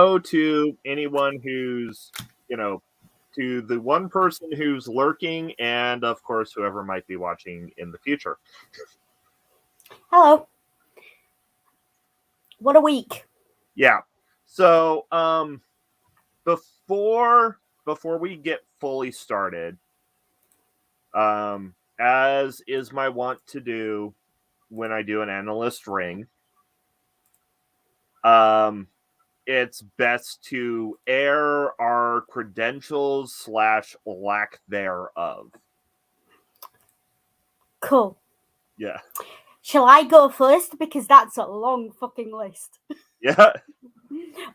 hello to anyone who's, to the one person who's lurking, and of course, whoever might be watching in the future. Hello. What a week. Yeah. So, before we get fully started, as is my wont to do when I do an analyst ring, it's best to air our credentials / lack thereof. Cool. Yeah. Shall I go first? Because that's a long fucking list. Yeah.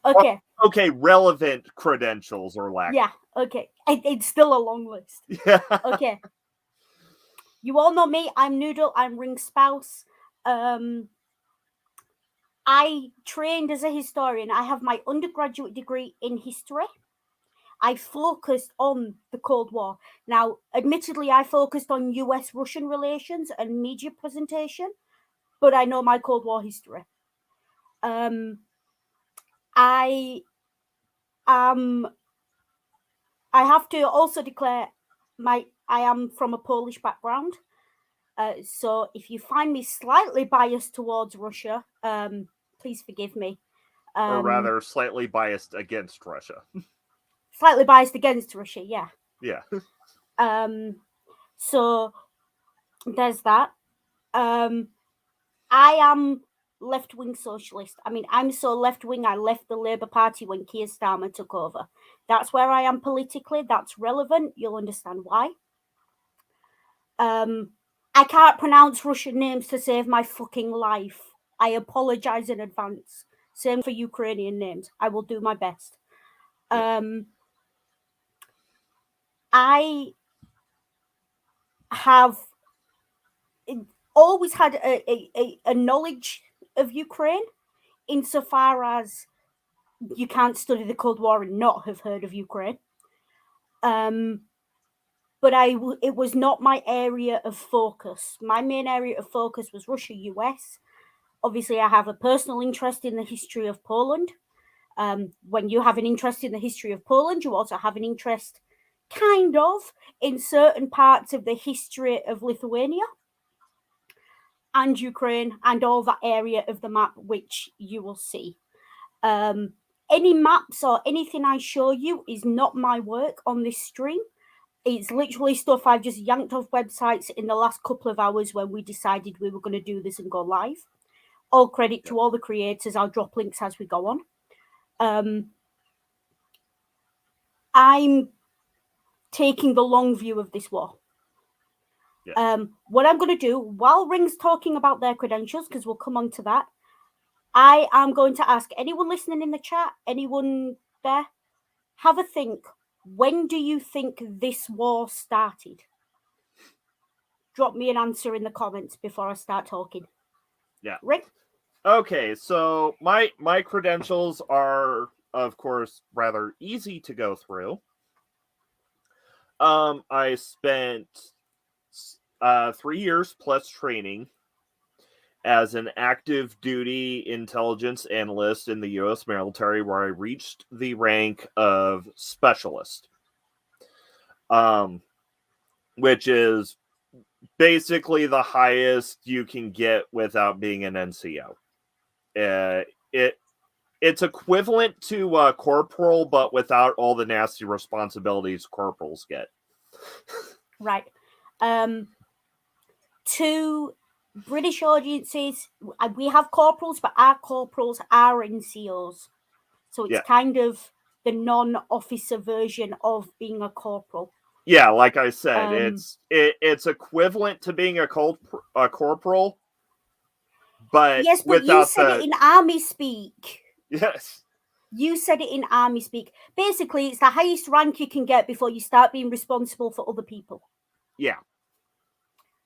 Okay. Okay, relevant credentials or lack. Yeah, okay. It's still a long list. Yeah. Okay. You all know me. I'm Noodle. I'm Ring Spouse. I trained as a historian. I have my undergraduate degree in history. I focused on the Cold War. Now, admittedly, I focused on US-Russian relations and media presentation, but I know my Cold War history. I have to also declare I am from a Polish background. So if you find me slightly biased towards Russia, please forgive me. Or rather, slightly biased against Russia. Slightly biased against Russia, yeah. Yeah. So there's that. I am left-wing socialist. I mean, I'm so left-wing, I left the Labour Party when Keir Starmer took over. That's where I am politically. That's relevant. You'll understand why. I can't pronounce Russian names to save my fucking life. I apologize in advance. Same for Ukrainian names. I will do my best. I have always had a knowledge of Ukraine, insofar as you can't study the Cold War and not have heard of Ukraine. But it was not my area of focus. My main area of focus was Russia, US. Obviously, I have a personal interest in the history of Poland. When you have an interest in the history of Poland, you also have an interest, kind of, in certain parts of the history of Lithuania and Ukraine and all that area of the map, which you will see. Any maps or anything I show you is not my work on this stream. It's literally stuff I've just yanked off websites in the last couple of hours when we decided we were going to do this and go live. All credit to all the creators. I'll drop links as we go on. I'm taking the long view of this war. What I'm going to do, while Ring's talking about their credentials, because we'll come on to that, I am going to ask anyone listening in the chat, anyone there, have a think. When do you think this war started? Drop me an answer in the comments before I start talking. Yeah. Ring? Okay, so my credentials are, of course, rather easy to go through. I spent 3 years plus training as an active duty intelligence analyst in the U.S. military, where I reached the rank of specialist, which is basically the highest you can get without being an NCO. It's equivalent to corporal, but without all the nasty responsibilities corporals get. Right. To British audiences, we have corporals, but our corporals are NCOs. So it's kind of the non-officer version of being a corporal. Yeah, like I said, it's equivalent to being a corporal, but yes, but you said it in army speak. Yes. You said it in army speak. Basically, it's the highest rank you can get before you start being responsible for other people. Yeah.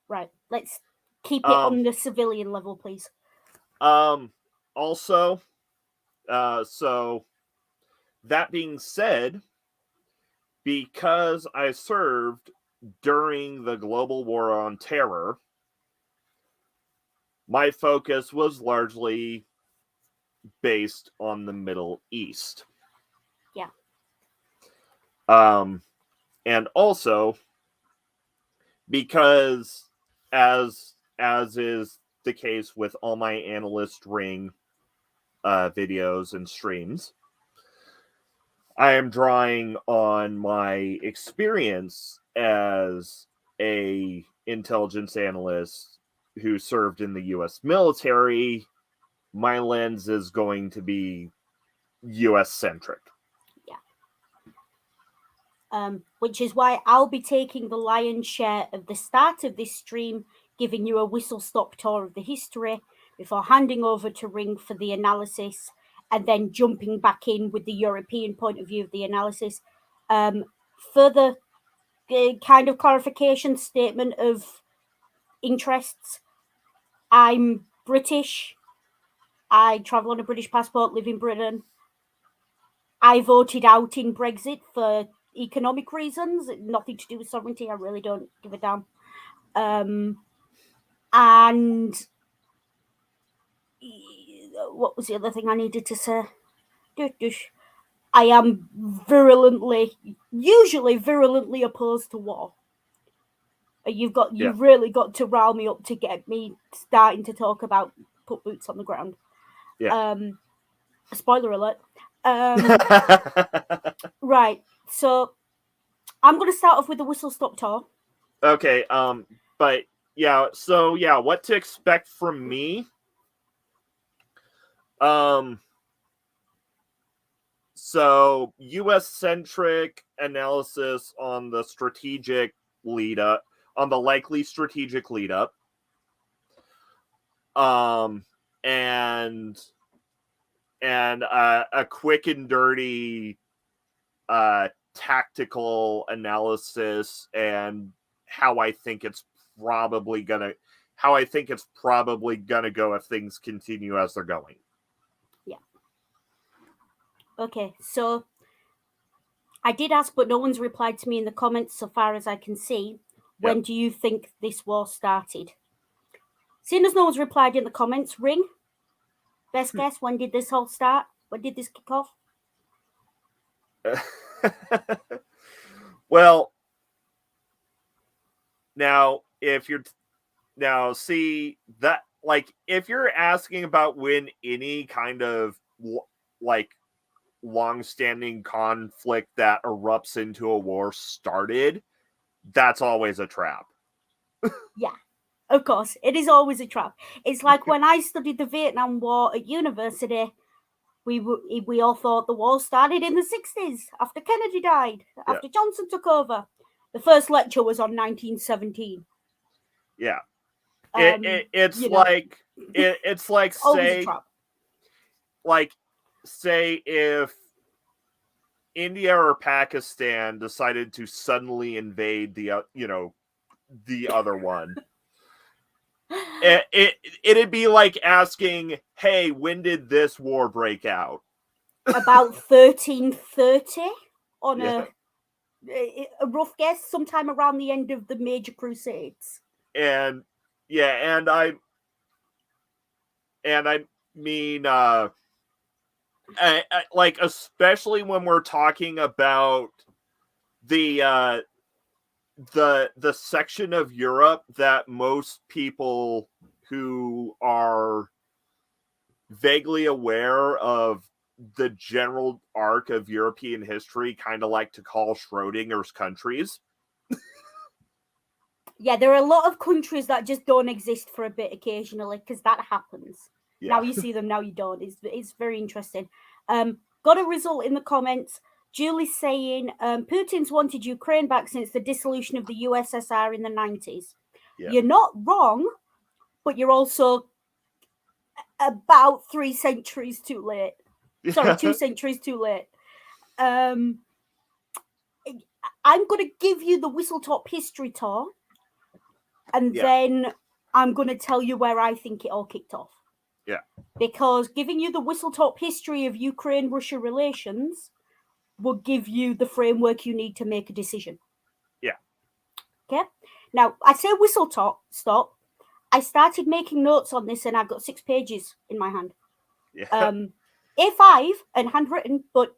Right. Let's keep it on the civilian level, please. Also, so that being said, because I served during the global war on terror, my focus was largely based on the Middle East. And also because as is the case with all my Analyst ring videos and streams, I am drawing on my experience as a intelligence analyst who served in the US military. My lens is going to be US centric. Which is why I'll be taking the lion's share of the start of this stream, giving you a whistle-stop tour of the history before handing over to Ring for the analysis, and then jumping back in with the European point of view of the analysis. Further kind of clarification statement of interests. I'm British. I travel on a British passport, live in Britain. I voted out in Brexit for economic reasons, nothing to do with sovereignty. I really don't give a damn. And what was the other thing I needed to say? I am usually virulently opposed to war. You've really got to rile me up to get me starting to talk about put boots on the ground. Yeah. Spoiler alert. Right. So I'm going to start off with the whistle-stop tour. Okay. But yeah. So yeah, what to expect from me? So US-centric analysis on the strategic lead up, on the likely strategic lead up. And a quick and dirty tactical analysis and how I think it's probably gonna go if things continue as they're going. Yeah. Okay, so I did ask, but no one's replied to me in the comments so far as I can see. When do you think this war started? Seeing as no one's replied in the comments, Ring, best guess, when did this all start? When did this kick off? Well, now if you're see that, like, if you're asking about when any kind of like long-standing conflict that erupts into a war started, that's always a trap. Yeah, of course, it is always a trap. It's like when I studied the Vietnam War at university, we all thought the war started in the 60s after Kennedy died, after Johnson took over. The first lecture was on 1917. Yeah. It's like say, say if India or Pakistan decided to suddenly invade the other one. It'd be like asking, hey, when did this war break out? About 1330 on a rough guess, sometime around the end of the major crusades. And I mean, like, especially when we're talking about the section of Europe that most people who are vaguely aware of the general arc of European history kind of like to call Schrodinger's countries. Yeah, there are a lot of countries that just don't exist for a bit occasionally, because that happens. Yeah. Now you see them, now you don't. It's very interesting. Got a result in the comments. Julie's saying Putin's wanted Ukraine back since the dissolution of the USSR in the 90s. Yeah. You're not wrong, but you're also about 3 centuries too late. Sorry, 2 centuries too late. I'm going to give you the whistle-top history tour, and then I'm going to tell you where I think it all kicked off. Yeah. Because giving you the whistle-top history of Ukraine-Russia relations will give you the framework you need to make a decision. Yeah. Okay? Now, I say whistle-top, stop. I started making notes on this, and I've got 6 pages in my hand. Yeah. A5 and handwritten, but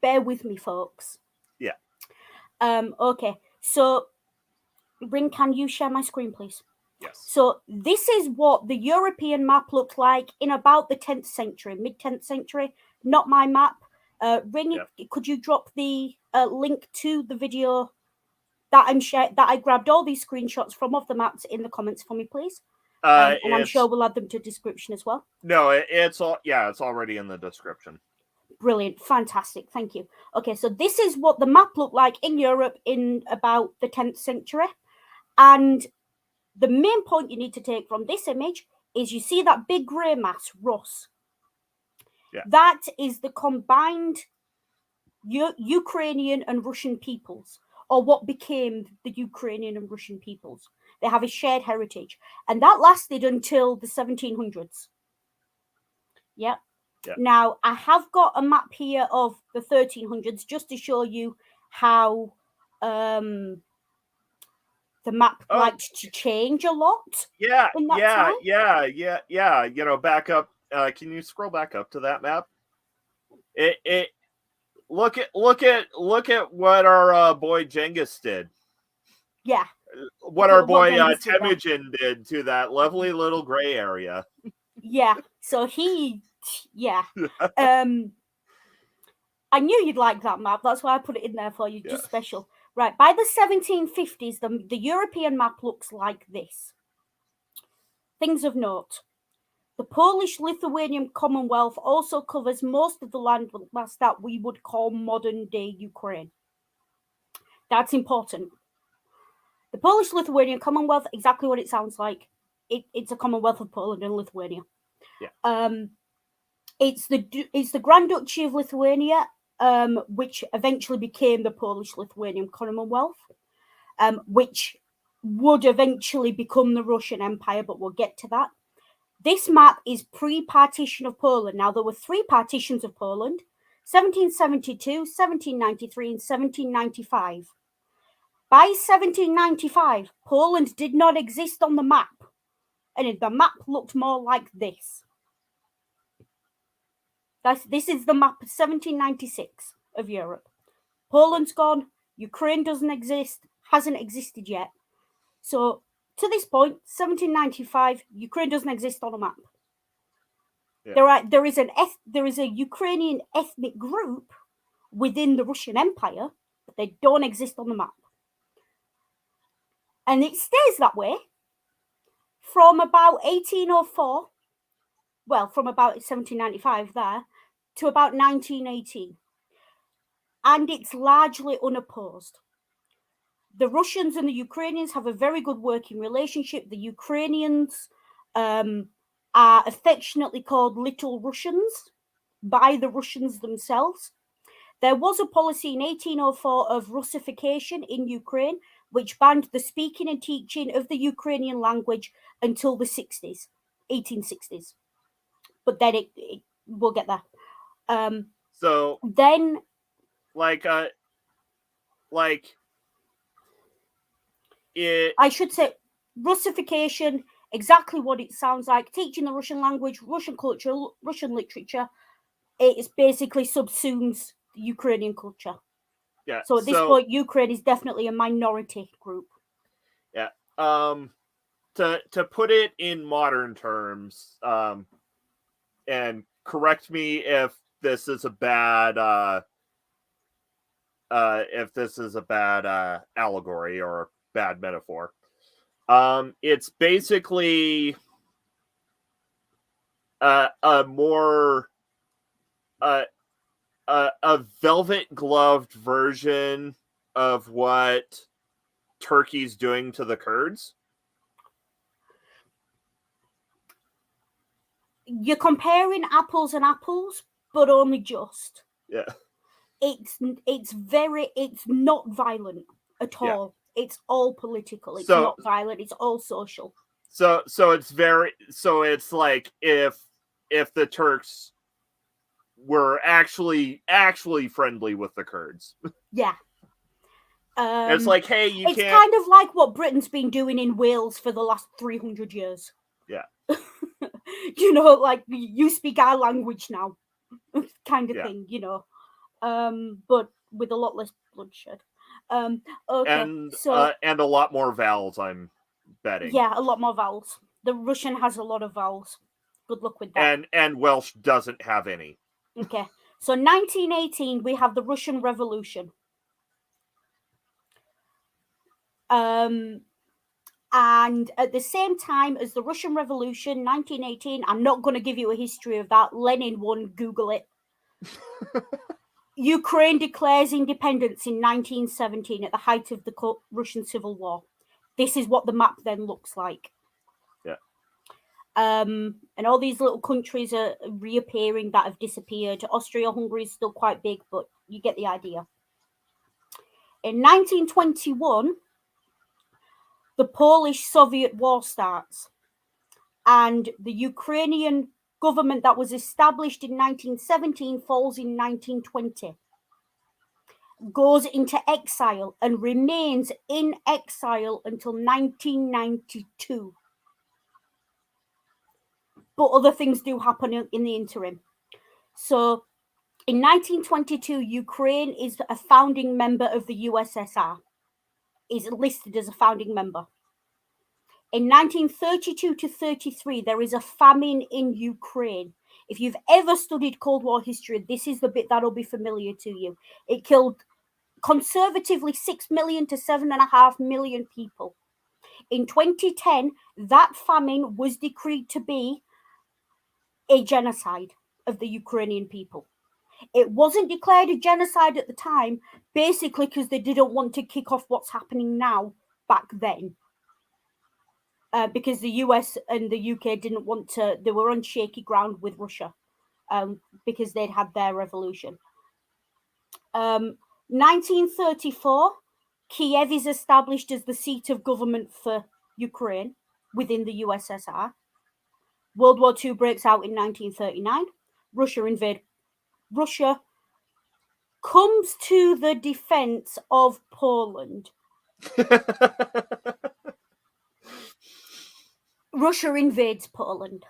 bear with me, folks. Yeah. Okay. So, Bryn, can you share my screen, please? Yes. So this is what the European map looked like in about the 10th century, mid-10th century. Not my map. Could you drop the link to the video that that I grabbed all these screenshots from of the maps in the comments for me, please? And I'm sure we'll add them to the description as well. No, it's already in the description. Brilliant, fantastic, thank you. Okay, so this is what the map looked like in Europe in about the 10th century, and the main point you need to take from this image is you see that big grey mass, Rus. Yeah. That is the combined Ukrainian and Russian peoples, or what became the Ukrainian and Russian peoples. They have a shared heritage, and that lasted until the 1700s. Yeah. Now, I have got a map here of the 1300s just to show you how the map liked to change a lot. Yeah, in that time. yeah. You know, back up. Can you scroll back up to that map? It look at what our boy Genghis did. Yeah. What our boy Temujin did to that lovely little gray area. Yeah. So yeah. I knew you'd like that map. That's why I put it in there for you, just special. Right. By the 1750s, the European map looks like this. Things of note. The Polish-Lithuanian Commonwealth also covers most of the landmass that we would call modern-day Ukraine. That's important. The Polish-Lithuanian Commonwealth, exactly what it sounds like. It's a Commonwealth of Poland and Lithuania. Yeah. It's the Grand Duchy of Lithuania, which eventually became the Polish-Lithuanian Commonwealth, which would eventually become the Russian Empire, but we'll get to that. This map is pre-partition of Poland. Now, there were 3 partitions of Poland, 1772, 1793, and 1795. By 1795, Poland did not exist on the map, and the map looked more like this. This is the map of 1796 of Europe. Poland's gone, Ukraine doesn't exist, hasn't existed yet. So, to this point, 1795, Ukraine doesn't exist on a map. Yeah. There is a Ukrainian ethnic group within the Russian Empire, but they don't exist on the map. And it stays that way from about 1804, well, from about 1795 there, to about 1918. And it's largely unopposed. The Russians and the Ukrainians have a very good working relationship. The Ukrainians are affectionately called Little Russians by the Russians themselves. There was a policy in 1804 of Russification in Ukraine, which banned the speaking and teaching of the Ukrainian language until the 1860s. But then we'll get there. So then, I should say Russification, exactly what it sounds like, teaching the Russian language, Russian culture, Russian literature. It basically subsumes the Ukrainian culture. Yeah. So at this point, Ukraine is definitely a minority group. Yeah. To put it in modern terms, and correct me if this is a bad allegory or bad metaphor. It's basically a more a velvet gloved version of what Turkey's doing to the Kurds. You're comparing apples and apples, but only just. Yeah. It's not violent at all. Yeah. It's all political. It's not violent. It's all social. So it's like if the Turks were actually friendly with the Kurds. Yeah. It's like, hey, you can't. It's kind of like what Britain's been doing in Wales for the last 300 years. Yeah. You know, like, you speak our language now, kind of thing, you know. but with a lot less bloodshed. Okay, so and a lot more vowels, I'm betting. yeah, a lot more vowels. The Russian has a lot of vowels. Good luck with that. And Welsh doesn't have any. Okay, so 1918, we have the Russian Revolution. And at the same time as the Russian Revolution, 1918, I'm not going to give you a history of that. Lenin won, Google it. Ukraine declares independence in 1917 at the height of the Russian Civil War. This is what the map then looks like. Yeah. And all these little countries are reappearing that have disappeared. Austria-Hungary is still quite big, but you get the idea. In 1921, the Polish-Soviet War starts, and the Ukrainian government that was established in 1917 falls in 1920. Goes into exile and remains in exile until 1992. But other things do happen in the interim. So in 1922, Ukraine is a founding member of the USSR, is listed as a founding member. In 1932 to 33, there is a famine in Ukraine. If you've ever studied Cold War history, this is the bit that'll be familiar to you. It killed conservatively 6 million to 7.5 million people. In 2010, that famine was decreed to be a genocide of the Ukrainian people. It wasn't declared a genocide at the time, basically because they didn't want to kick off what's happening now back then. Because the US and the UK didn't want to, they were on shaky ground with Russia because they'd had their revolution. 1934, Kiev is established as the seat of government for Ukraine within the USSR. World War II breaks out in 1939. Russia comes to the defense of Poland. Russia invades Poland.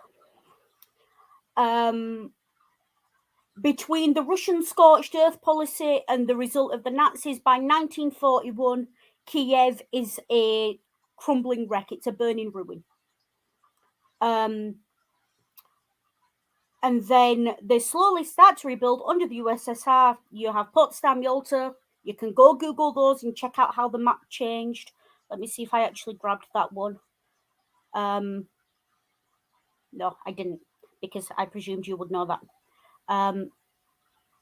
Between the Russian scorched earth policy and the result of the Nazis, by 1941, Kiev is a crumbling wreck. It's a burning ruin. And then they slowly start to rebuild under the USSR. You have Potsdam, Yalta. You can go Google those and check out how the map changed. Let me see if I actually grabbed that one. No, I didn't, because I presumed you would know that.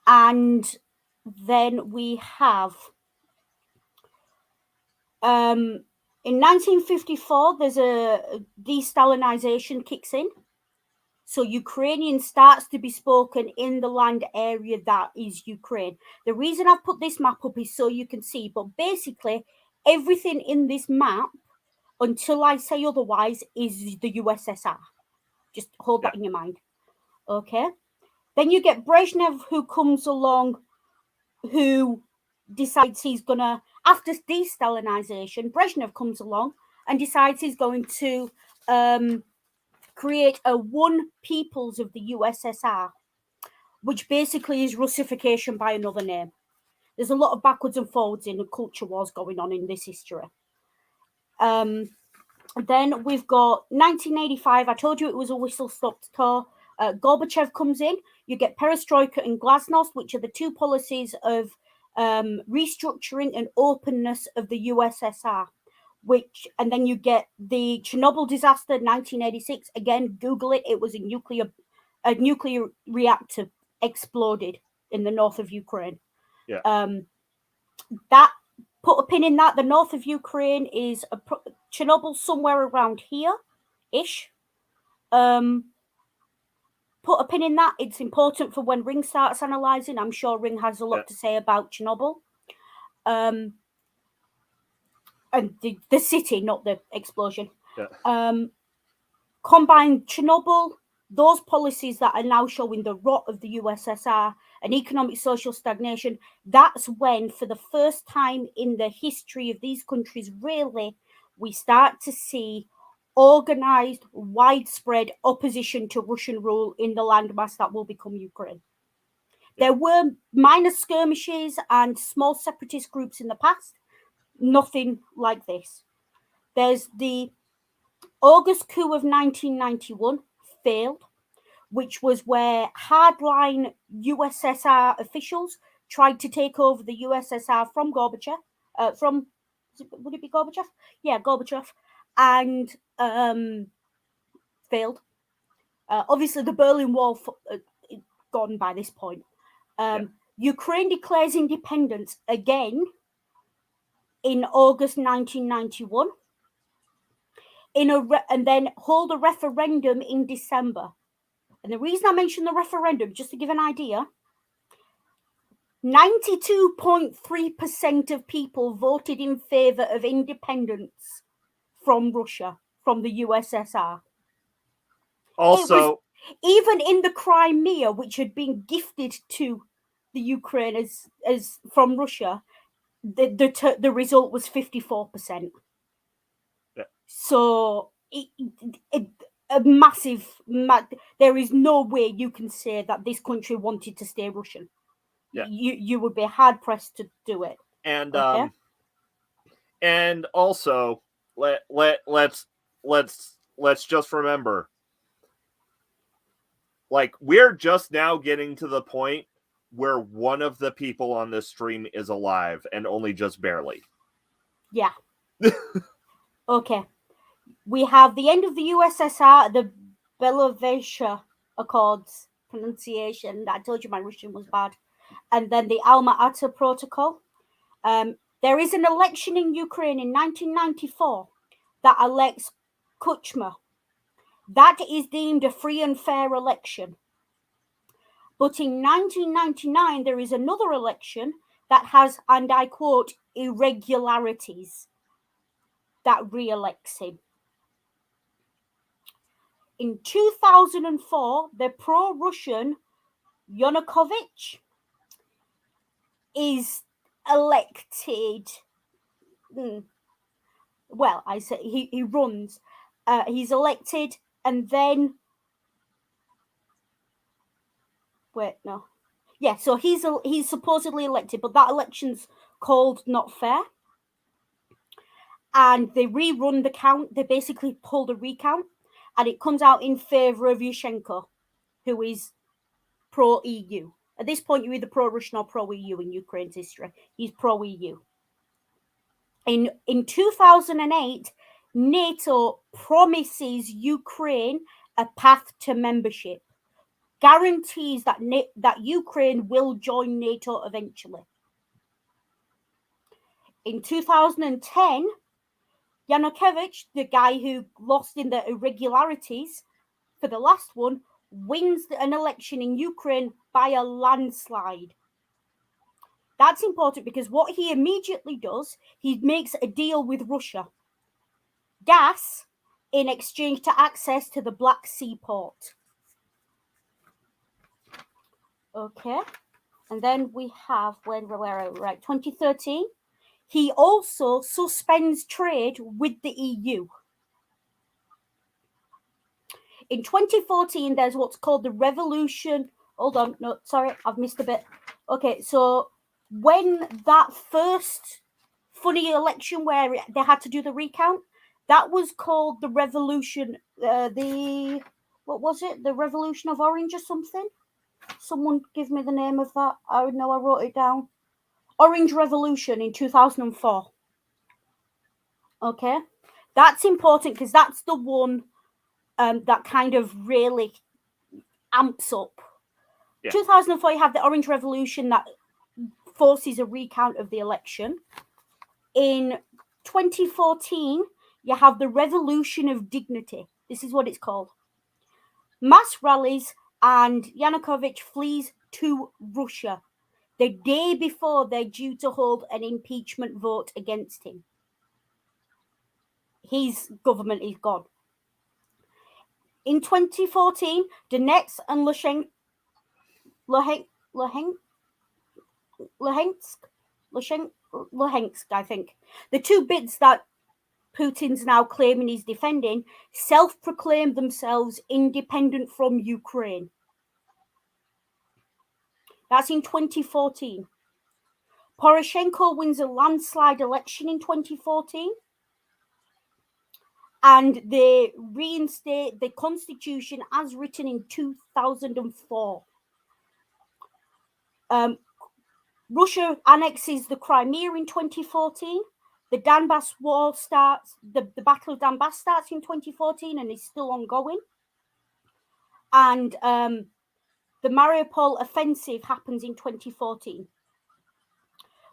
And then we have, in 1954, there's a de-Stalinization kicks in. So Ukrainian starts to be spoken in the land area that is Ukraine. The reason I've put this map up is so you can see, but basically everything in this map, until I say otherwise, is the USSR. Just hold that in your mind. Okay. Then you get Brezhnev, who comes along, who decides he's gonna, after de-Stalinization, Brezhnev comes along and decides he's going to create a one peoples of the USSR, which basically is Russification by another name. There's a lot of backwards and forwards in the culture wars going on in this history. Then we've got 1985. I told you it was a whistle-stop tour. Gorbachev comes in. You get Perestroika and Glasnost, which are the two policies of restructuring and openness of the USSR. And then you get the Chernobyl disaster, 1986. Again, Google it. It was a nuclear reactor exploded in the north of Ukraine. Yeah. That, put a pin in that. The north of Ukraine is Chernobyl, somewhere around here-ish. Put a pin in that. It's important for when Ring starts analysing. I'm sure Ring has a lot to say about Chernobyl. And the city, not the explosion. Yeah. Combine Chernobyl, those policies that are now showing the rot of the USSR and economic social stagnation. That's when, for the first time in the history of these countries, really, we start to see organized, widespread opposition to Russian rule in the landmass that will become Ukraine. There were minor skirmishes and small separatist groups in the past. Nothing like this. There's the August coup of 1991 failed, which was where hardline USSR officials tried to take over the USSR from Gorbachev. Would it be Gorbachev? Yeah, Gorbachev, and failed. Obviously, the Berlin Wall gone by this point. Ukraine declares independence again in August 1991, and then hold a referendum in December. And the reason I mention the referendum, just to give an idea, 92.3% of people voted in favor of independence from Russia, from the USSR. Also, even in the Crimea, which had been gifted to the Ukraine as from Russia, the result was 54%. Yeah. So a massive. There is no way you can say that this country wanted to stay Russian. Yeah. You would be hard pressed to do it. And okay? And also let's just remember, like, we're just now getting to the point where one of the people on this stream is alive, and only just barely. Yeah. Okay. We have the end of the USSR, the Belovezh Accords, pronunciation. I told you my Russian was bad. And then the Alma-Ata Protocol. There is an election in Ukraine in 1994 that elects Kuchma. That is deemed a free and fair election. But in 1999, there is another election that has, and I quote, irregularities that re-elects him. In 2004, the pro-Russian Yanukovych is elected. Well, I say he runs. He's elected, and then so he's supposedly elected, but that election's called not fair, and they rerun the count. They basically pulled a recount, and it comes out in favor of Yushchenko, who is pro-EU. At this point, you're either pro-Russian or pro-EU in Ukraine's history. He's pro-EU. In 2008, NATO promises Ukraine a path to membership, guarantees that Ukraine will join NATO eventually. In 2010, Yanukovych, the guy who lost in the irregularities for the last one, wins an election in Ukraine by a landslide. That's important because what he immediately does, he makes a deal with Russia. Gas in exchange to access to the Black Sea port. Okay. And then we have, where are we? Right, 2013. He also suspends trade with the EU. In 2014, there's what's called the revolution. Hold on, no, sorry, I've missed a bit. Okay, so when that first funny election where they had to do the recount, that was called the revolution, what was it? The Revolution of Orange or something? Someone give me the name of that. I know I wrote it down. Orange Revolution in 2004. Okay, that's important because that's the one that kind of really amps up. Yeah. 2004, you have the Orange Revolution that forces a recount of the election. In 2014, you have the Revolution of Dignity. This is what it's called. Mass rallies, and Yanukovych flees to Russia the day before they're due to hold an impeachment vote against him. His government is gone. In 2014, Donetsk and Luhansk, I think, the two bits that Putin's now claiming he's defending, self-proclaimed themselves independent from Ukraine. That's in 2014. Poroshenko wins a landslide election in 2014. And they reinstate the constitution as written in 2004. Russia annexes the Crimea in 2014. The Donbass war starts, the Battle of Donbass starts in 2014 and is still ongoing. And the Mariupol offensive happens in 2014,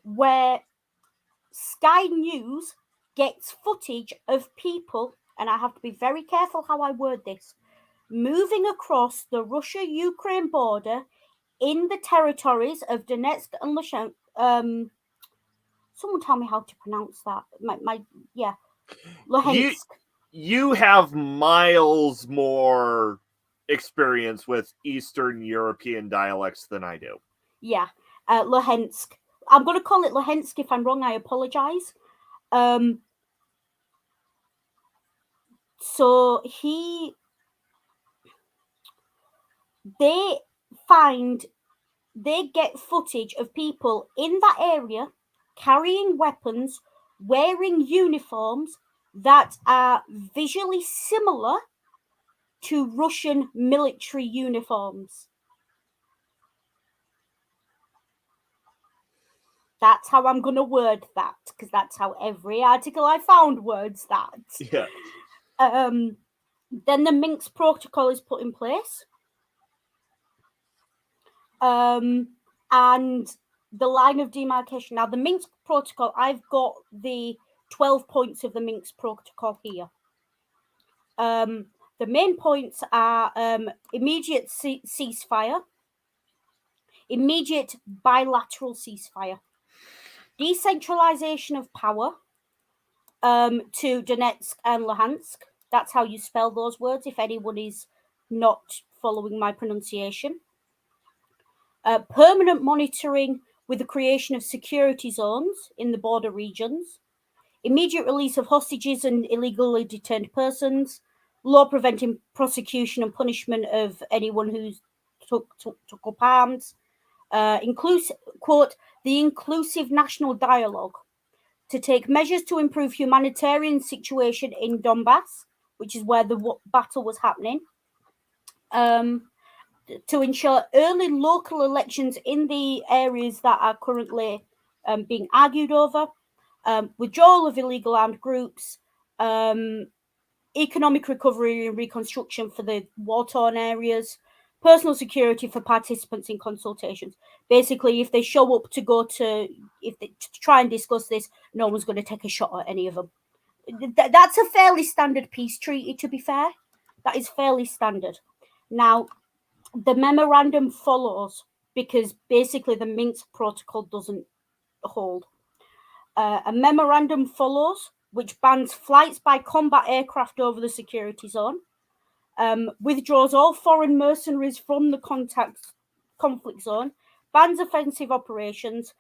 where Sky News gets footage of people, and I have to be very careful how I word this, moving across the Russia-Ukraine border in the territories of Donetsk and Luhansk. Someone tell me how to pronounce that. Luhansk. You have miles more experience with Eastern European dialects than I do. Yeah, Luhansk. I'm going to call it Luhansk. If I'm wrong, I apologize. So they get footage of people in that area carrying weapons, wearing uniforms that are visually similar to Russian military uniforms. That's how I'm going to word that, because that's how every article I found words that. Yeah. Then the Minsk Protocol is put in place. And the line of demarcation. Now, the Minsk Protocol, I've got the 12 points of the Minsk Protocol here. The main points are immediate ceasefire, immediate bilateral ceasefire, decentralization of power to Donetsk and Luhansk. That's how you spell those words, if anyone is not following my pronunciation. Permanent monitoring with the creation of security zones in the border regions, immediate release of hostages and illegally detained persons, law preventing prosecution and punishment of anyone who took up arms, quote, the inclusive national dialogue to take measures to improve humanitarian situation in Donbass, which is where the battle was happening, to ensure early local elections in the areas that are currently being argued over, withdrawal of illegal armed groups, economic recovery and reconstruction for the war-torn areas, personal security for participants in consultations. Basically, if they show up to try and discuss this, no one's going to take a shot at any of them. That's a fairly standard peace treaty, to be fair. That is fairly standard. Now, the memorandum follows because basically the Minsk Protocol doesn't hold. A memorandum follows which bans flights by combat aircraft over the security zone, withdraws all foreign mercenaries from the conflict zone, bans offensive operations,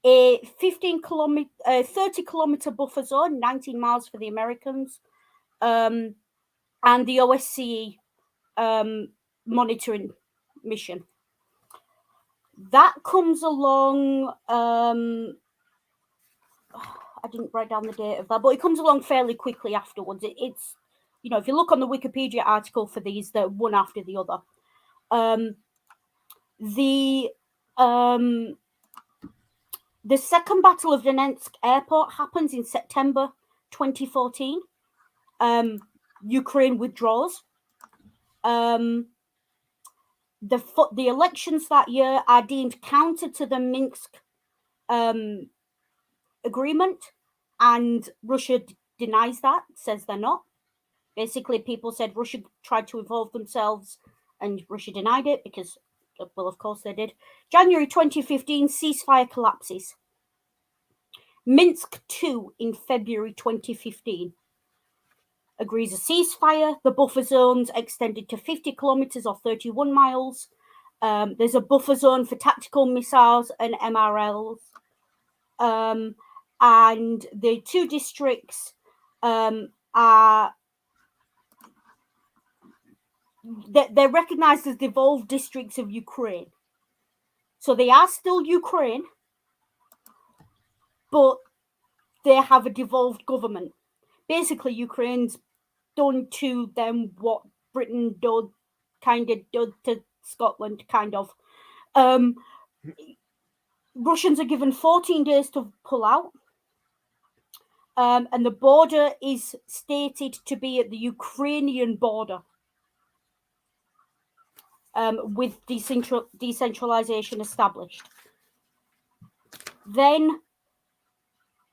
a 30-kilometer buffer zone, 19 miles for the Americans, and the OSCE monitoring mission. That comes along. I didn't write down the date of that, but it comes along fairly quickly afterwards. It's, if you look on the Wikipedia article for these, they're one after the other. The Second Battle of Donetsk Airport happens in September 2014. Ukraine withdraws. The elections that year are deemed counter to the Minsk agreement, and Russia denies that, says they're not. Basically, people said Russia tried to involve themselves, and Russia denied it because, well, of course they did. January 2015, ceasefire collapses. Minsk II in February 2015 agrees a ceasefire. The buffer zones extended to 50 kilometers or 31 miles. There's a buffer zone for tactical missiles and MRLs. And the two districts are they're recognized as devolved districts of Ukraine. So they are still Ukraine, but they have a devolved government. Basically, Ukraine's done to them what Britain did to Scotland, kind of. Russians are given 14 days to pull out. And the border is stated to be at the Ukrainian border, with decentralization established. Then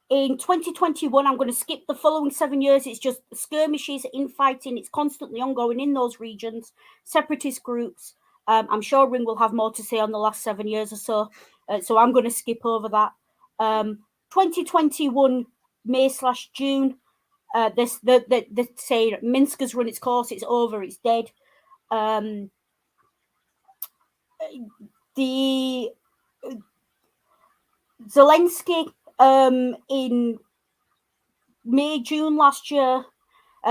in 2021, I'm going to skip the following 7 years. It's just skirmishes, infighting. It's constantly ongoing in those regions, separatist groups. I'm sure Ring will have more to say on the last 7 years or so. So I'm going to skip over that. 2021, May/June, they say Minsk has run its course. It's over. It's dead. The Zelensky in May/June last year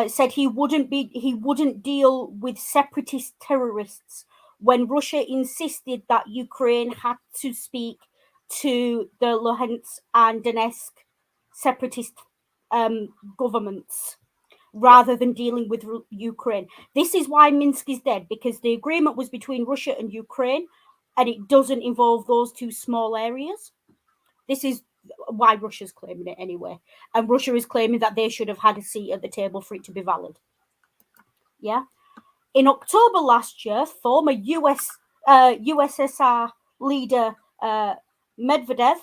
said he wouldn't deal with separatist terrorists when Russia insisted that Ukraine had to speak to the Luhansk and Donetsk separatist governments rather than dealing with Ukraine. This is why Minsk is dead, because the agreement was between Russia and Ukraine, and it doesn't involve those two small areas. This is why Russia's claiming it anyway. And Russia is claiming that they should have had a seat at the table for it to be valid. Yeah. In October last year, former USSR leader Medvedev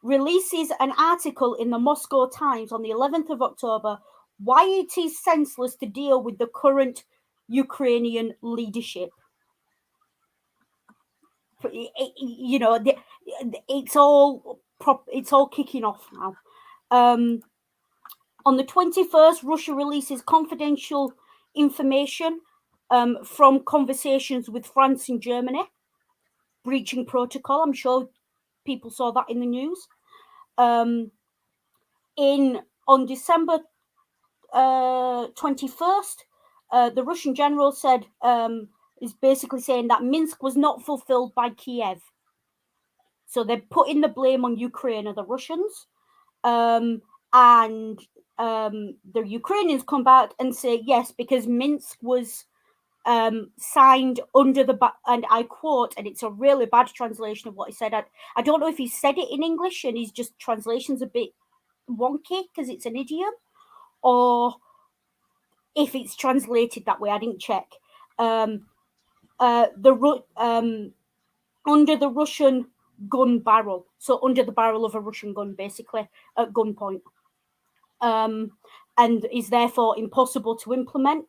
releases an article in the Moscow Times on the 11th of October why it is senseless to deal with the current Ukrainian leadership. You know, it's all kicking off now. On the 21st, Russia releases confidential information from conversations with France and Germany, breaching protocol. I'm sure people saw that in the news. On December 21st, the Russian general said, is basically saying that Minsk was not fulfilled by Kiev. So they're putting the blame on Ukraine or the Russians. And the Ukrainians come back and say, yes, because Minsk was signed under the, and I quote, and it's a really bad translation of what he said. I don't know if he said it in English and his just translation's a bit wonky because it's an idiom, or if it's translated that way. I didn't check. Under the Russian gun barrel, so under the barrel of a Russian gun, basically at gunpoint, and is therefore impossible to implement.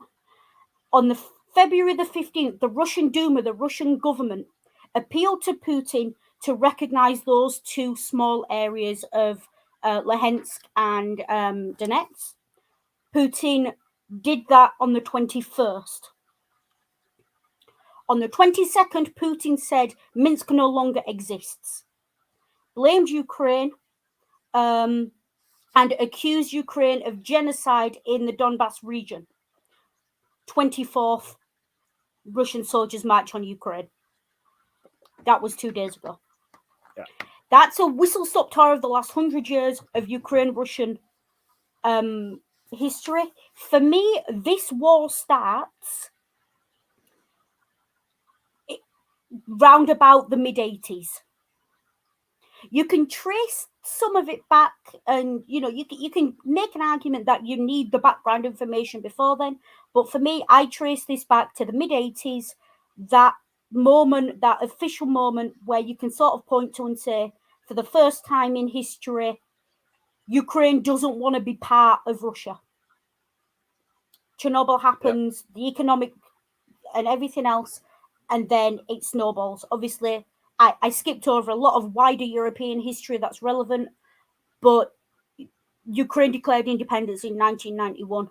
On the February the 15th, the Russian Duma, the Russian government, appealed to Putin to recognize those two small areas of Luhansk and Donetsk. Putin did that on the 21st. On the 22nd, Putin said Minsk no longer exists, blamed Ukraine, and accused Ukraine of genocide in the Donbass region. 24th, Russian soldiers march on Ukraine. That was 2 days ago. Yeah. That's a whistle-stop tour of the last 100 years of Ukraine-Russian history. For me, this war starts round about the mid-80s. You can trace some of it back, and you can make an argument that you need the background information before then. But for me, I trace this back to the mid-80s, that moment, that official moment where you can sort of point to and say, for the first time in history, Ukraine doesn't want to be part of Russia. Chernobyl happens, the economic and everything else, and then it snowballs. Obviously, I skipped over a lot of wider European history that's relevant, but Ukraine declared independence in 1991.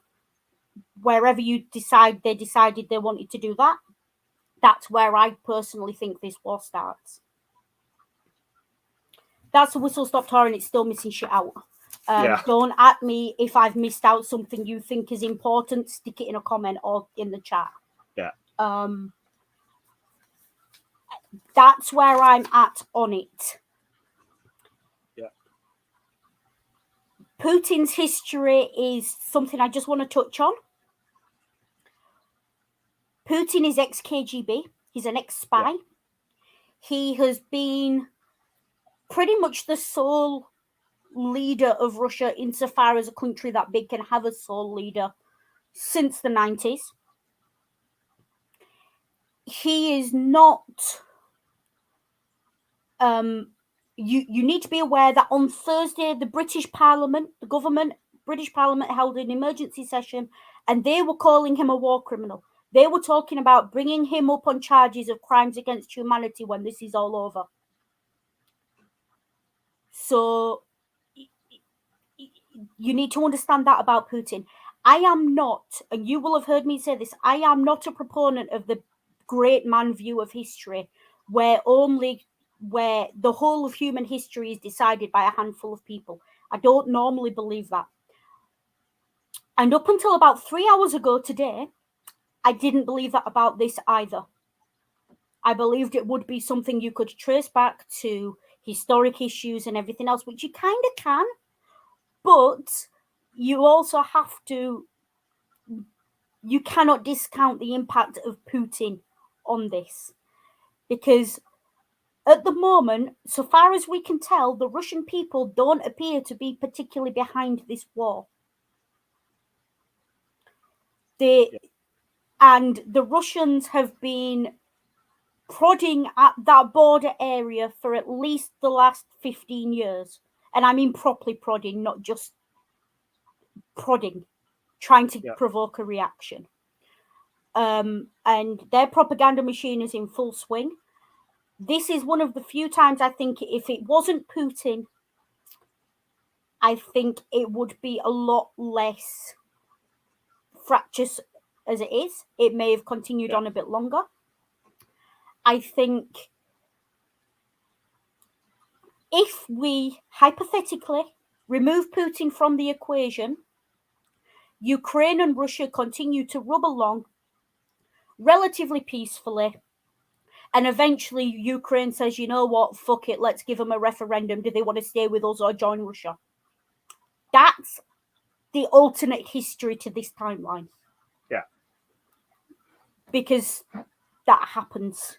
Wherever they decided they wanted to do that, that's where I personally think this war starts. That's a whistle-stop tour, and it's still missing shit out. Don't at me if I've missed out something you think is important. Stick it in a comment or in the chat. Yeah. That's where I'm at on it. Yeah. Putin's history is something I just want to touch on. Putin is ex-KGB. He's an ex-spy. Yeah. He has been pretty much the sole leader of Russia insofar as a country that big can have a sole leader since the 90s. He is not... You need to be aware that on Thursday, the British Parliament, British Parliament held an emergency session, and they were calling him a war criminal. They were talking about bringing him up on charges of crimes against humanity when this is all over. So you need to understand that about Putin. I am not, and you will have heard me say this, I am not a proponent of the great man view of history where the whole of human history is decided by a handful of people. I don't normally believe that. And up until about 3 hours ago today, I didn't believe that about this either. I believed it would be something you could trace back to historic issues and everything else, which you kind of can, but you also have to, you cannot discount the impact of Putin on this. Because at the moment, so far as we can tell, the Russian people don't appear to be particularly behind this war. And the Russians have been prodding at that border area for at least the last 15 years. And I mean properly prodding, not just prodding, trying to provoke a reaction. And their propaganda machine is in full swing. This is one of the few times I think if it wasn't Putin, I think it would be a lot less fractious as it is. It may have continued on a bit longer. I think if we hypothetically remove Putin from the equation, Ukraine and Russia continue to rub along relatively peacefully, and eventually Ukraine says, you know what, fuck it, let's give them a referendum. Do they want to stay with us or join Russia? That's the alternate history to this timeline. Yeah. Because that happens.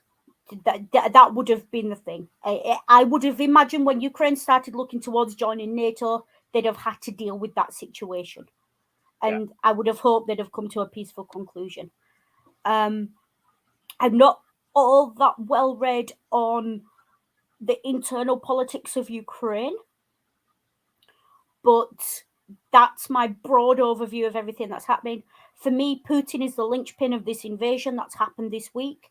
That would have been the thing. I would have imagined when Ukraine started looking towards joining NATO, they'd have had to deal with that situation. And I would have hoped they'd have come to a peaceful conclusion. I'm not all that well read on the internal politics of Ukraine, but that's my broad overview of everything that's happening. For me, Putin is the linchpin of this invasion that's happened this week.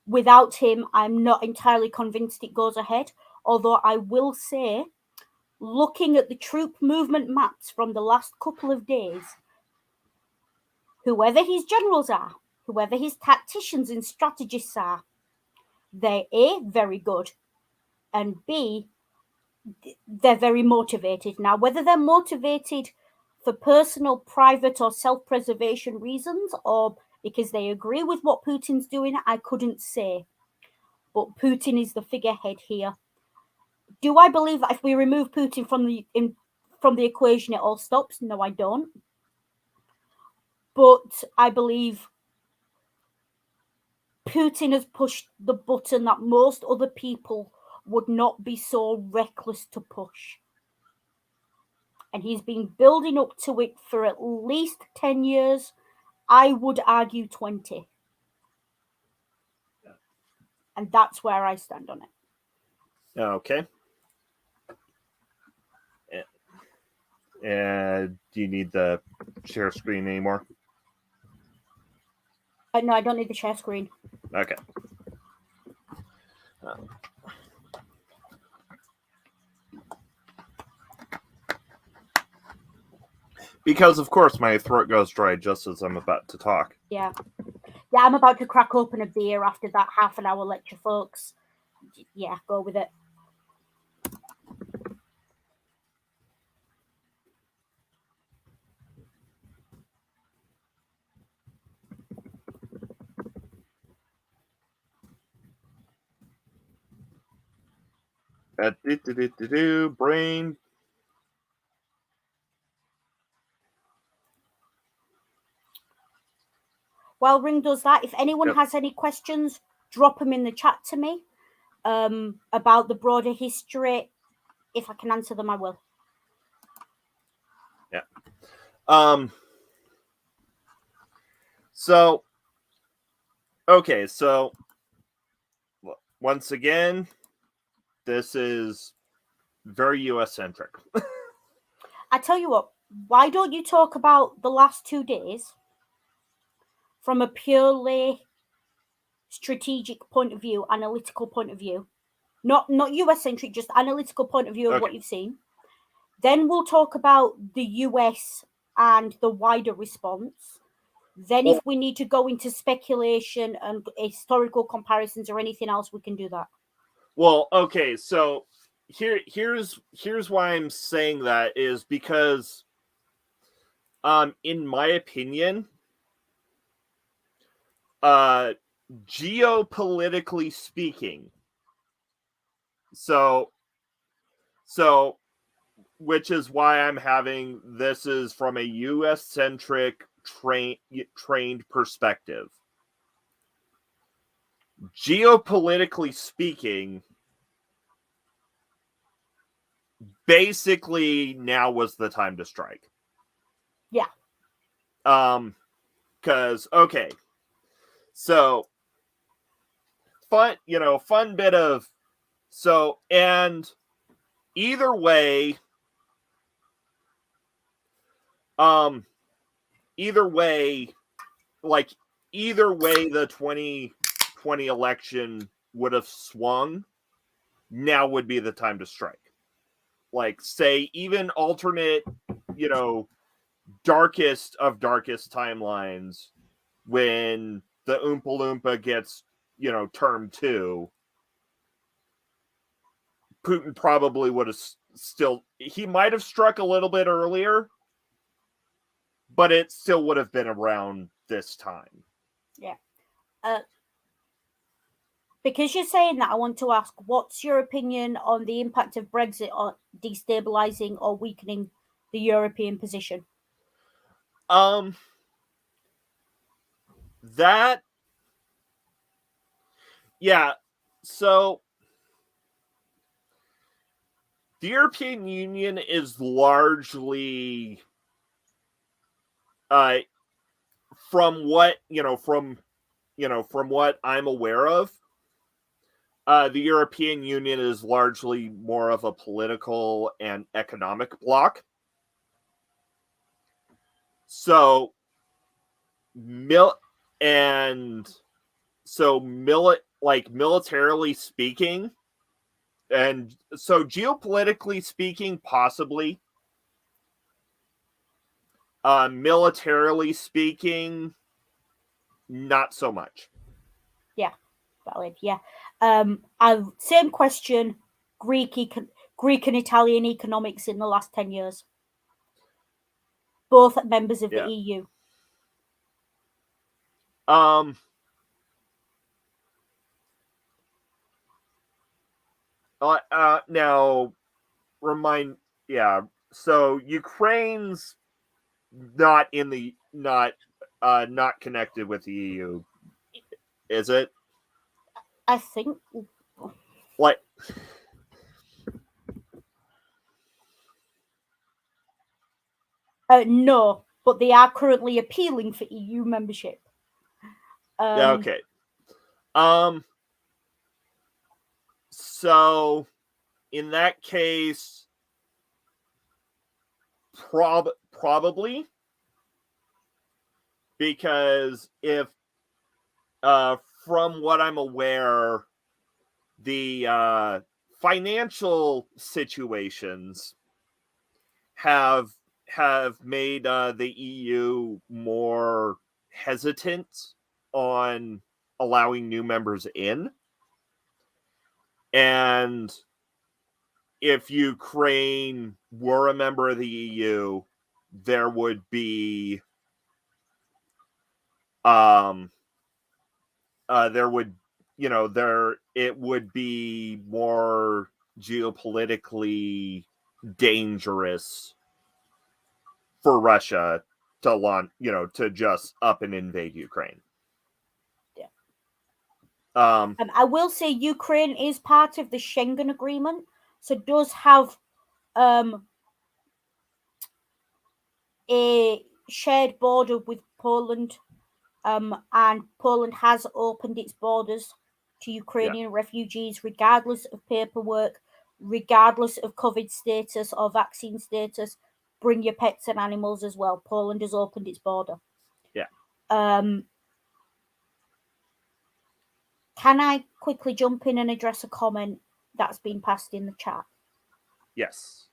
Without him, I'm not entirely convinced it goes ahead, although I will say, looking at the troop movement maps from the last couple of days, whoever his generals are, whoever his tacticians and strategists are, they're A, very good, and B, they're very motivated. Now, whether they're motivated for personal, private, or self-preservation reasons, or because they agree with what Putin's doing, I couldn't say. But Putin is the figurehead here. Do I believe that if we remove Putin from the equation, it all stops? No, I don't. But I believe Putin has pushed the button that most other people would not be so reckless to push. And he's been building up to it for at least 10 years. I would argue 20. And that's where I stand on it. Okay. And do you need the share screen anymore? No, I don't need the share screen. Okay. Because, of course, my throat goes dry just as I'm about to talk. Yeah. Yeah, I'm about to crack open a beer after that half-an-hour lecture, folks. Yeah, go with it. Brain. While Ring does that, if anyone Yep. has any questions, drop them in the chat to me about the broader history. If I can answer them, I will. Yeah. So, okay, so once again, this is very US centric. I tell you what, why don't you talk about the last 2 days from a purely strategic point of view, analytical point of view, not US centric, just analytical point of view of what you've seen. Then we'll talk about the US and the wider response. Then if we need to go into speculation and historical comparisons or anything else, we can do that. Well, okay, so here's why I'm saying that is because in my opinion, geopolitically speaking, so which is why I'm having this is from a US centric trained perspective. Geopolitically speaking, basically now was the time to strike. Yeah. Because okay, so fun bit of and either way, the 2020 election would have swung. Now would be the time to strike. Like, say, even alternate, darkest of darkest timelines, when the Oompa Loompa gets, term 2, Putin probably would have he might have struck a little bit earlier, but it still would have been around this time. Yeah. Because you're saying that, I want to ask, what's your opinion on the impact of Brexit on destabilizing or weakening the European position? That, yeah, so the European Union is largely, from what I'm aware of, the European Union is largely more of a political and economic bloc. So, militarily speaking, and so geopolitically speaking, possibly. Militarily speaking, not so much. Yeah, valid. Yeah. Same question. Greek and Italian economics in the last 10 years. Both members of the EU. Now, so Ukraine's not connected with the EU, is it? I think. Like, no, but they are currently appealing for EU membership. Okay. So, in that case, probably, because if, from what I'm aware, the financial situations have made the EU more hesitant on allowing new members in. And if Ukraine were a member of the EU, there would be it would be more geopolitically dangerous for Russia to launch, to just up and invade Ukraine. Yeah. Um, I will say Ukraine is part of the Schengen Agreement, so it does have a shared border with Poland, and Poland has opened its borders to Ukrainian refugees, regardless of paperwork, regardless of COVID status or vaccine status. Bring your pets and animals as well. Poland has opened its border. Yeah. Can I quickly jump in and address a comment that's been passed in the chat? Yes.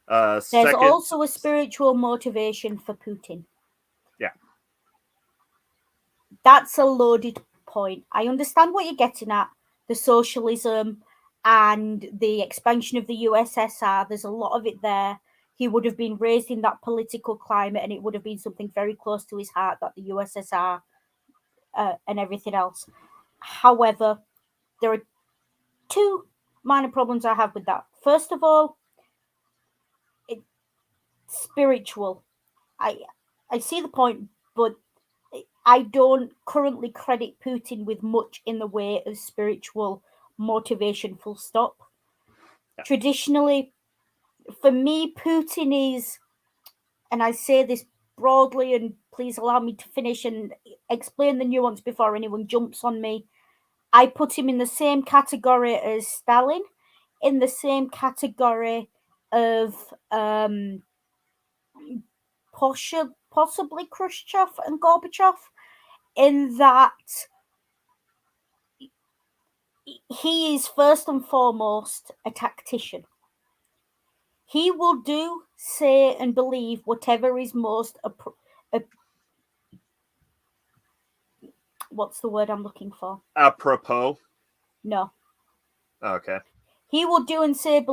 There's also a spiritual motivation for Putin. Yeah. That's a loaded point. I understand what you're getting at, the socialism and the expansion of the USSR. There's a lot of it there. He would have been raised in that political climate, and it would have been something very close to his heart, that the USSR and everything else. However, there are two minor problems I have with that. First of all, it's spiritual. I see the point, but I don't currently credit Putin with much in the way of spiritual motivation, full stop. Yeah. Traditionally, for me, Putin is, and I say this broadly, and please allow me to finish and explain the nuance before anyone jumps on me. I put him in the same category as Stalin, in the same category of possibly Khrushchev and Gorbachev, in that he is first and foremost a tactician. He will do, say, and believe whatever is most what's the word I'm looking for? Apropos? No. Okay. He will do and say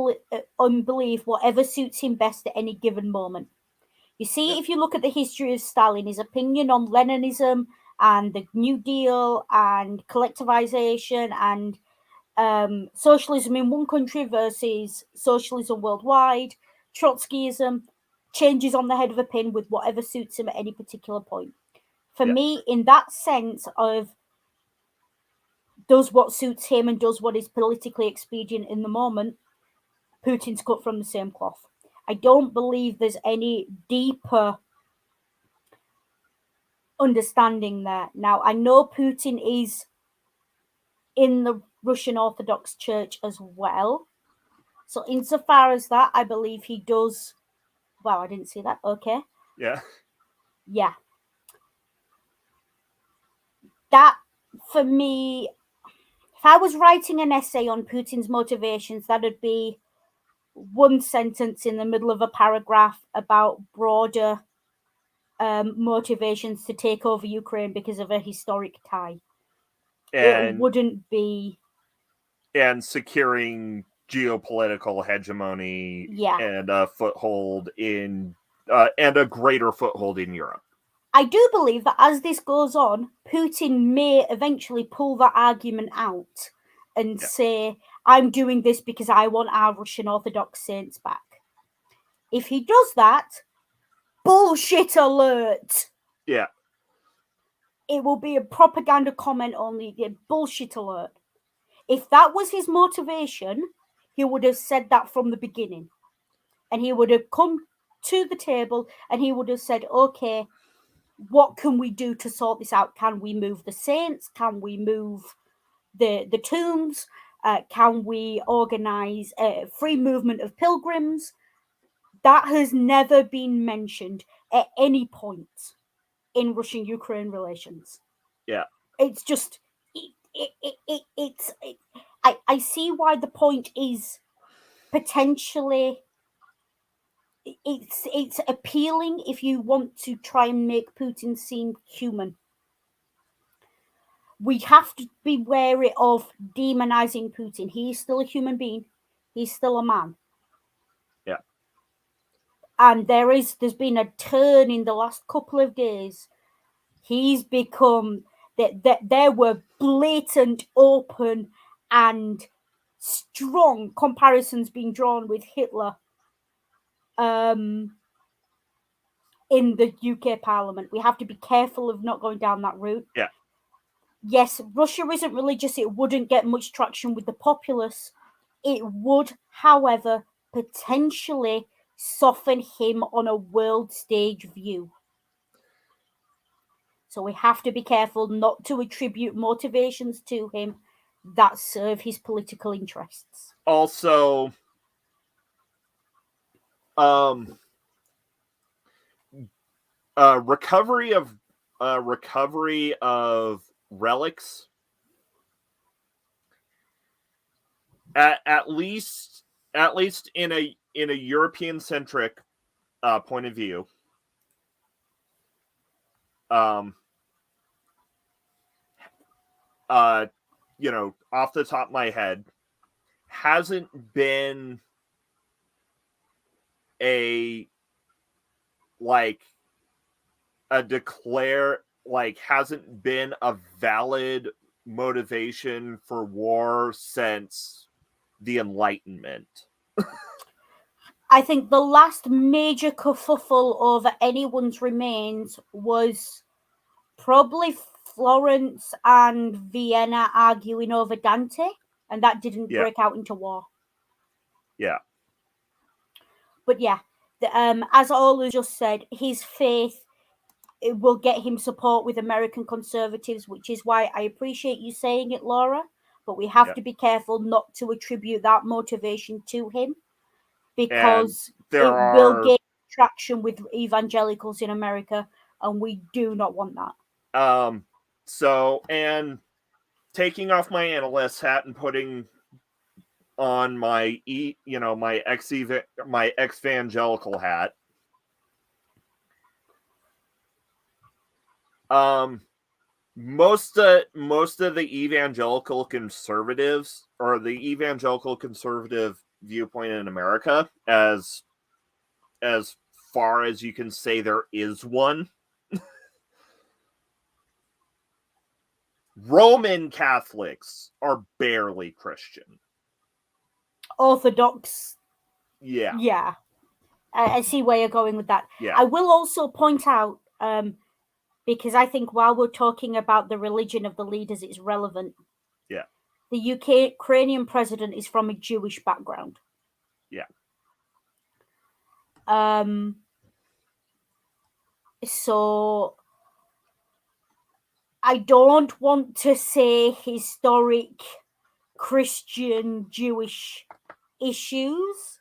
and believe whatever suits him best at any given moment. You see, if you look at the history of Stalin, his opinion on Leninism and the New Deal and collectivization and socialism in one country versus socialism worldwide, Trotskyism, changes on the head of a pin with whatever suits him at any particular point. For me, in that sense of does what suits him and does what is politically expedient in the moment, Putin's cut from the same cloth. I don't believe there's any deeper understanding there. Now, I know Putin is in the Russian Orthodox Church as well. So insofar as that, I believe he does. Wow, I didn't see that. Okay. Yeah. Yeah. That, for me, if I was writing an essay on Putin's motivations, that'd be one sentence in the middle of a paragraph about broader motivations to take over Ukraine because of a historic tie. And it wouldn't be... And securing geopolitical hegemony, and a foothold in and a greater foothold in Europe. I do believe that as this goes on, Putin may eventually pull that argument out and say, I'm doing this because I want our Russian Orthodox saints back. If he does that, bullshit alert. Yeah. It will be a propaganda comment only. Bullshit alert. If that was his motivation, he would have said that from the beginning. And he would have come to the table and he would have said, okay, what can we do to sort this out? Can we move the saints? Can we move the tombs? Can we organize a free movement of pilgrims? That has never been mentioned at any point in Russian-Ukraine relations. Yeah. It's just... I see why the point is potentially... It's appealing if you want to try and make Putin seem human. We have to be wary of demonizing Putin. He's still a human being. He's still a man. Yeah. And there's been a turn in the last couple of days. He's become... There were blatant, open and strong comparisons being drawn with Hitler in the UK Parliament. We have to be careful of not going down that route. Yeah. Yes, Russia isn't religious. It wouldn't get much traction with the populace. It would, however, potentially soften him on a world stage view. So we have to be careful not to attribute motivations to him that serve his political interests. Also, recovery of relics, at least in a European centric point of view. Off the top of my head, hasn't been hasn't been a valid motivation for war since the Enlightenment. I think the last major kerfuffle over anyone's remains was probably Florence and Vienna arguing over Dante, and that didn't break out into war. Yeah. But yeah, as Ola just said, his faith it will get him support with American conservatives, which is why I appreciate you saying it, Laura. But we have to be careful not to attribute that motivation to him, because will gain traction with evangelicals in America, and we do not want that. So, and taking off my analyst hat and putting on my my ex-evangelical hat. Most of the evangelical conservatives, or the evangelical conservative viewpoint in America, as far as you can say there is one, Roman Catholics are barely Christian. Orthodox. Yeah. Yeah. I see where you're going with that. Yeah. I will also point out, because I think while we're talking about the religion of the leaders, it's relevant. Yeah. The Ukrainian president is from a Jewish background. Yeah. So I don't want to say historic Christian Jewish issues,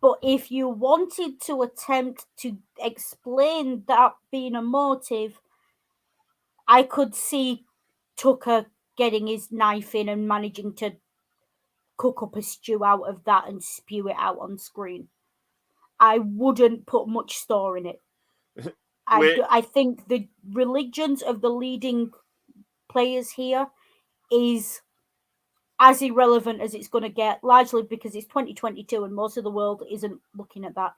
but if you wanted to attempt to explain that being a motive, I could see Tucker getting his knife in and managing to cook up a stew out of that and spew it out on screen. I wouldn't put much store in it. I think the religions of the leading players here is as irrelevant as it's going to get, largely because it's 2022 and most of the world isn't looking at that.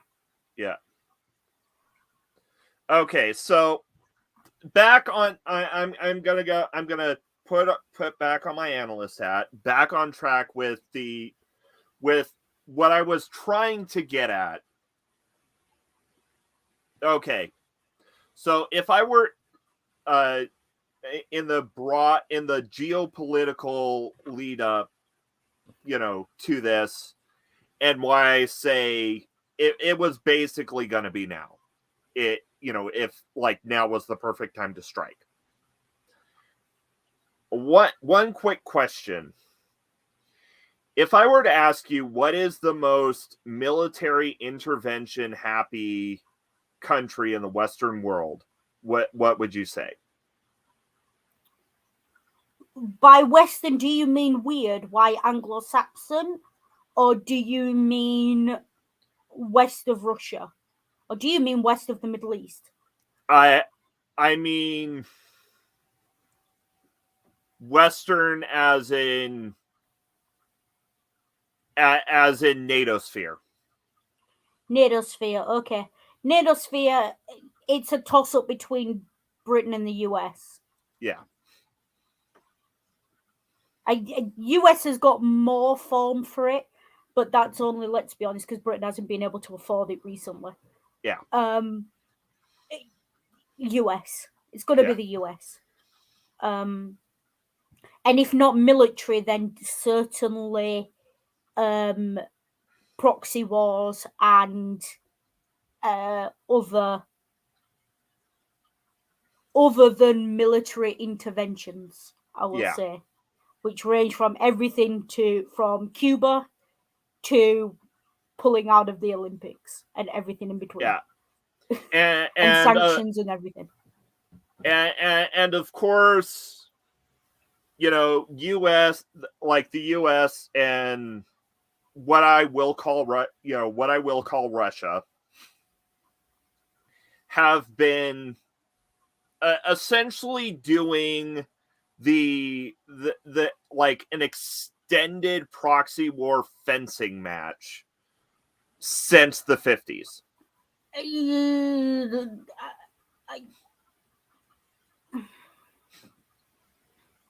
Yeah. Okay, so back on, I'm gonna put back on my analyst hat, back on track with what I was trying to get at. Okay, so if I were in the geopolitical lead up, to this, and why I say it was basically going to be now. If now was the perfect time to strike. One quick question. If I were to ask you what is the most military intervention happy country in the Western world, what would you say? By Western, do you mean weird? Why Anglo-Saxon? Or do you mean west of Russia? Or do you mean west of the Middle East? I mean Western as in NATO sphere. NATO sphere, okay. NATO sphere, it's a toss-up between Britain and the US. Yeah. US has got more form for it, but that's only, let's be honest, because Britain hasn't been able to afford it recently. Yeah. US. It's going to be the US. And if not military, then certainly proxy wars and other than military interventions, I will say, which range from everything from Cuba to pulling out of the Olympics and everything in between. Yeah. And sanctions and everything. And of course, US, like the US and what I will call Russia have been essentially doing the like an extended proxy war fencing match since the 50s.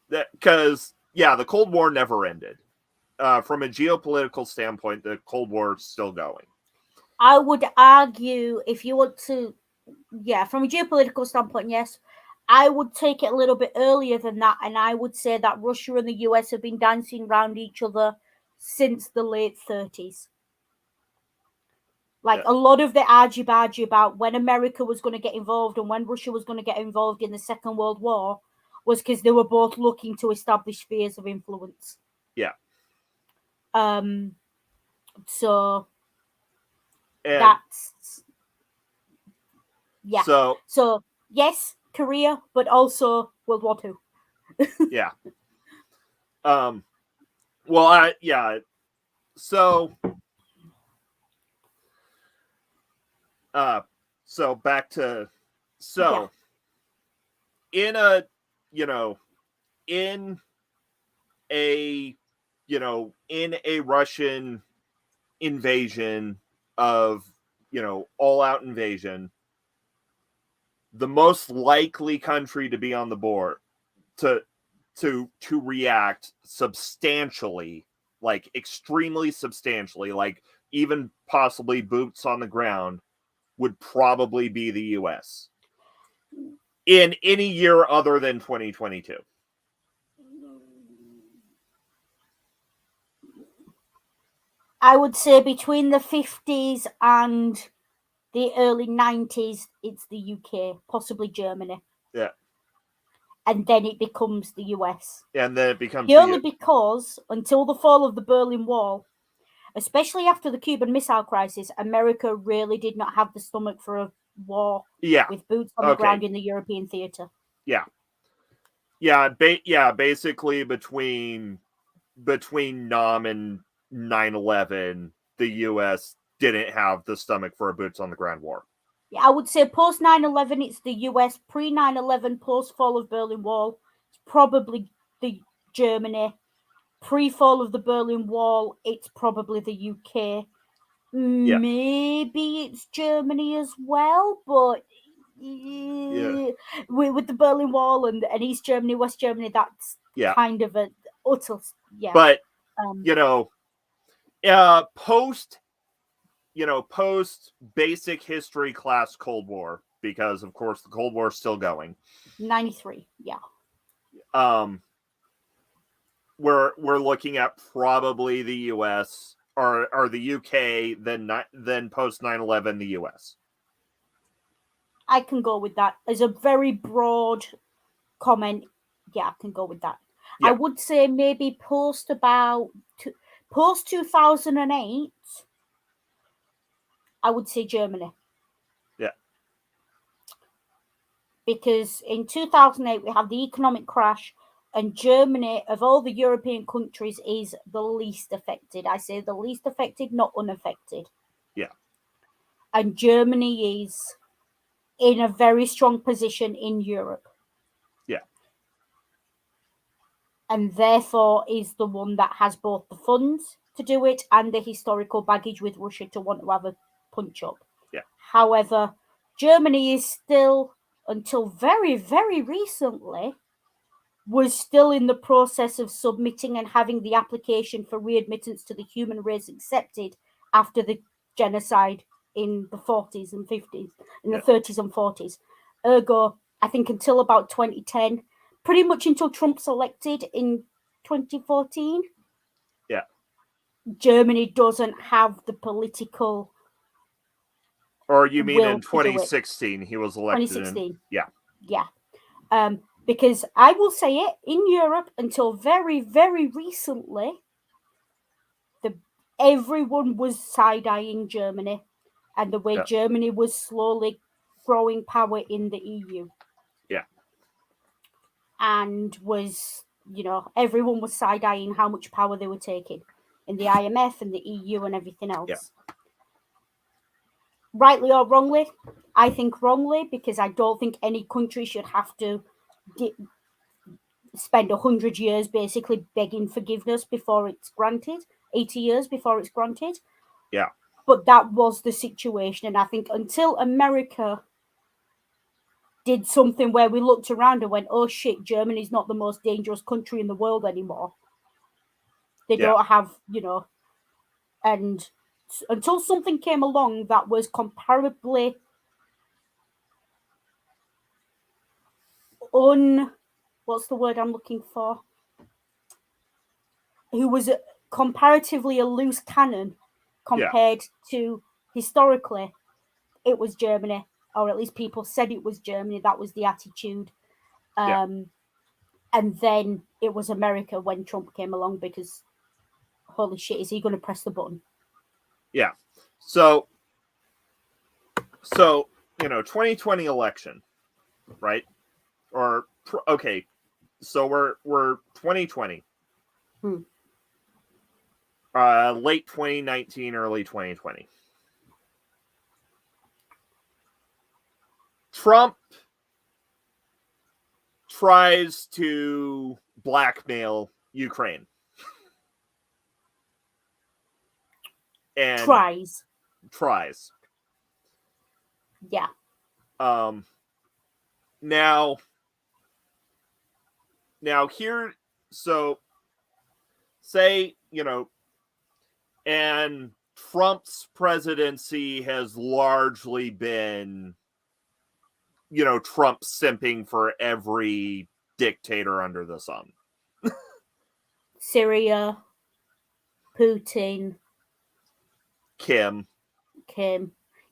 Because the Cold War never ended. From a geopolitical standpoint, the Cold War is still going. I would argue, if you want to, from a geopolitical standpoint, yes. I would take it a little bit earlier than that, and I would say that Russia and the US have been dancing around each other since the late 30s. Like, a lot of the argy-bargy about when America was going to get involved and when Russia was going to get involved in the Second World War was because they were both looking to establish spheres of influence. Yeah. So that's... Yeah. So yes, Korea, but also World War II. Yeah. Well, So, so back to, in a, in a Russian invasion of, all-out invasion, the most likely country to be on the board to react substantially, like extremely substantially, like even possibly boots on the ground, would probably be the US in any year other than 2022. I would say between the 50s and the early 90s, it's the UK, possibly Germany. Yeah. And then it becomes the US. And then it becomes purely because until the fall of the Berlin Wall, especially after the Cuban Missile Crisis, America really did not have the stomach for a war with boots on the ground in the European theater. Yeah. Basically between Nam and 9/11, the US didn't have the stomach for a boots on the ground war. Yeah, I would say post 9/11, it's the US. Pre 9/11, post fall of Berlin Wall, it's probably the Germany. Pre fall of the Berlin Wall, it's probably the UK. Maybe it's Germany as well, but with the Berlin Wall and East Germany, West Germany, that's kind of a utter But post basic history class Cold War, because of course the Cold War is still going. 93, We're looking at probably the US or the UK, then post 9/11 the US. I can go with that as a very broad comment. Yeah, I can go with that. Yeah. I would say maybe post 2008, I would say Germany. Yeah. Because in 2008 we have the economic crash, and Germany, of all the European countries, is the least affected. I say the least affected, not unaffected. Yeah. And Germany is in a very strong position in Europe. Yeah. And therefore is the one that has both the funds to do it and the historical baggage with Russia to want to have a punch-up. Yeah. However, Germany is still, until very, very recently, was still in the process of submitting and having the application for readmittance to the human race accepted after the genocide in the 40s and 50s, in the 30s and 40s. Ergo, I think until about 2010, pretty much until Trump's elected in 2014, Germany doesn't have the political. Or you mean in 2016 he was elected? 2016. Yeah. Because I will say it, in Europe until very, very recently, everyone was side-eyeing Germany and the way Germany was slowly growing power in the EU. Yeah. And was, everyone was side-eyeing how much power they were taking in the IMF and the EU and everything else. Yeah. Rightly or wrongly, I think wrongly, because I don't think any country should have to spend 100 years basically begging forgiveness before it's granted, 80 years before it's granted. Yeah. But that was the situation. And I think until America did something where we looked around and went, oh shit, Germany's not the most dangerous country in the world anymore. They don't have, and until something came along that was comparably what's the word I'm looking for? Who was comparatively a loose cannon compared to historically, it was Germany, or at least people said it was Germany. That was the attitude. And then it was America when Trump came along, because holy shit, is he going to press the button? Yeah. So 2020 election, right? Or okay, so we're 2020. Late 2019, early 2020. Trump tries to blackmail Ukraine. And tries. Yeah. Now here, so say, and Trump's presidency has largely been, Trump simping for every dictator under the sun. Syria, Putin, Kim.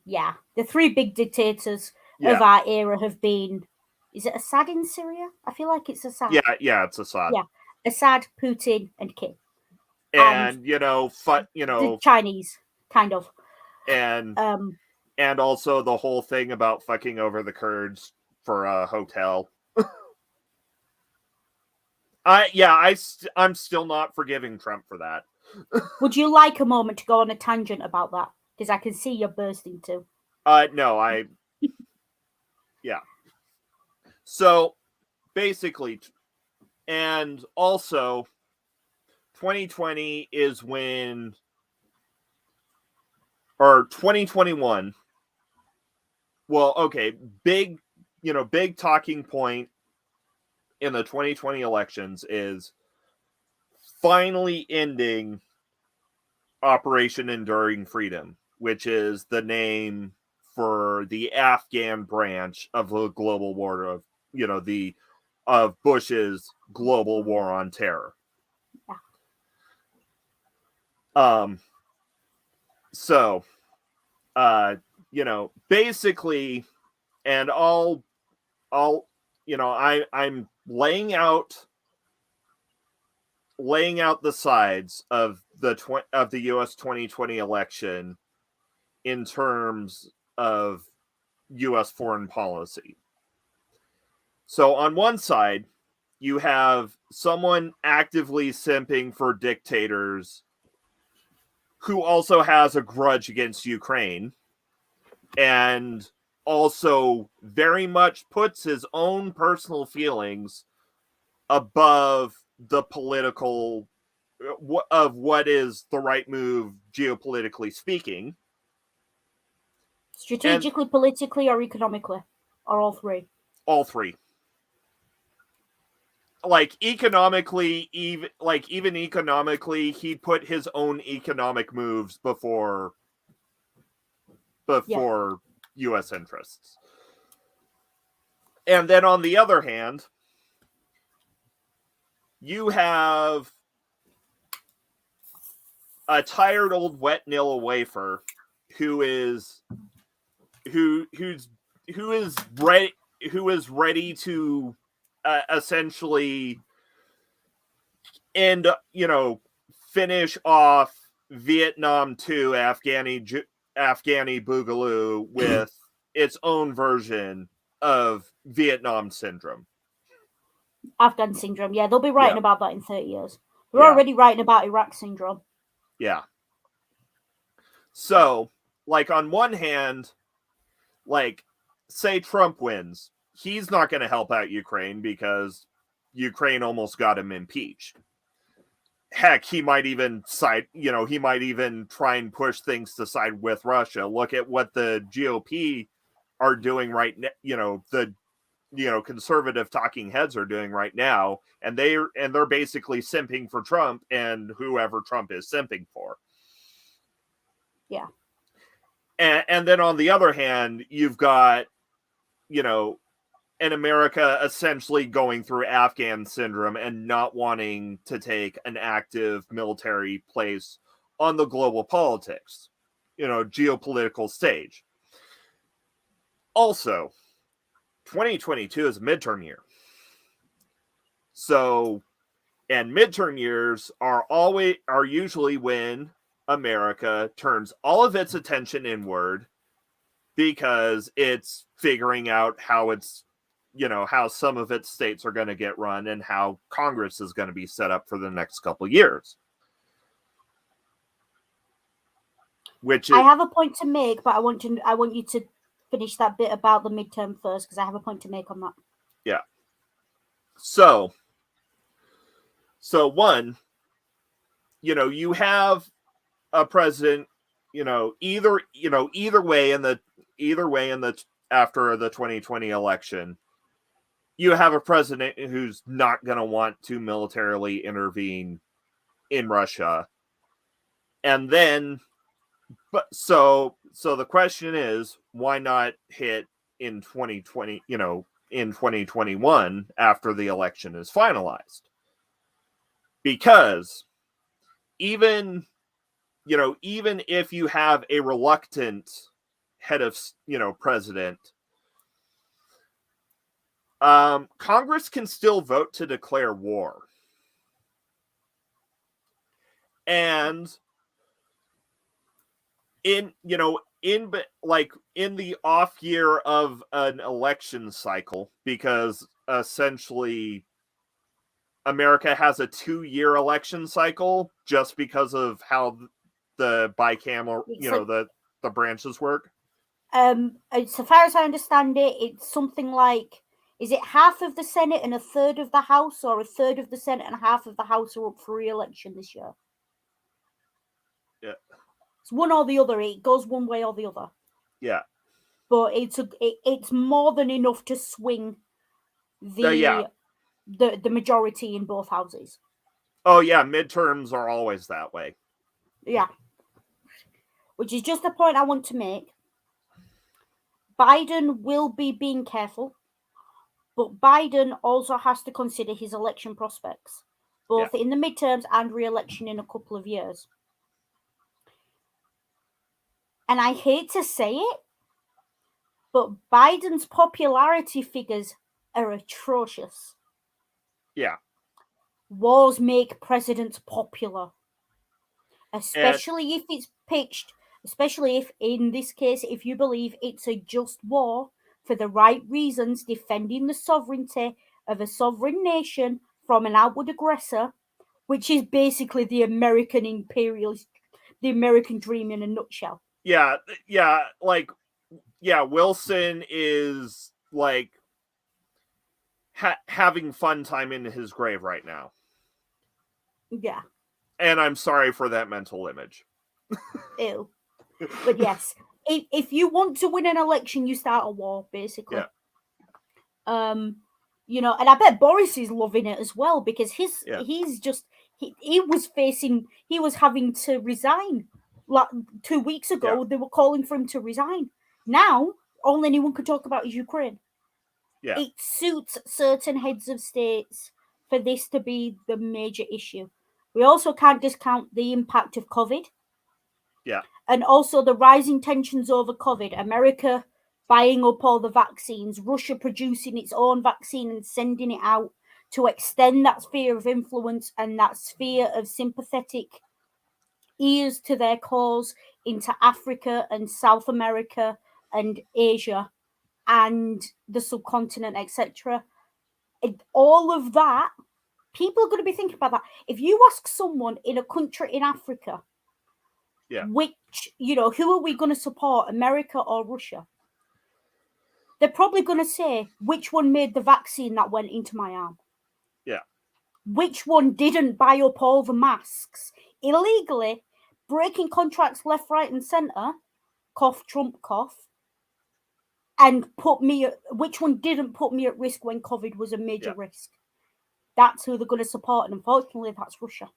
Yeah. The three big dictators of our era have been, is it Assad in Syria? I feel like it's Assad. Yeah, it's Assad. Yeah. Assad, Putin, and Kim. And the Chinese, kind of. And also the whole thing about fucking over the Kurds for a hotel. I'm still not forgiving Trump for that. Would you like a moment to go on a tangent about that? Because I can see you're bursting too. No, yeah. So, basically, and also, 2020 is when, or 2021, well, okay, big talking point in the 2020 elections is finally ending Operation Enduring Freedom, which is the name for the Afghan branch of the global war of, of Bush's global war on terror. So, basically, and I'm laying out the sides of the US 2020 election in terms of US foreign policy. So on one side, you have someone actively simping for dictators who also has a grudge against Ukraine and also very much puts his own personal feelings above the political of what is the right move geopolitically speaking. Strategically, politically, or economically, or all three? All three. economically, even economically, he put his own economic moves before U.S. interests. And then on the other hand, you have a tired old wet Nilla wafer who's ready to essentially finish off Vietnam 2 Afghani Boogaloo with its own version of Vietnam syndrome. Afghan syndrome, yeah, they'll be writing about that in 30 years. They're already writing about Iraq syndrome. Yeah. So, on one hand, say Trump wins, he's not going to help out Ukraine because Ukraine almost got him impeached. Heck, he might even try and push things to side with Russia. Look at what the GOP are doing right now. The conservative talking heads are doing right now, and they're basically simping for Trump and whoever Trump is simping for. Yeah. And then on the other hand, you've got, in America essentially going through Afghan syndrome and not wanting to take an active military place on the global politics, geopolitical stage. Also, 2022 is a midterm year. So, and midterm years are usually when America turns all of its attention inward because it's figuring out how how some of its states are going to get run and how Congress is going to be set up for the next couple of years. I have a point to make, but I want you to finish that bit about the midterm first, because I have a point to make on that. Yeah. So one, you have a president, either way in the after the 2020 election, you have a president who's not going to want to militarily intervene in Russia. And then, so the question is, why not hit in 2020, in 2021 after the election is finalized? Because even if you have a reluctant head of, president, Congress can still vote to declare war. And in the off year of an election cycle, because essentially America has a 2-year election cycle just because of how the bicameral, the branches work. So far as I understand it, it's something like, is it half of the Senate and a third of the House, or a third of the Senate and half of the House are up for re-election this year? Yeah. It's one or the other. It goes one way or the other. Yeah. But it's more than enough to swing the majority in both houses. Oh yeah, midterms are always that way. Yeah. Which is just a point I want to make. Biden will be being careful, but Biden also has to consider his election prospects, both in the midterms and re-election in a couple of years. And I hate to say it, but Biden's popularity figures are atrocious. Yeah. Wars make presidents popular. Especially if it's pitched, especially if, in this case, if you believe it's a just war for the right reasons, defending the sovereignty of a sovereign nation from an outward aggressor, which is basically the American imperialist, the American dream in a nutshell. Yeah. Wilson is having fun time in his grave right now. Yeah. And I'm sorry for that mental image. Ew. But yes, if you want to win an election, you start a war, basically. Yeah. You know, and I bet Boris is loving it as well because he was having to resign. Like 2 weeks ago, they were calling for him to resign. Now, all anyone can talk about is Ukraine. Yeah. It suits certain heads of states for this to be the major issue. We also can't discount the impact of COVID. Yeah. And also the rising tensions over COVID. America buying up all the vaccines, Russia producing its own vaccine and sending it out to extend that sphere of influence and that sphere of sympathetic ears to their cause into Africa and South America and Asia and the subcontinent, etc. All of that, people are going to be thinking about that. If you ask someone in a country in Africa, which, you know, who are we going to support, America or Russia? They're probably going to say, which one made the vaccine that went into my arm? Yeah. Which one didn't buy up all the masks illegally, breaking contracts left, right, and centre? Cough, Trump, cough. And which one didn't put me at risk when COVID was a major risk? That's who they're going to support. And unfortunately, that's Russia.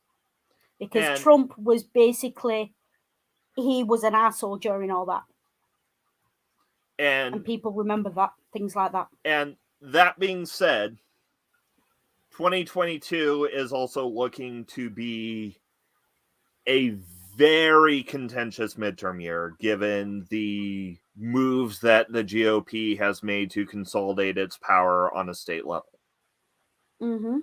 Because Trump was basically, he was an asshole during all that. And people remember that, things like that. And that being said, 2022 is also looking to be a very contentious midterm year, given the moves that the GOP has made to consolidate its power on a state level. Mm-hmm.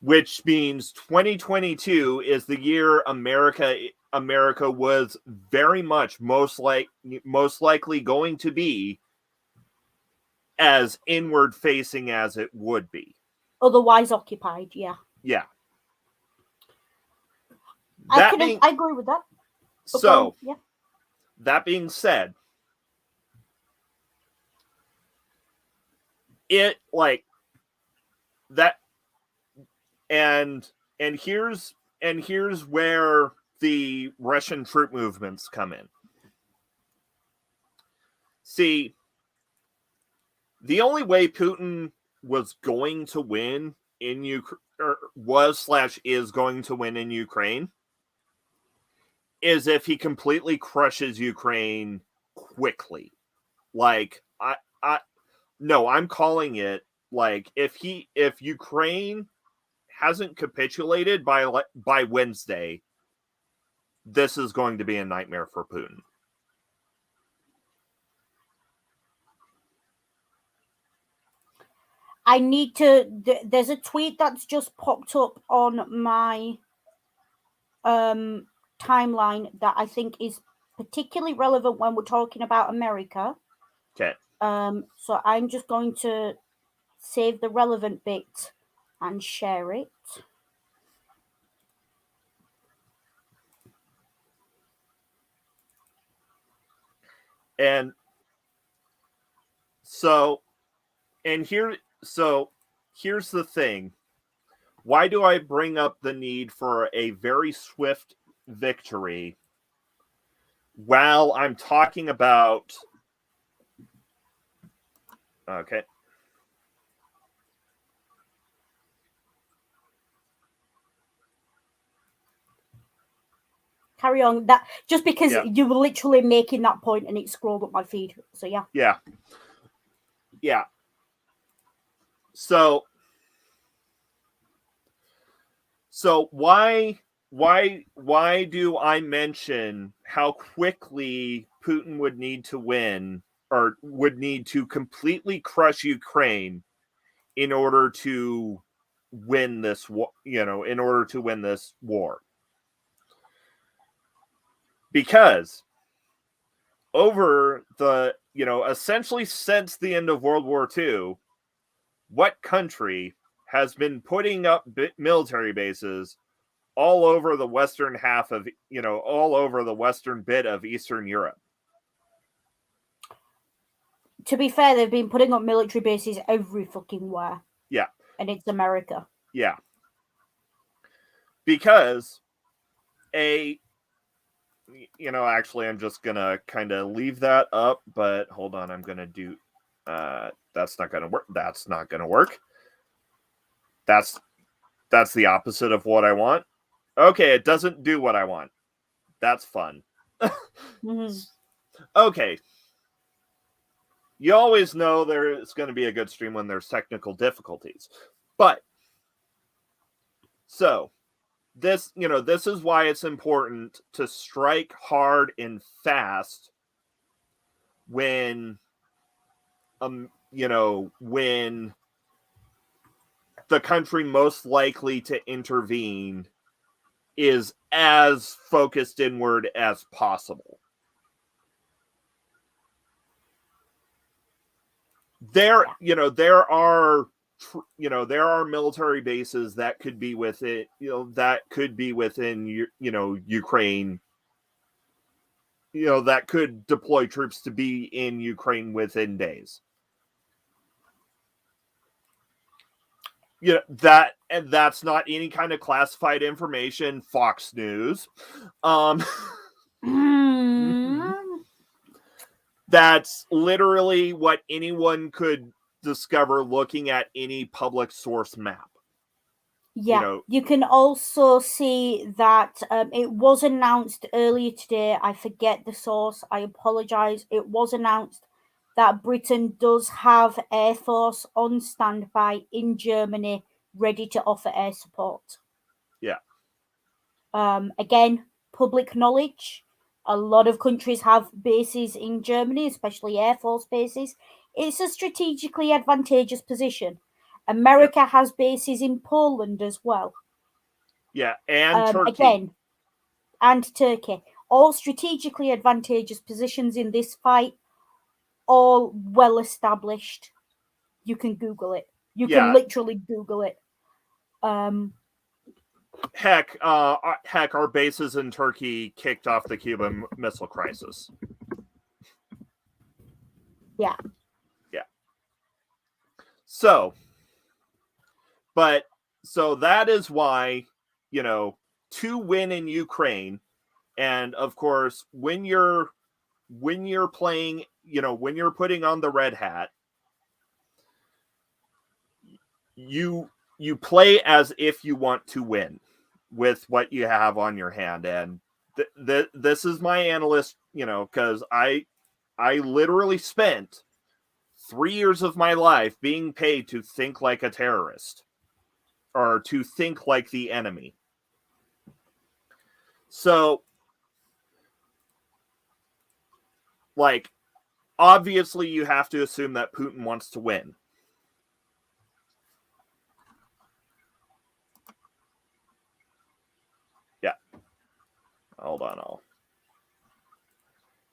Which means 2022 is the year America was very much most likely going to be as inward facing as it would be. Otherwise occupied, yeah. Yeah. I agree with that. So, that being said, it like that, and here's where the Russian troop movements come in. See, the only way Putin was going to win in Ukraine, is going to win in Ukraine, is if he completely crushes Ukraine quickly. Like, I'm calling it, like, if Ukraine hasn't capitulated by Wednesday, this is going to be a nightmare for Putin. There's a tweet that's just popped up on my timeline that I think is particularly relevant when we're talking about America. Okay. So I'm just going to save the relevant bit and share it. And here's the thing. Why do I bring up the need for a very swift victory while I'm talking about... Okay. Carry on. That just because you were literally making that point and it scrolled up my feed. So yeah. Yeah. So why do I mention how quickly Putin would need to win, or would need to completely crush Ukraine in order to win this war, in order to win this war? Because over the, essentially since the end of World War II, what country has been putting up military bases all over the western half of, all over the western bit of Eastern Europe? To be fair, they've been putting up military bases every fucking where. Yeah. And it's America. Yeah. Because actually I'm just gonna kind of leave that up, but hold on, I'm gonna do that that's not going to work. That's not going to work. That's the opposite of what I want. Okay, it doesn't do what I want. That's fun. Okay. You always know there's going to be a good stream when there's technical difficulties. But so this is why it's important to strike hard and fast when when the country most likely to intervene is as focused inward as possible. There are military bases that could be within Ukraine, that could deploy troops to be in Ukraine within days. That's not any kind of classified information. Fox News. That's literally what anyone could discover looking at any public source map. Yeah, you can also see that it was announced earlier today. I forget the source. I apologize. It was announced that Britain does have Air Force on standby in Germany, ready to offer air support. Yeah. Again, public knowledge. A lot of countries have bases in Germany, especially Air Force bases. It's a strategically advantageous position. America has bases in Poland as well. Yeah, and Turkey. Again, and Turkey. All strategically advantageous positions in this fight, all well established. You can Google it. You can literally Google it. Heck, our bases in Turkey kicked off the Cuban Missile Crisis. Yeah. So that is why, to win in Ukraine, and of course, when you're playing, when you're putting on the red hat, you play as if you want to win with what you have on your hand. And this is my analyst, because I literally spent 3 years of my life being paid to think like a terrorist or to think like the enemy. So, obviously you have to assume that Putin wants to win. Yeah. Hold on.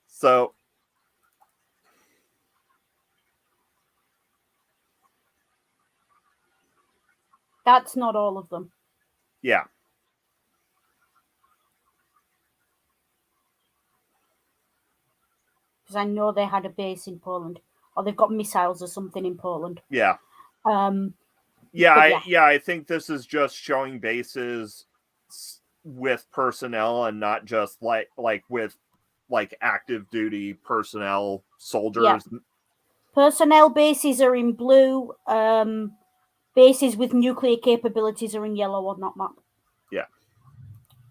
So, that's not all of them. Yeah. Because I know they had a base in Poland, or they've got missiles or something in Poland. Yeah. I think this is just showing bases with personnel and not just like with active duty personnel, soldiers. Yeah. Personnel bases are in blue. Bases with nuclear capabilities are in yellow on that map. Yeah.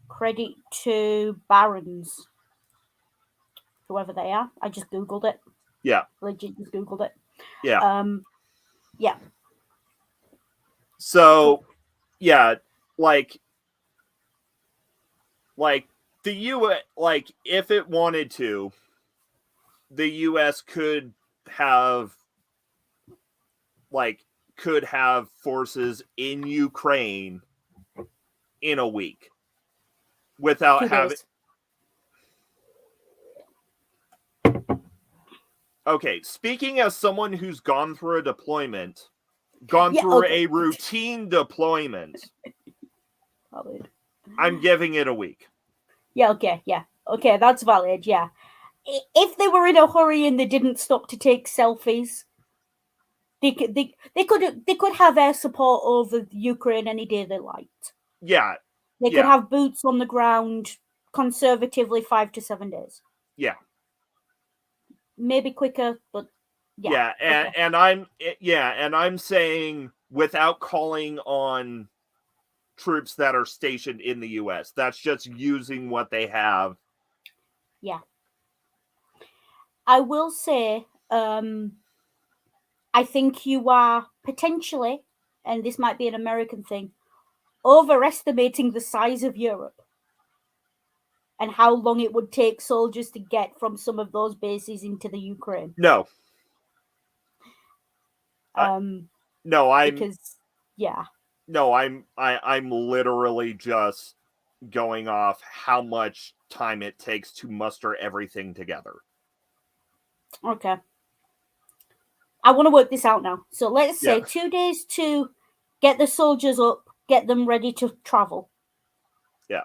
Credit to Barons, whoever they are. I just Googled it. Yeah. Legit just Googled it. Yeah. Yeah. So, yeah, like the U.S., if it wanted to, the U.S. could have forces in Ukraine in a week without having. Okay, speaking as someone who's gone through a deployment, a routine deployment, I'm giving it a week. Yeah, okay, that's valid, yeah. If they were in a hurry and they didn't stop to take selfies, they could have air support over Ukraine any day they liked. Yeah. They could have boots on the ground conservatively 5 to 7 days. Yeah. Maybe quicker, but Yeah, and I'm saying without calling on troops that are stationed in the U.S. That's just using what they have. Yeah. I will say, I think you are potentially, and this might be an American thing, overestimating the size of Europe and how long it would take soldiers to get from some of those bases into the Ukraine. No. No, because yeah. No, I'm literally just going off how much time it takes to muster everything together. Okay. I want to work this out now. So let's say Yeah. 2 days to get the soldiers up, get them ready to travel. Yeah.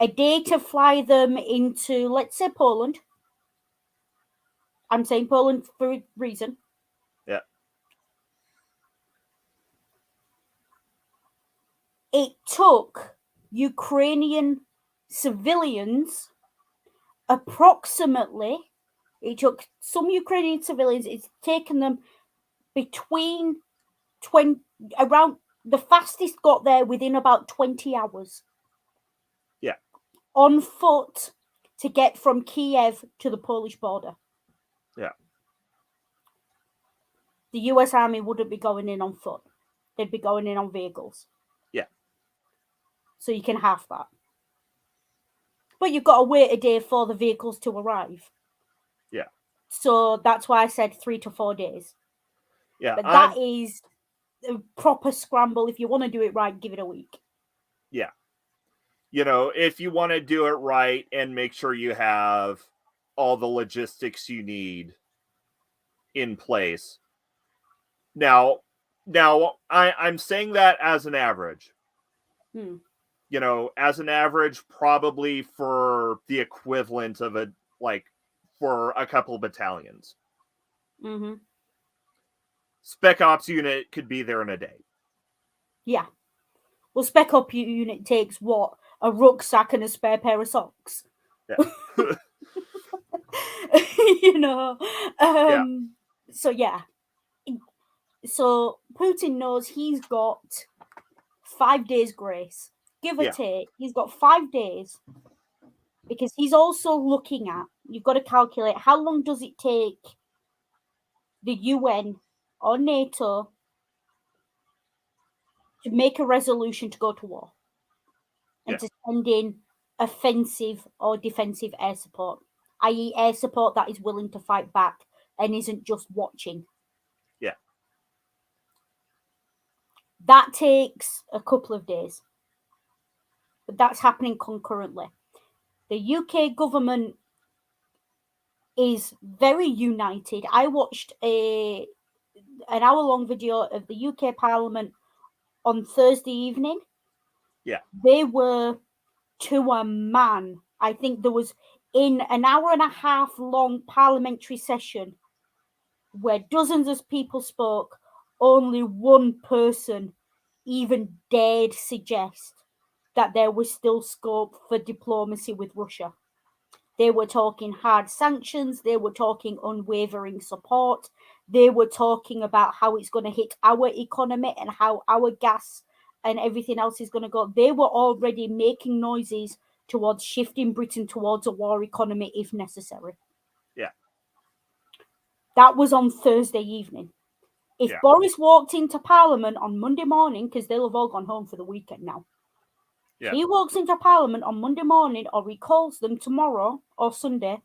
A day to fly them into, let's say, Poland. I'm saying Poland for a reason. Yeah. It took Ukrainian civilians approximately, it took some Ukrainian civilians, it's taken them between 20, around, the fastest got there within about 20 hours. Yeah. On foot to get from Kiev to the Polish border. Yeah. The US Army wouldn't be going in on foot. They'd be going in on vehicles. Yeah. So you can half that. But you've got to wait a day for the vehicles to arrive. Yeah. So that's why I said 3 to 4 days. Yeah. But that is a proper scramble. If you want to do it right, give it a week. Yeah. You know, if you want to do it right and make sure you have all the logistics you need in place. Now I'm saying that as an average. You know, as an average, probably for the equivalent of for a couple of battalions. Mm-hmm. Spec Ops unit could be there in a day. Yeah. Well, Spec Ops unit takes what? A rucksack and a spare pair of socks. Yeah. You know. Yeah. So yeah. So Putin knows he's got 5 days grace, give or take. He's got 5 days because he's also looking at, you've got to calculate how long does it take the UN or NATO to make a resolution to go to war and to send in offensive or defensive air support, i.e. air support that is willing to fight back and isn't just watching. Yeah. That takes a couple of days. But that's happening concurrently. The UK government is very united. I watched an hour-long video of the UK Parliament on Thursday evening. Yeah. They were to a man. I think there was, in an hour and a half long parliamentary session where dozens of people spoke, only one person even dared suggest that there was still scope for diplomacy with Russia. They were talking hard sanctions. They were talking unwavering support. They were talking about how it's going to hit our economy and how our gas and everything else is going to go. They were already making noises towards shifting Britain towards a war economy if necessary. Yeah. That was on Thursday evening. If Boris walked into Parliament on Monday morning, because they'll have all gone home for the weekend now, if he walks into Parliament on Monday morning or he calls them tomorrow or Sunday,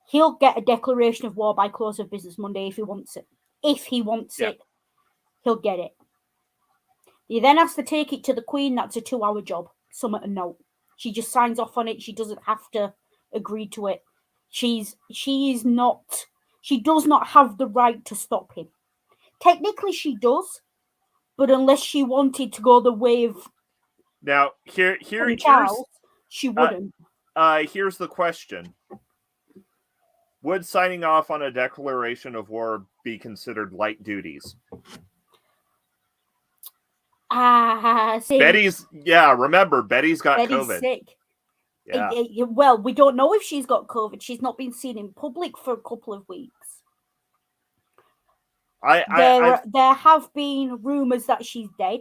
he'll get a declaration of war by close of business Monday if he wants it. If he wants it, he'll get it. He then has to take it to the Queen. That's a 2-hour job. Something to note. She just signs off on it. She doesn't have to agree to it. She does not have the right to stop him. Technically, she does, but unless she wanted to go the way of now here's Charles, she wouldn't. Here's the question: would signing off on a declaration of war be considered light duties? See, Betty's remember Betty's got COVID. Sick. Yeah. Well, we don't know if she's got COVID. She's not been seen in public for a couple of weeks. There have been rumors that she's dead.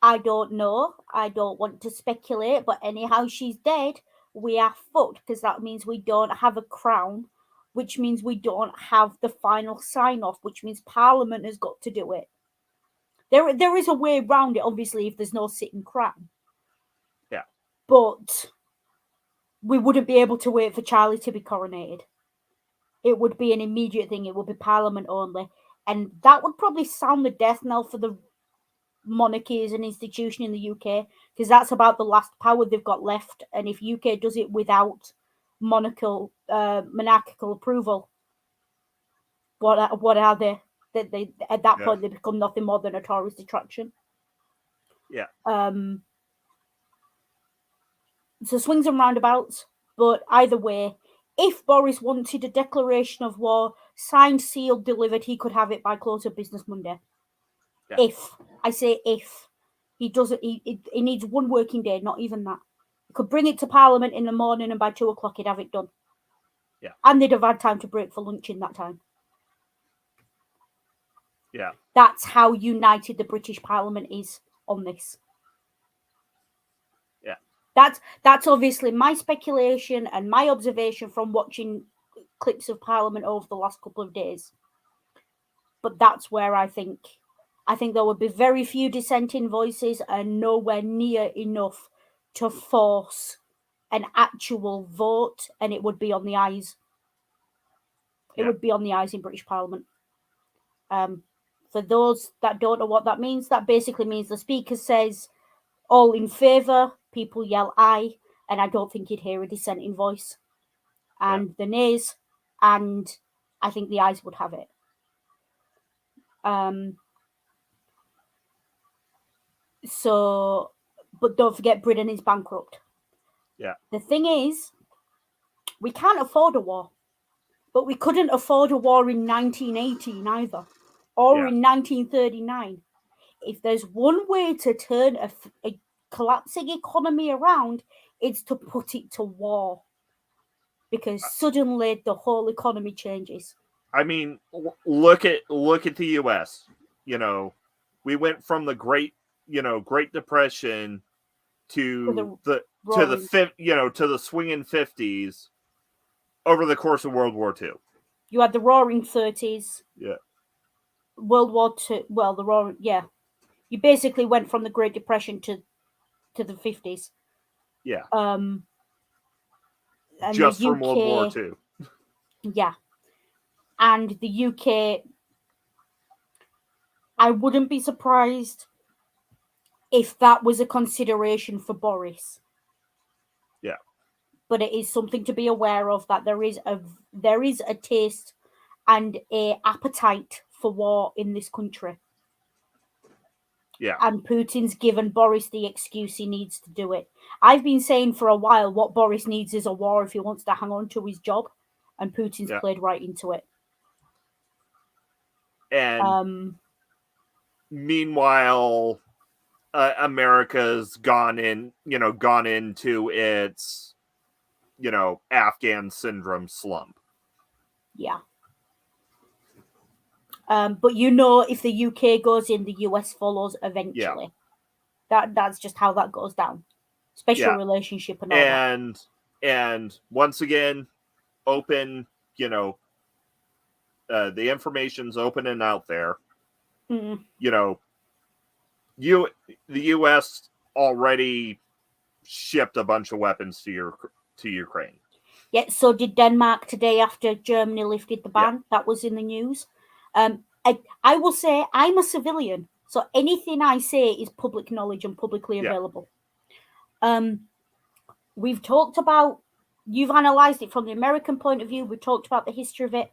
I don't know. I don't want to speculate, but anyhow, she's dead. We are fucked because that means we don't have a crown, which means we don't have the final sign off, which means Parliament has got to do it. There is a way around it, obviously, if there's no sitting crown. Yeah. But we wouldn't be able to wait for Charlie to be coronated. It would be an immediate thing. It would be Parliament only. And that would probably sound the death knell for the monarchy as an institution in the UK, because that's about the last power they've got left. And if UK does it without monarchical approval, what are they? They at that point they become nothing more than a tourist attraction. Yeah. So swings and roundabouts, but either way, if Boris wanted a declaration of war, signed, sealed, delivered, he could have it by close of business Monday. Yeah. If I say if he doesn't, he needs one working day, not even that. He could bring it to Parliament in the morning, and by 2:00 he'd have it done. Yeah, and they'd have had time to break for lunch in that time. Yeah, That's how united the British Parliament is on this. Yeah. That's obviously my speculation and my observation from watching clips of Parliament over the last couple of days. But that's where I think there would be very few dissenting voices and nowhere near enough to force an actual vote, and it would be on the ayes. It would be on the ayes in British Parliament. For those that don't know what that means, that basically means the Speaker says, all in favour, people yell aye, and I don't think you'd hear a dissenting voice. And the nays, and I think the ayes would have it. So, but don't forget, Britain is bankrupt. Yeah. The thing is, we can't afford a war, but we couldn't afford a war in 1918 either, or in 1939. If there's one way to turn a collapsing economy around, it's to put it to war, because suddenly the whole economy changes. I mean, look at the U.S. You know, we went from the Great Depression to the swinging 50s over the course of World War II. You had the Roaring 30s. Yeah. World War II. Well, the Roaring. Yeah. You basically went from the Great Depression to the 50s. Yeah. And just the UK, from World War II. Yeah. And the UK, I wouldn't be surprised if that was a consideration for Boris. Yeah. But it is something to be aware of, that there is a taste and a appetite for war in this country. Yeah. And Putin's given Boris the excuse he needs to do it. I've been saying for a while what Boris needs is a war if he wants to hang on to his job, and Putin's played right into it. And meanwhile, America's gone into its, Afghan syndrome slump. Yeah. But if the UK goes in, the US follows eventually. Yeah. That's just how that goes down. Special relationship and all that. And once again, open, the information's open and out there. Mm-hmm. The US already shipped a bunch of weapons to Ukraine. Yeah, so did Denmark today after Germany lifted the ban. Yeah. That was in the news. I will say I'm a civilian, so anything I say is public knowledge and publicly available. We've talked about, you've analysed it from the American point of view, we've talked about the history of it.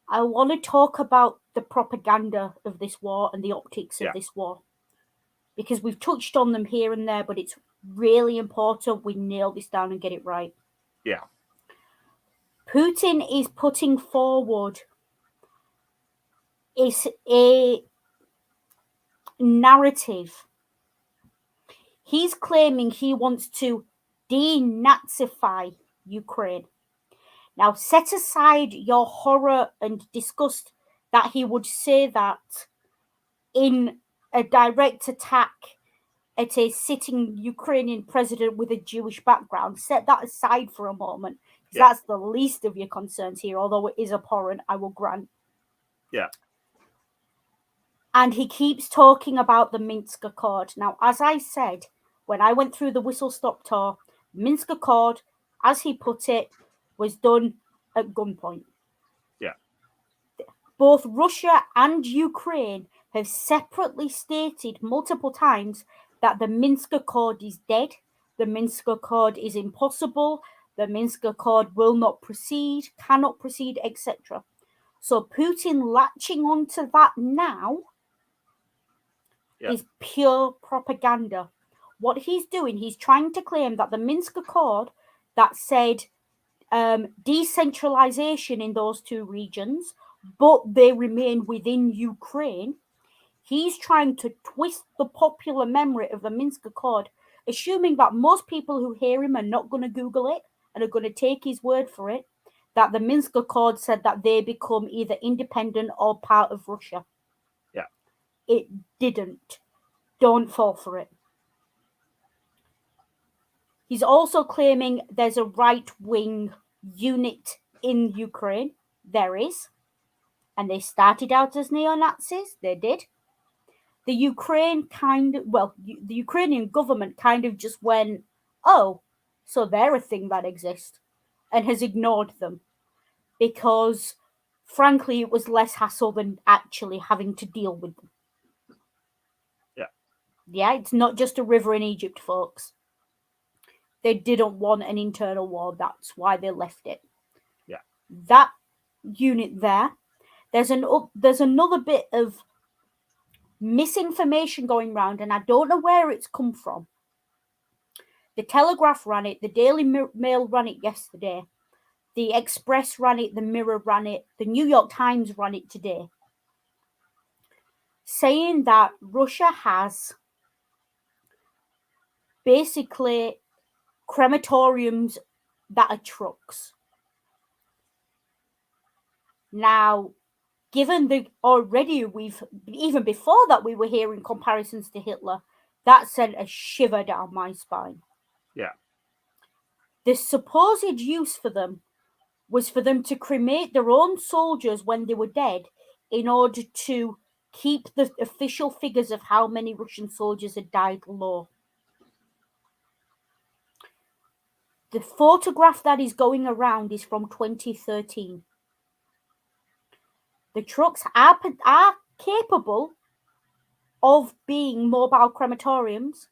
I want to talk about the propaganda of this war and the optics of this war, because we've touched on them here and there, but it's really important we nail this down and get it right. Yeah. Putin is putting forward a narrative He's claiming he wants to denazify Ukraine. Now, set aside your horror and disgust that he would say that in a direct attack at a sitting Ukrainian president with a Jewish background. Set that aside for a moment, because that's the least of your concerns here, although it is abhorrent, I will grant. Yeah. And he keeps talking about the Minsk Accord. Now, as I said, when I went through the whistle-stop tour, Minsk Accord, as he put it, was done at gunpoint. Yeah. Both Russia and Ukraine have separately stated multiple times that the Minsk Accord is dead, the Minsk Accord is impossible, the Minsk Accord will not proceed, cannot proceed, etc. So Putin latching onto that now is pure propaganda. What he's doing, he's trying to claim that the Minsk Accord that said decentralization in those two regions, but they remain within Ukraine. He's trying to twist the popular memory of the Minsk Accord, assuming that most people who hear him are not going to Google it and are going to take his word for it, that the Minsk Accord said that they become either independent or part of Russia. Yeah. It didn't. Don't fall for it. He's also claiming there's a right-wing unit in Ukraine. There is. And they started out as neo-Nazis. They did. The Ukrainian government kind of just went, oh, so they're a thing that exists, and has ignored them because, frankly, it was less hassle than actually having to deal with them. Yeah, it's not just a river in Egypt, folks. They didn't want an internal war. That's why they left it. Yeah. That unit there. There's another bit of misinformation going around, and I don't know where it's come from. The Telegraph ran it, the Daily Mail ran it yesterday, the Express ran it, the Mirror ran it, the New York Times ran it today, saying that Russia has basically crematoriums that are trucks. Now, given the already even before that we were hearing comparisons to Hitler, that sent a shiver down my spine. Yeah. The supposed use for them was for them to cremate their own soldiers when they were dead in order to keep the official figures of how many Russian soldiers had died low. The photograph that is going around is from 2013. The trucks are capable of being mobile crematoriums.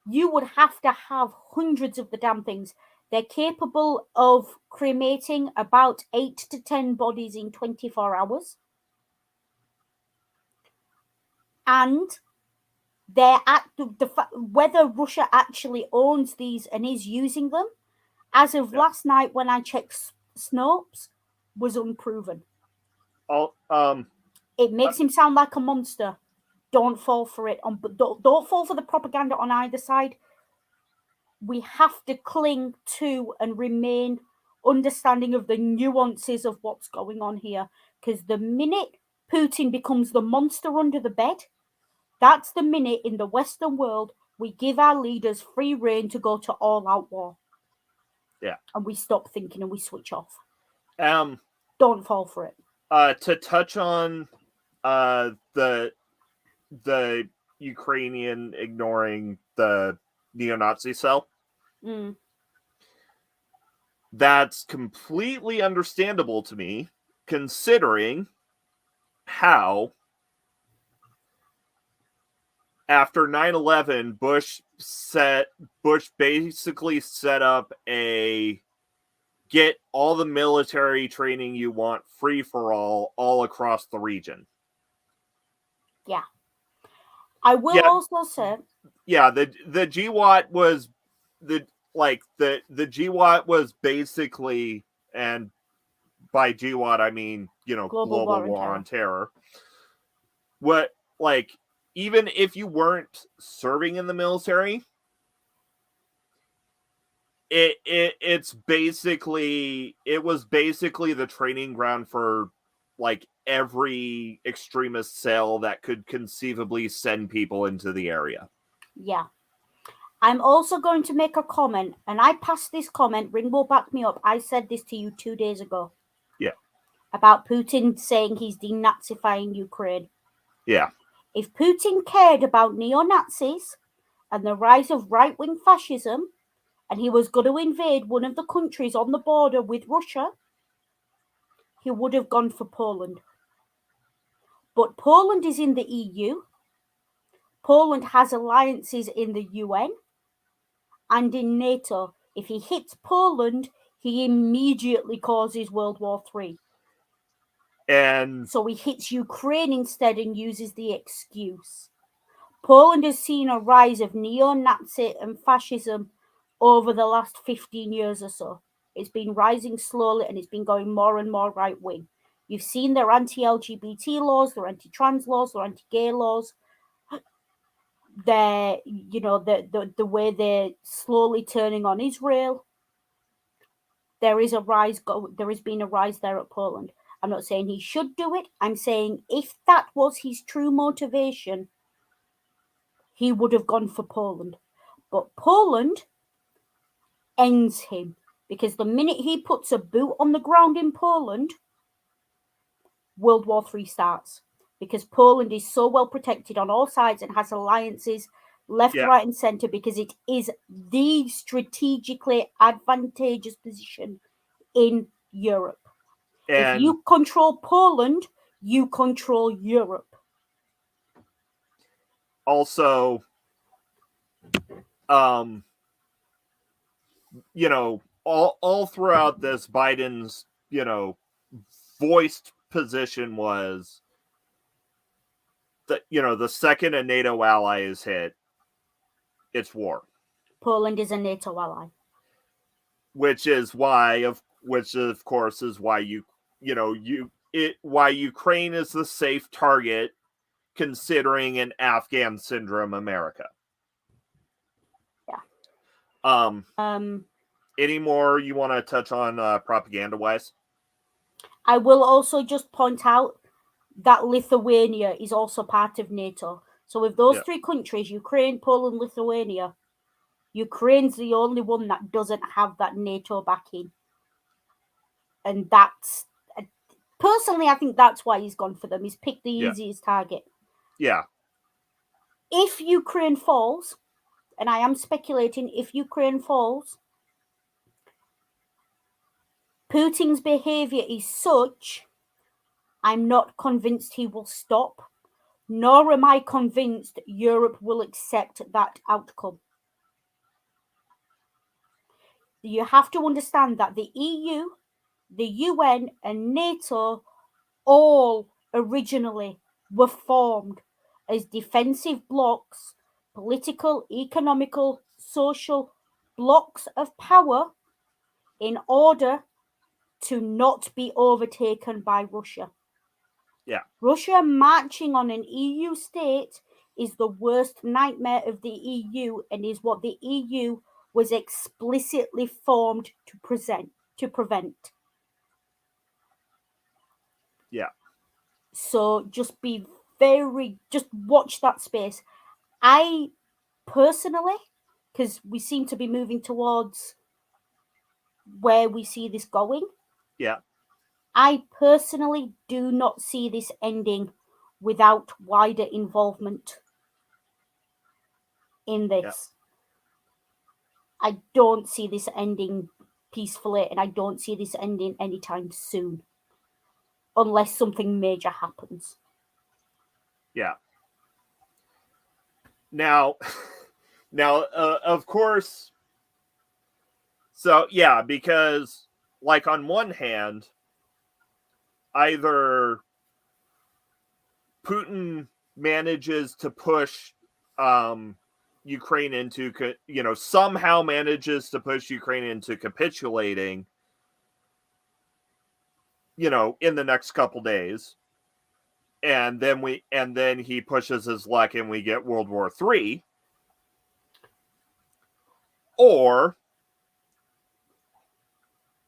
You would have to have hundreds of the damn things. They're capable of cremating about 8 to 10 bodies in 24 hours. And they're whether Russia actually owns these and is using them, as of last night when I checked Snopes, was unproven. It makes him sound like a monster. Don't fall for it. Don't fall for the propaganda on either side. We have to cling to and remain understanding of the nuances of what's going on here. Because the minute Putin becomes the monster under the bed, that's the minute in the Western world we give our leaders free rein to go to all-out war. Yeah. And we stop thinking and we switch off. Don't fall for it. To touch on the Ukrainian ignoring the neo-Nazi cell. That's completely understandable to me, considering how after 9/11, Bush basically set up a get all the military training you want free for all across the region. Yeah. I will also say. Yeah, the GWAT was the GWAT was basically, and by GWAT I mean, global war on terror. What even if you weren't serving in the military, it was basically the training ground for like every extremist cell that could conceivably send people into the area. Yeah. I'm also going to make a comment, and I passed this comment. Ring will back me up. I said this to you 2 days ago. Yeah. About Putin saying he's denazifying Ukraine. Yeah. If Putin cared about neo-Nazis and the rise of right-wing fascism, and he was going to invade one of the countries on the border with Russia, he would have gone for Poland. But Poland is in the EU. Poland has alliances in the UN and in NATO. If he hits Poland, he immediately causes World War III. And so he hits Ukraine instead and uses the excuse. Poland has seen a rise of neo-Nazi and fascism over the last 15 years or so. It's been rising slowly and it's been going more and more right-wing. You've seen their anti-LGBT laws, their anti-trans laws, their anti-gay laws. They're, the way they're slowly turning on Israel. There is a rise. There has been a rise there at Poland. I'm not saying he should do it. I'm saying if that was his true motivation, he would have gone for Poland. But Poland ends him because the minute he puts a boot on the ground in Poland, World War III starts. Because Poland is so well protected on all sides and has alliances left, right, and centre because it is the strategically advantageous position in Europe. And if you control Poland, you control Europe. Also, all throughout this, Biden's, voiced position was that, the second a NATO ally is hit, it's war. Poland is a NATO ally. Which of course is why why Ukraine is the safe target considering an Afghan syndrome America. Yeah. Any more you want to touch on propaganda wise? I will also just point out that Lithuania is also part of NATO. So with those three countries, Ukraine, Poland, Lithuania, Ukraine's the only one that doesn't have that NATO backing. And that's, personally, I think that's why he's gone for them. He's picked the easiest target. Yeah. If Ukraine falls, and I am speculating, if Ukraine falls, Putin's behavior is such, I'm not convinced he will stop, nor am I convinced Europe will accept that outcome. You have to understand that the EU, the UN, and NATO all originally were formed as defensive blocks, political, economical, social blocks of power in order to not be overtaken by Russia. Yeah. Russia marching on an EU state is the worst nightmare of the EU and is what the EU was explicitly formed to prevent. Yeah. So just watch that space. I personally, because we seem to be moving towards where we see this going. Yeah. I personally do not see this ending without wider involvement in this. Yeah. I don't see this ending peacefully, and I don't see this ending anytime soon, unless something major happens. Yeah. Now, of course, so yeah, because like on one hand, either Putin manages to push Ukraine into, somehow manages to push Ukraine into capitulating, in the next couple days. and then he pushes his luck and we get World War III, or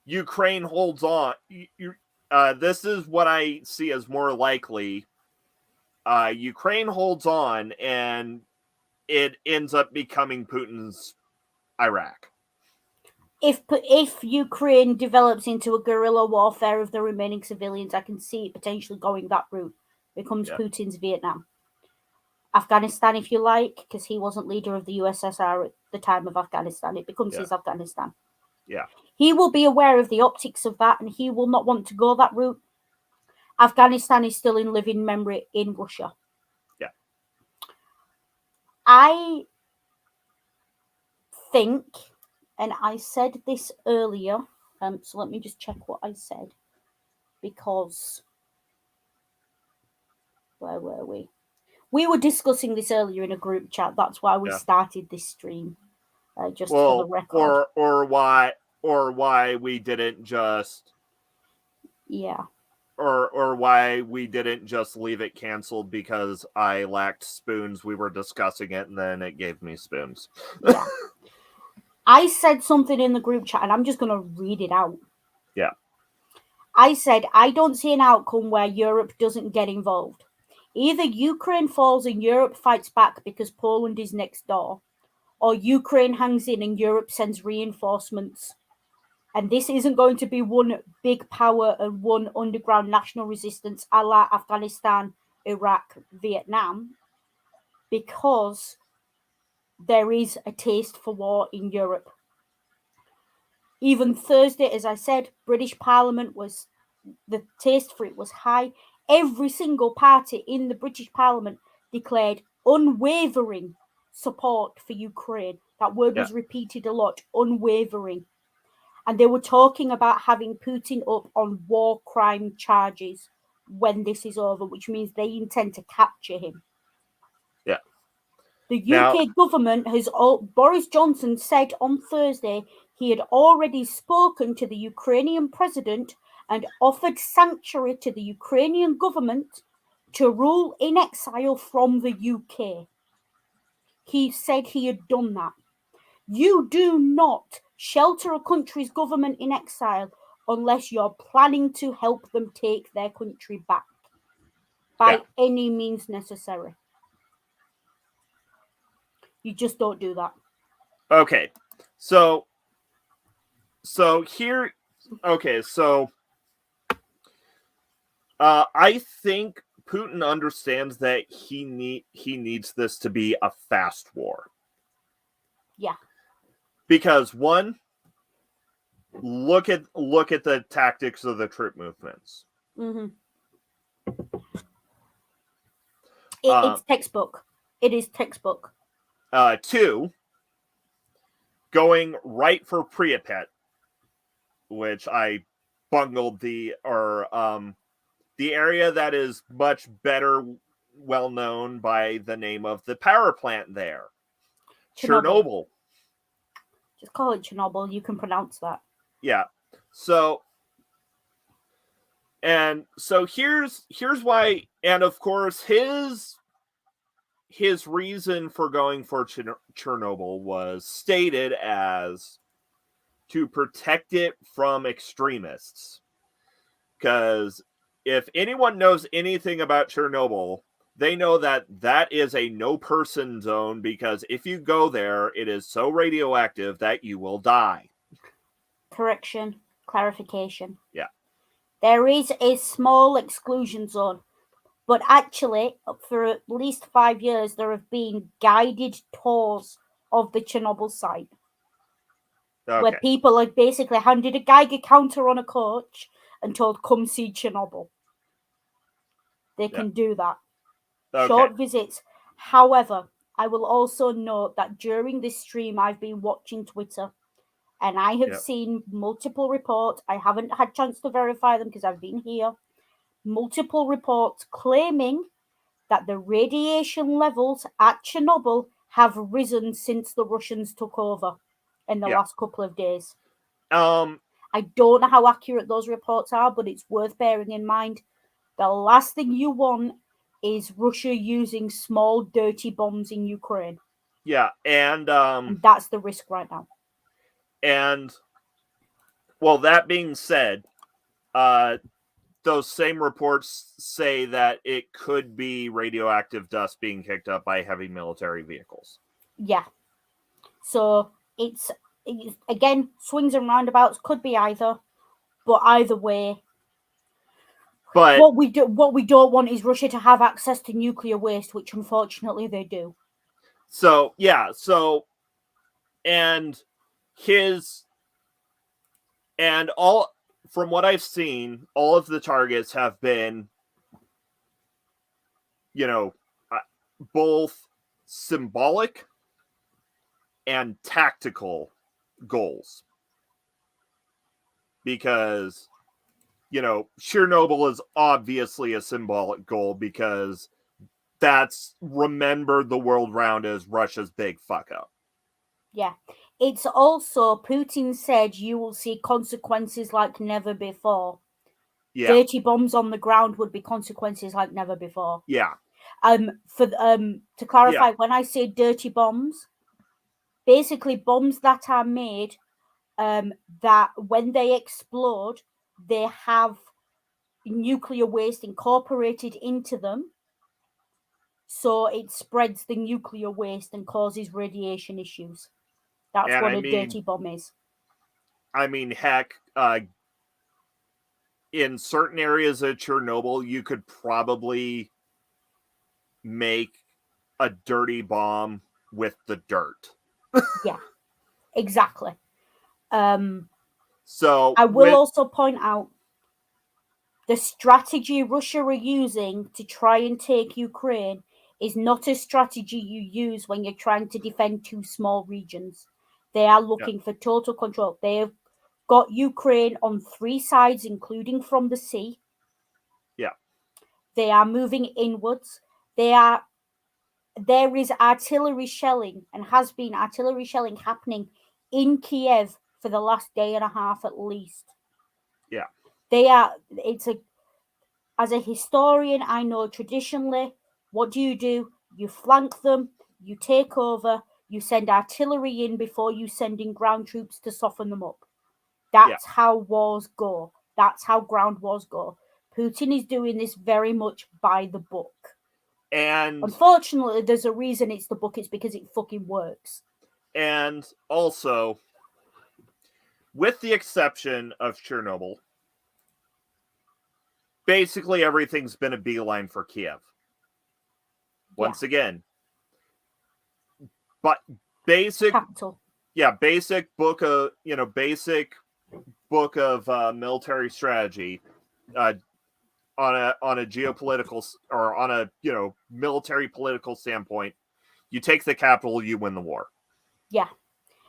Ukraine holds on. This is what I see as more likely. Ukraine holds on, and it ends up becoming Putin's Iraq. If Ukraine develops into a guerrilla warfare of the remaining civilians, I can see it potentially going that route. Becomes Putin's Vietnam. Afghanistan, if you like, because he wasn't leader of the USSR at the time of Afghanistan. It becomes his Afghanistan. Yeah. He will be aware of the optics of that, and he will not want to go that route. Afghanistan is still in living memory in Russia. Yeah. I think, and I said this earlier, so let me just check what I said, because where were we? We were discussing this earlier in a group chat. That's why we started this stream, just for the record. Or why we didn't just or why we didn't just leave it canceled because I lacked spoons. We were discussing it, and then it gave me spoons. Yeah. I said something in the group chat, and I'm just going to read it out. Yeah. I said, I don't see an outcome where Europe doesn't get involved. Either Ukraine falls and Europe fights back because Poland is next door, or Ukraine hangs in and Europe sends reinforcements. And this isn't going to be one big power and one underground national resistance a la Afghanistan, Iraq, Vietnam, because there is a taste for war in Europe. Even Thursday, as I said, British Parliament the taste for it was high. Every single party in the British Parliament declared unwavering support for Ukraine. That word was repeated a lot, unwavering. And they were talking about having Putin up on war crime charges when this is over, which means they intend to capture him. Yeah. The UK government Boris Johnson said on Thursday he had already spoken to the Ukrainian president and offered sanctuary to the Ukrainian government to rule in exile from the UK. He said he had done that. You do not shelter a country's government in exile unless you're planning to help them take their country back by any means necessary. You just don't do that. Okay. So here, okay, so I think Putin understands that he needs this to be a fast war. Yeah. Because one, look at the tactics of the troop movements. Mm-hmm. It's textbook. It is textbook. Two, going right for Pripyat, which I bungled the area that is much better well known by the name of the power plant there. Chernobyl. Just call it Chernobyl. You can pronounce that. Yeah. So here's why, and of course his reason for going for Chernobyl was stated as to protect it from extremists. Because if anyone knows anything about Chernobyl, they know that is a no-person zone, because if you go there, it is so radioactive that you will die. Clarification. Yeah. There is a small exclusion zone, but actually, for at least 5 years, there have been guided tours of the Chernobyl site. Okay. Where people are basically handed a Geiger counter on a coach and told, come see Chernobyl. They can do that. Okay. Short visits. However, I will also note that during this stream, I've been watching Twitter, and I have seen multiple reports. I haven't had a chance to verify them because I've been here. Multiple reports claiming that the radiation levels at Chernobyl have risen since the Russians took over in the last couple of days. I don't know how accurate those reports are, but it's worth bearing in mind. The last thing you want is Russia using small, dirty bombs in Ukraine. Yeah, and that's the risk right now. And, well, that being said, those same reports say that it could be radioactive dust being kicked up by heavy military vehicles. Yeah. So it's again, swings and roundabouts, could be either, but either way, but what we don't want is Russia to have access to nuclear waste, which unfortunately they do. So yeah, and all from what I've seen, all of the targets have been, both symbolic and tactical goals. Because, Chernobyl is obviously a symbolic goal because that's remembered the world round as Russia's big fuck up. Yeah. It's also, Putin said you will see consequences like never before. Yeah. Dirty bombs on the ground would be consequences like never before. Yeah. To clarify, when I say dirty bombs, basically bombs that are made that when they explode, they have nuclear waste incorporated into them. So it spreads the nuclear waste and causes radiation issues. That's what a dirty bomb is. I mean, heck, in certain areas of Chernobyl, you could probably make a dirty bomb with the dirt. Yeah, exactly. So I will also point out the strategy Russia are using to try and take Ukraine is not a strategy you use when you're trying to defend two small regions. They are looking for total control. They have got Ukraine on three sides, including from the sea. Yeah. They are moving inwards. There is artillery shelling and has been artillery shelling happening in Kiev for the last day and a half at least. Yeah. As a historian, I know traditionally, what do? You flank them, you take over, you send artillery in before you send in ground troops to soften them up. That's how wars go. That's how ground wars go. Putin is doing this very much by the book. And unfortunately, there's a reason it's the book. It's because it fucking works. And also, with the exception of Chernobyl, basically everything's been a beeline for Kiev. Once again. But basic capital. Yeah, basic book of military strategy on a geopolitical or on a military political standpoint, you take the capital, you win the war. Yeah.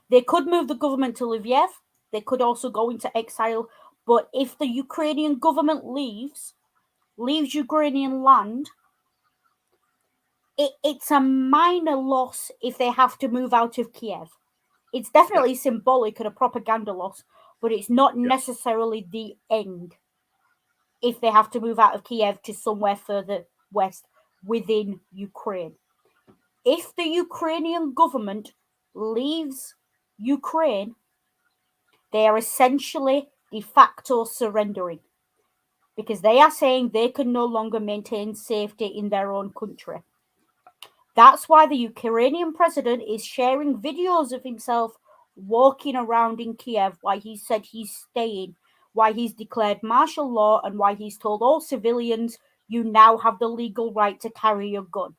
They could move the government to Lviv. They could also go into exile. But if the Ukrainian government leaves Ukrainian land, it's a minor loss if they have to move out of Kiev. It's definitely symbolic and a propaganda loss, but it's not necessarily the end if they have to move out of Kiev to somewhere further west within Ukraine. If the Ukrainian government leaves Ukraine, they are essentially de facto surrendering because they are saying they can no longer maintain safety in their own country. That's why the Ukrainian president is sharing videos of himself walking around in Kiev, why he said he's staying, why he's declared martial law, and why he's told all civilians, you now have the legal right to carry a gun.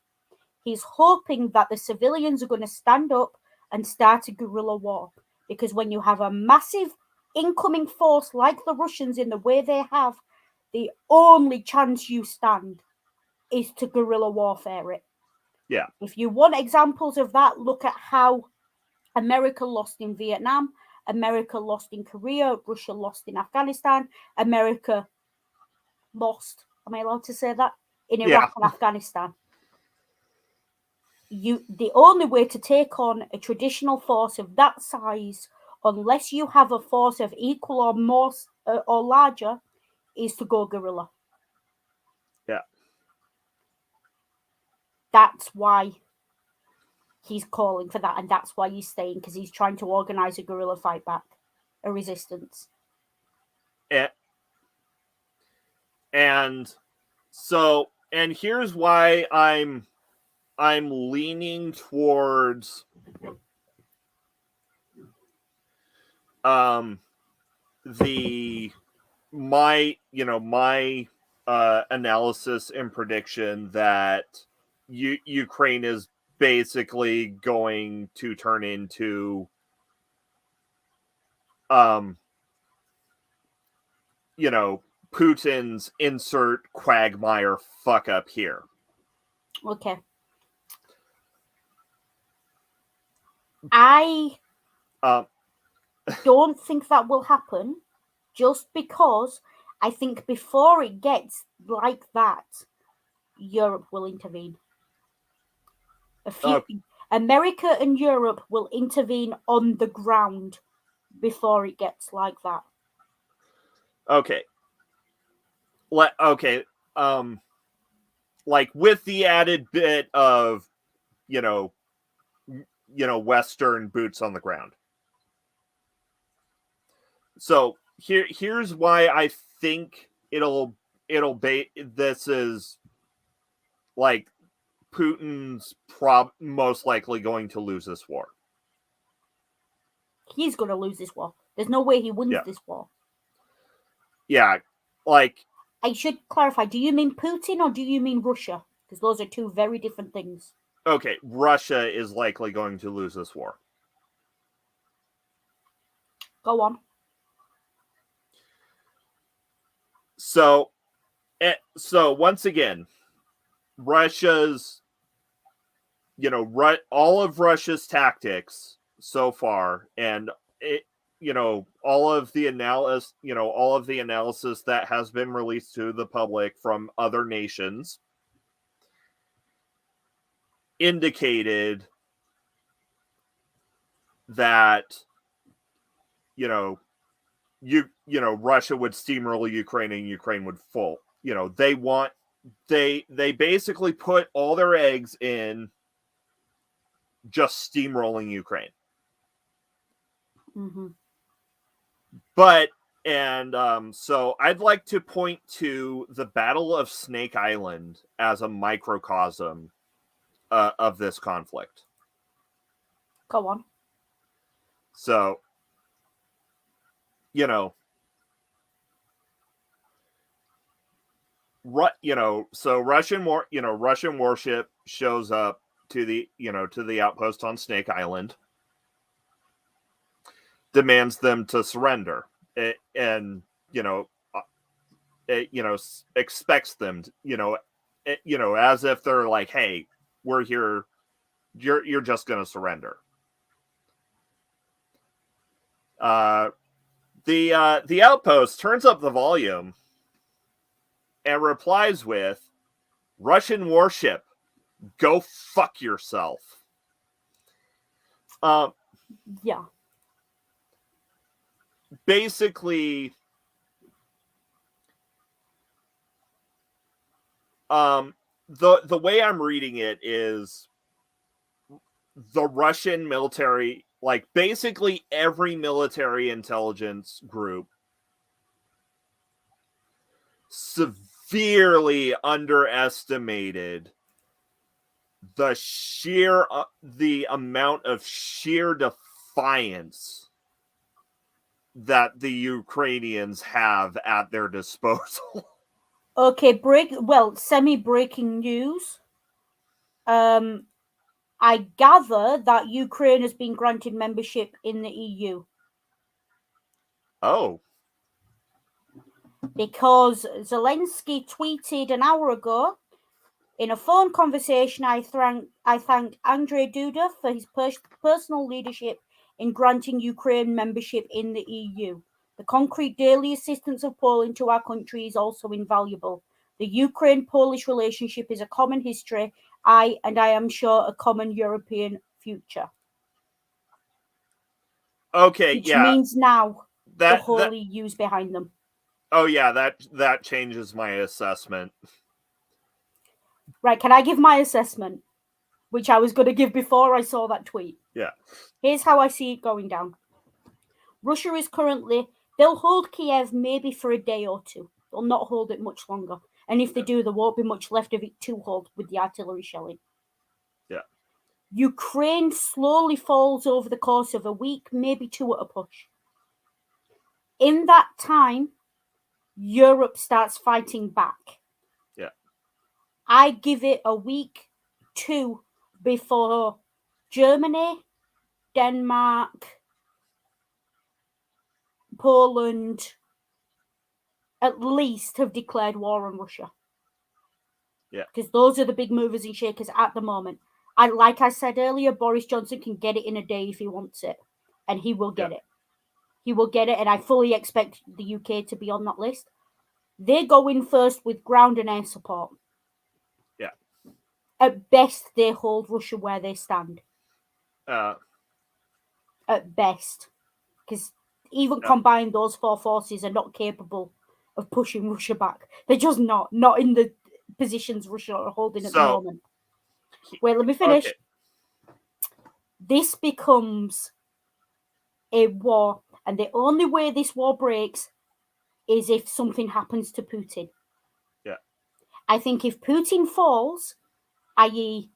He's hoping that the civilians are going to stand up and start a guerrilla war. Because when you have a massive incoming force like the Russians in the way they have, the only chance you stand is to guerrilla warfare it. Yeah. If you want examples of that, look at how America lost in Vietnam, America lost in Korea, Russia lost in Afghanistan, America lost, am I allowed to say that? In Iraq and Afghanistan. The only way to take on a traditional force of that size, unless you have a force of equal or more or larger, is to go guerrilla. Yeah. That's why he's calling for that, and that's why he's staying, because he's trying to organize a guerrilla fight back, a resistance. And so, and here's why I'm leaning towards my analysis and prediction that Ukraine is basically going to turn into Putin's insert quagmire fuck up here. Okay. I don't think that will happen, just because I think before it gets like that, Europe will intervene. America and Europe will intervene on the ground before it gets like that. Okay. Like with the added bit of, Western boots on the ground. So here's why I think it'll be. This is like Putin's most likely going to lose this war. He's going to lose this war. There's no way he wins this war. Yeah, like... I should clarify, do you mean Putin or do you mean Russia? Because those are two very different things. Okay, Russia is likely going to lose this war. Go on. So once again, Russia's, all of Russia's tactics so far, and all of the analysis that has been released to the public from other nations indicated that Russia would steamroll Ukraine and Ukraine would fall. They basically put all their eggs in just steamrolling Ukraine. Mm-hmm. But, so I'd like to point to the Battle of Snake Island as a microcosm of this conflict. Go on. So, so Russian warship shows up to the outpost on Snake Island, demands them to surrender, and expects them to, as if they're like, hey, we're here, you're just gonna surrender. The outpost turns up the volume and replies with, Russian warship, go fuck yourself. Yeah. Basically, the way I'm reading it is the Russian military, like basically every military intelligence group, severely underestimated the amount of sheer defiance that the Ukrainians have at their disposal. Okay, semi-breaking news. I gather that Ukraine has been granted membership in the EU. Oh. Because Zelensky tweeted an hour ago, in a phone conversation, I thanked Andrzej Duda for his personal leadership in granting Ukraine membership in the EU. The concrete daily assistance of Poland to our country is also invaluable. The Ukraine-Polish relationship is a common history, and I am sure a common European future. Okay, which means now the whole EU's behind them. Oh yeah, that changes my assessment. Right, can I give my assessment, which I was going to give before I saw that tweet? Yeah. Here's how I see it going down. Russia is currently, they'll hold Kiev maybe for a day or two. They'll not hold it much longer. And if they do, there won't be much left of it to hold with the artillery shelling. Yeah. Ukraine slowly falls over the course of a week, maybe two at a push. In that time, Europe starts fighting back. Yeah. I give it a week, two, before Germany, Denmark, Poland, at least have declared war on Russia. Yeah. Because those are the big movers and shakers at the moment. Like I said earlier, Boris Johnson can get it in a day if he wants it. And he will get it. He will get it, and I fully expect the UK to be on that list. They go in first with ground and air support. Yeah. At best, they hold Russia where they stand. At best. Because even combined, those four forces are not capable of pushing Russia back. They're just not. Not in the positions Russia are holding at the moment. Wait, let me finish. Okay. This becomes a war, and the only way this war breaks is if something happens to Putin. Yeah. I think if Putin falls, i.e.,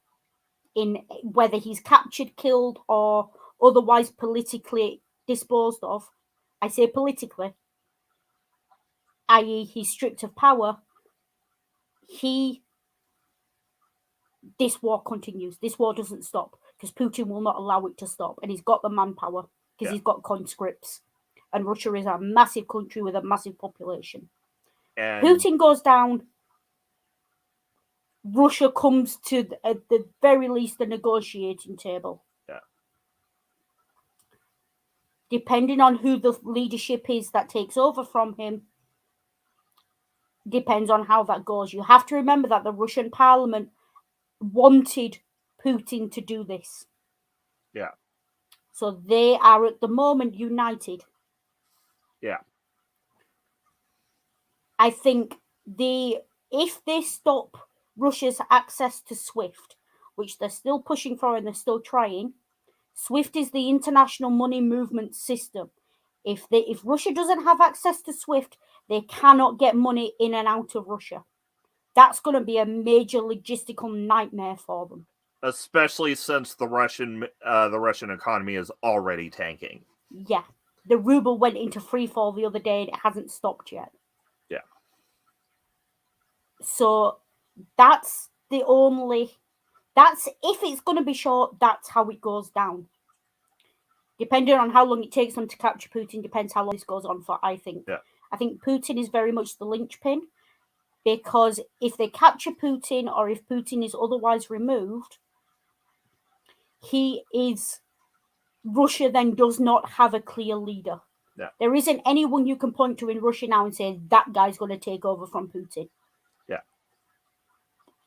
in whether he's captured, killed, or otherwise politically disposed of, I say politically, i.e., he's stripped of power, this war continues. This war doesn't stop because Putin will not allow it to stop, and he's got the manpower because he's got conscripts, and Russia is a massive country with a massive population. And Putin goes down, Russia comes to, at the very least, the negotiating table. Yeah. Depending on who the leadership is that takes over from him, depends on how that goes. You have to remember that the Russian parliament wanted Putin to do this. Yeah. So they are at the moment united. Yeah. I think if they stop Russia's access to SWIFT, which they're still pushing for and they're still trying, SWIFT is the international money movement system. If Russia doesn't have access to SWIFT, they cannot get money in and out of Russia. That's going to be a major logistical nightmare for them. Especially since the Russian economy is already tanking. Yeah. The ruble went into free fall the other day and it hasn't stopped yet. Yeah. So that's if it's going to be short, that's how it goes down. Depending on how long it takes them to capture Putin, depends how long this goes on for, I think. Yeah. I think Putin is very much the linchpin, because if they capture Putin or if Putin is otherwise removed, Russia then does not have a clear leader. Yeah. There isn't anyone you can point to in Russia now and say, that guy's going to take over from Putin. Yeah.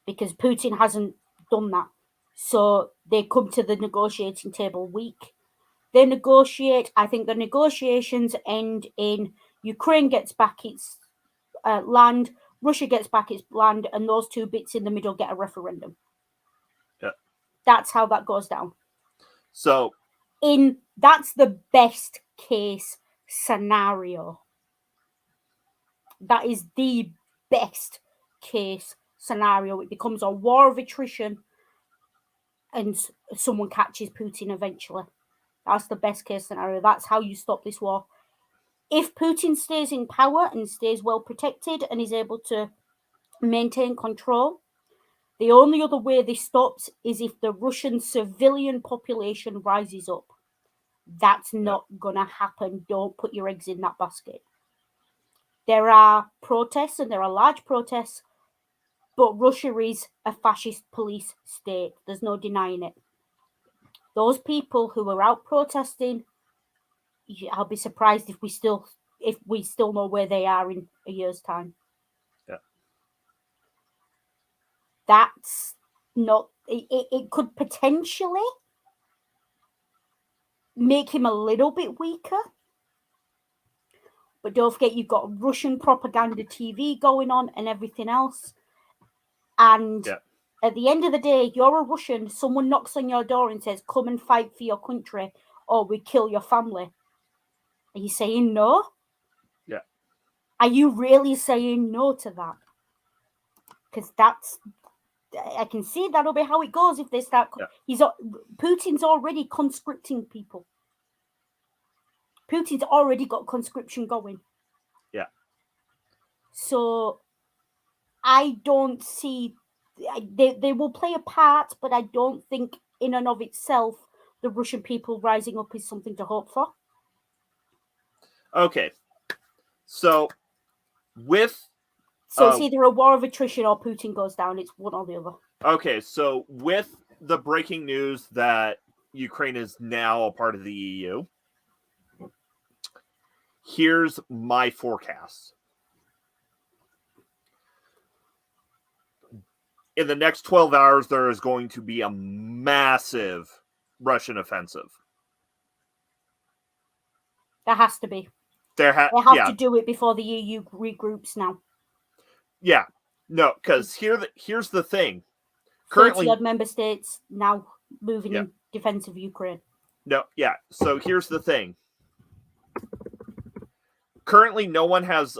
Because Putin hasn't done that. So they come to the negotiating table weak. They negotiate. I think the negotiations end in Ukraine gets back its land, Russia gets back its land, and those two bits in the middle get a referendum. Yeah. That's how that goes down. So that's the best case scenario. That is the best case scenario. It becomes a war of attrition and someone catches Putin eventually. That's the best case scenario. That's how you stop this war. If Putin stays in power and stays well protected and is able to maintain control, the only other way this stops is if the Russian civilian population rises up. That's not going to happen. Don't put your eggs in that basket. There are protests, and there are large protests, but Russia is a fascist police state. There's no denying it. Those people who are out protesting, I'll be surprised if we still know where they are in a year's time. Yeah. That's not. It could potentially make him a little bit weaker. But don't forget, you've got Russian propaganda TV going on and everything else. And At the end of the day, you're a Russian, someone knocks on your door and says, come and fight for your country or we kill your family. Are you saying no? Yeah. Are you really saying no to that? Because I can see that'll be how it goes if they start. Yeah. Putin's already conscripting people. Putin's already got conscription going. Yeah. So I don't see. They will play a part, but I don't think in and of itself the Russian people rising up is something to hope for. Okay. So with it's either a war of attrition or Putin goes down. It's one or the other. Okay, so with the breaking news that Ukraine is now a part of the EU, here's my forecast. In the next 12 hours, there is going to be a massive Russian offensive. There has to be. They have to do it before the EU regroups now. Yeah. No, because here's the thing. Currently, 30-odd member states now moving in defense of Ukraine. No, yeah. So here's the thing. Currently, no one has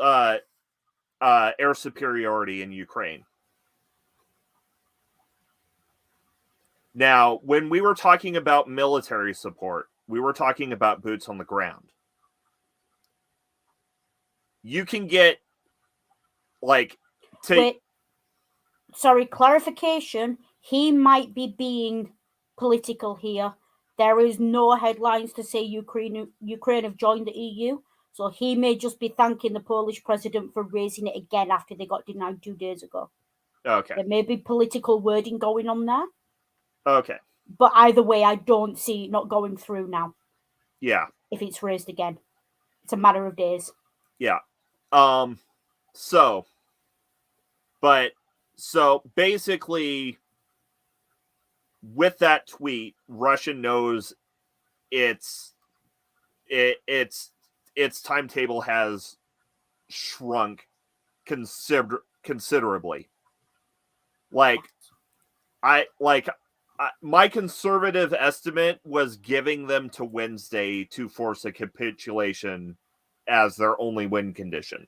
air superiority in Ukraine. Now, when we were talking about military support, we were talking about boots on the ground. You can get, Wait, sorry, clarification. He might be being political here. There is no headlines to say Ukraine have joined the EU, so he may just be thanking the Polish president for raising it again after they got denied 2 days ago. Okay. There may be political wording going on there. Okay. But either way, I don't see it not going through now. Yeah. If it's raised again. It's a matter of days. Yeah. So basically, with that tweet, Russia knows its timetable has shrunk considerably. My conservative estimate was giving them to Wednesday to force a capitulation as their only win condition.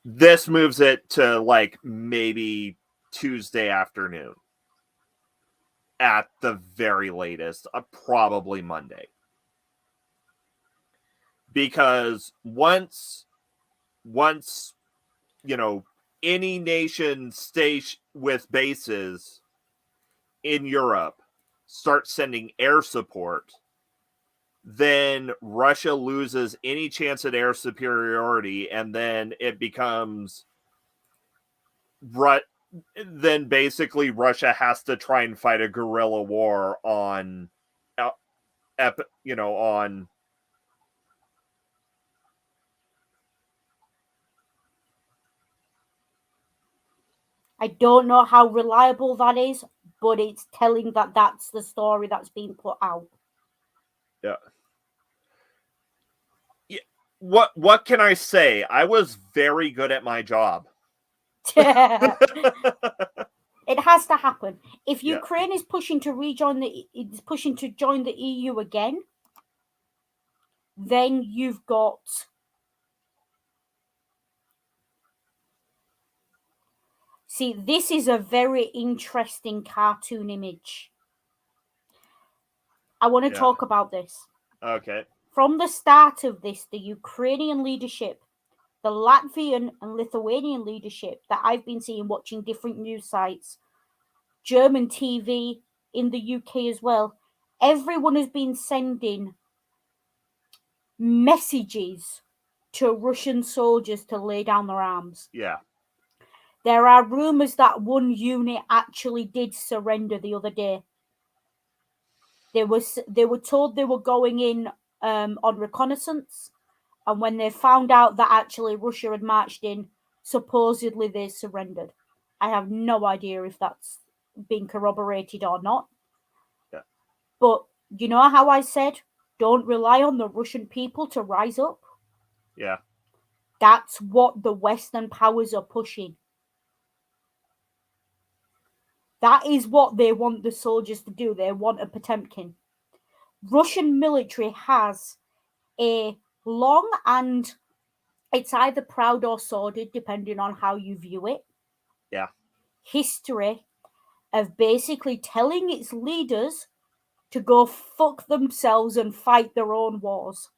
This moves it to maybe Tuesday afternoon at the very latest, probably Monday. Because once any nation with bases in Europe starts sending air support, then Russia loses any chance at air superiority, and then it becomes then basically Russia has to try and fight a guerrilla war on I don't know how reliable that is, but it's telling that that's the story that's being put out. Yeah. Yeah. What can I say? I was very good at my job. It has to happen. If Ukraine is pushing to join the EU again, then you've got See, this is a very interesting cartoon image. I want to talk about this. Okay. From the start of this, the Ukrainian leadership, the Latvian and Lithuanian leadership that I've been seeing watching different news sites, German TV in the UK as well, everyone has been sending messages to Russian soldiers to lay down their arms. Yeah. There are rumours that one unit actually did surrender the other day. They were told they were going in on reconnaissance, and when they found out that actually Russia had marched in, supposedly they surrendered. I have no idea if that's been corroborated or not. Yeah. But you know how I said, don't rely on the Russian people to rise up? Yeah. That's what the Western powers are pushing. That is what they want the soldiers to do. They want a Potemkin. Russian military has a long and it's either proud or sordid, depending on how you view it. Yeah. History of basically telling its leaders to go fuck themselves and fight their own wars.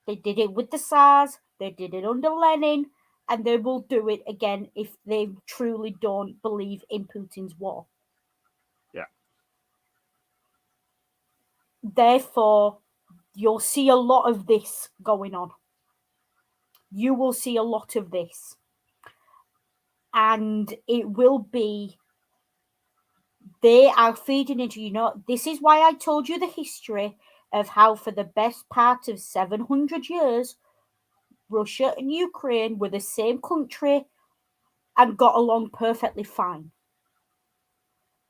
They did it with the Tsars, they did it under Lenin, and they will do it again if they truly don't believe in Putin's war. Yeah. Therefore, you'll see a lot of this going on. You will see a lot of this. And it will be, they are feeding into, this is why I told you the history of how for the best part of 700 years, Russia and Ukraine were the same country and got along perfectly fine.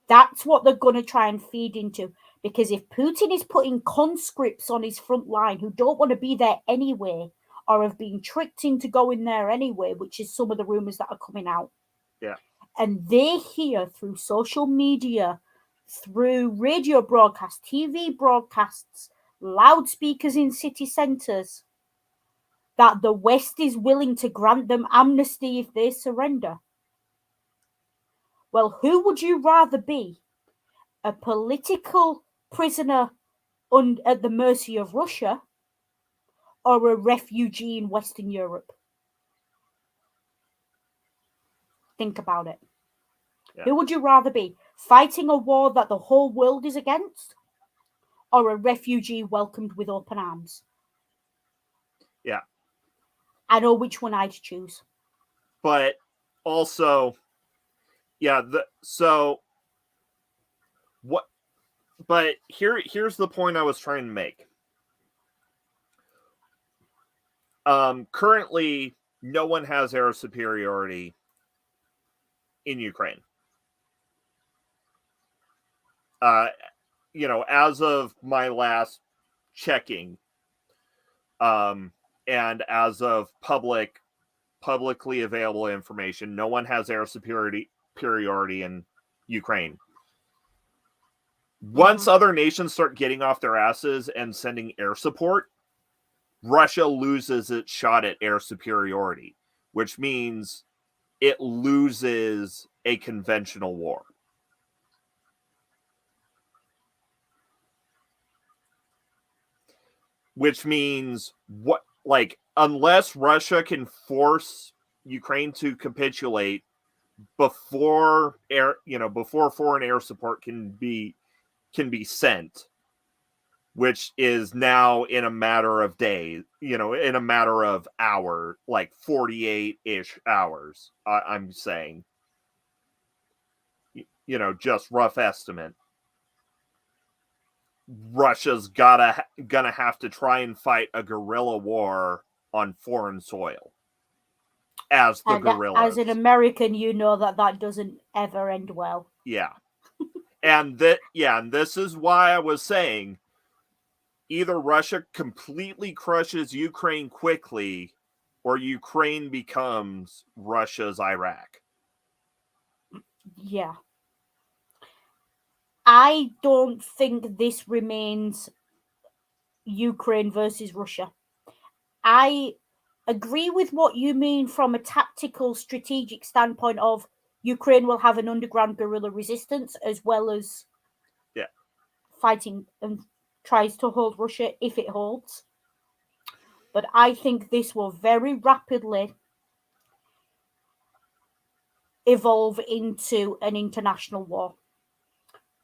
That's what they're going to try and feed into. Because if Putin is putting conscripts on his front line who don't want to be there anyway, or have been tricked into going there anyway, which is some of the rumours that are coming out. Yeah. And they hear through social media, through radio broadcasts, TV broadcasts, loudspeakers in city centres, that the West is willing to grant them amnesty if they surrender. Well, who would you rather be? A political prisoner at the mercy of Russia, or a refugee in Western Europe? Think about it. Yeah. Who would you rather be? Fighting a war that the whole world is against, or a refugee welcomed with open arms? Yeah. I know which one I'd choose. But also, yeah, what? But here's the point I was trying to make. Currently, no one has air superiority in Ukraine. As of my last checking, and as of publicly available information, no one has air superiority in Ukraine. Once other nations start getting off their asses and sending air support, Russia loses its shot at air superiority, which means it loses a conventional war. Which means unless Russia can force Ukraine to capitulate before foreign air support can be sent, which is now in a matter of days, in a matter of hours, like 48-ish hours, I'm saying, just rough estimate. Russia's gonna have to try and fight a guerrilla war on foreign soil as the guerrillas. As an American, you know that doesn't ever end well. Yeah. And this is why I was saying either Russia completely crushes Ukraine quickly, or Ukraine becomes Russia's Iraq. Yeah. I don't think this remains Ukraine versus Russia. I agree with what you mean from a tactical, strategic standpoint of Ukraine will have an underground guerrilla resistance as well as fighting and tries to hold Russia if it holds. But I think this will very rapidly evolve into an international war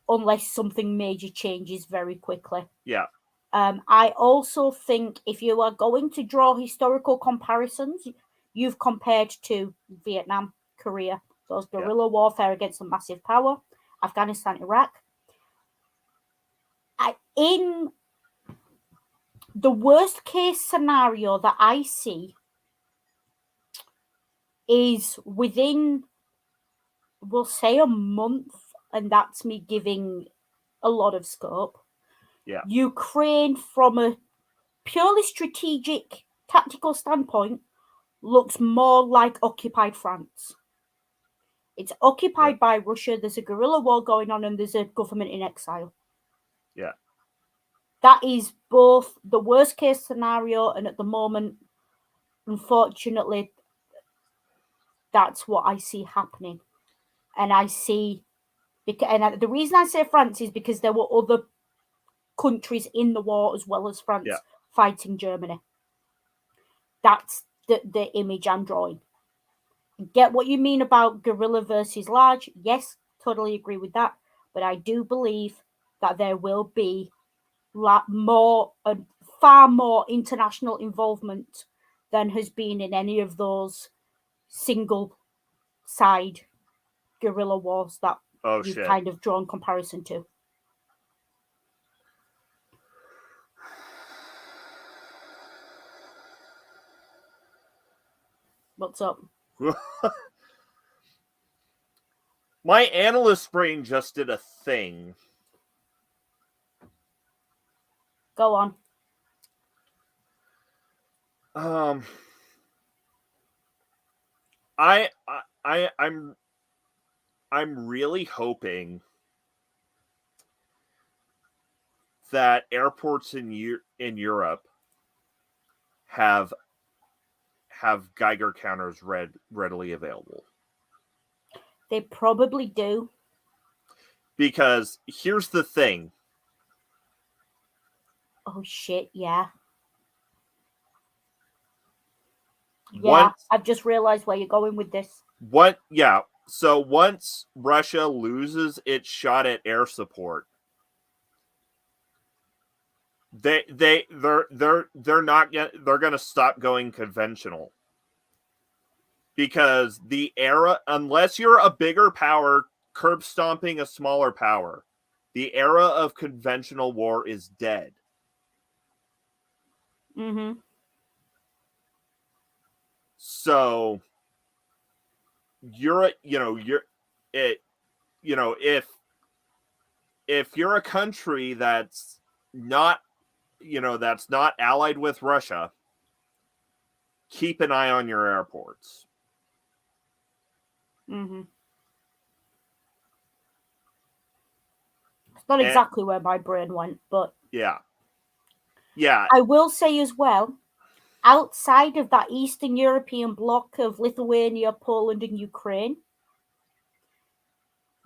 unless something major changes very quickly. Yeah. I also think if you are going to draw historical comparisons, you've compared to Vietnam, Korea, so it's guerrilla warfare against a massive power, Afghanistan, Iraq. In the worst case scenario that I see is within, we'll say, a month, and that's me giving a lot of scope. Yeah. Ukraine, from a purely strategic, tactical standpoint, looks more like occupied France. It's occupied by Russia. There's a guerrilla war going on, and there's a government in exile. Yeah. That is both the worst case scenario, and at the moment, unfortunately, that's what I see happening. And I see, and the reason I say France is because there were other countries in the war as well as France fighting Germany. That's the image I'm drawing. Get what you mean about guerrilla versus large. Yes, totally agree with that. But I do believe that there will be far more international involvement than has been in any of those single side guerrilla wars that you've kind of drawn comparison to. What's up? My analyst brain just did a thing. Go on. I'm really hoping that airports in Europe have Geiger counters readily available. They probably do. Because here's the thing. Oh shit, yeah. Yeah, I've just realized where you're going with this. So once Russia loses its shot at air support, they're gonna stop going conventional. Because the era, unless you're a bigger power curb stomping a smaller power, the era of conventional war is dead. Mm-hmm. So if you're a country that's not allied with Russia, keep an eye on your airports. Mm-hmm. It's not exactly where my brain went, but yeah. I will say as well, outside of that Eastern European bloc of Lithuania, Poland, and Ukraine,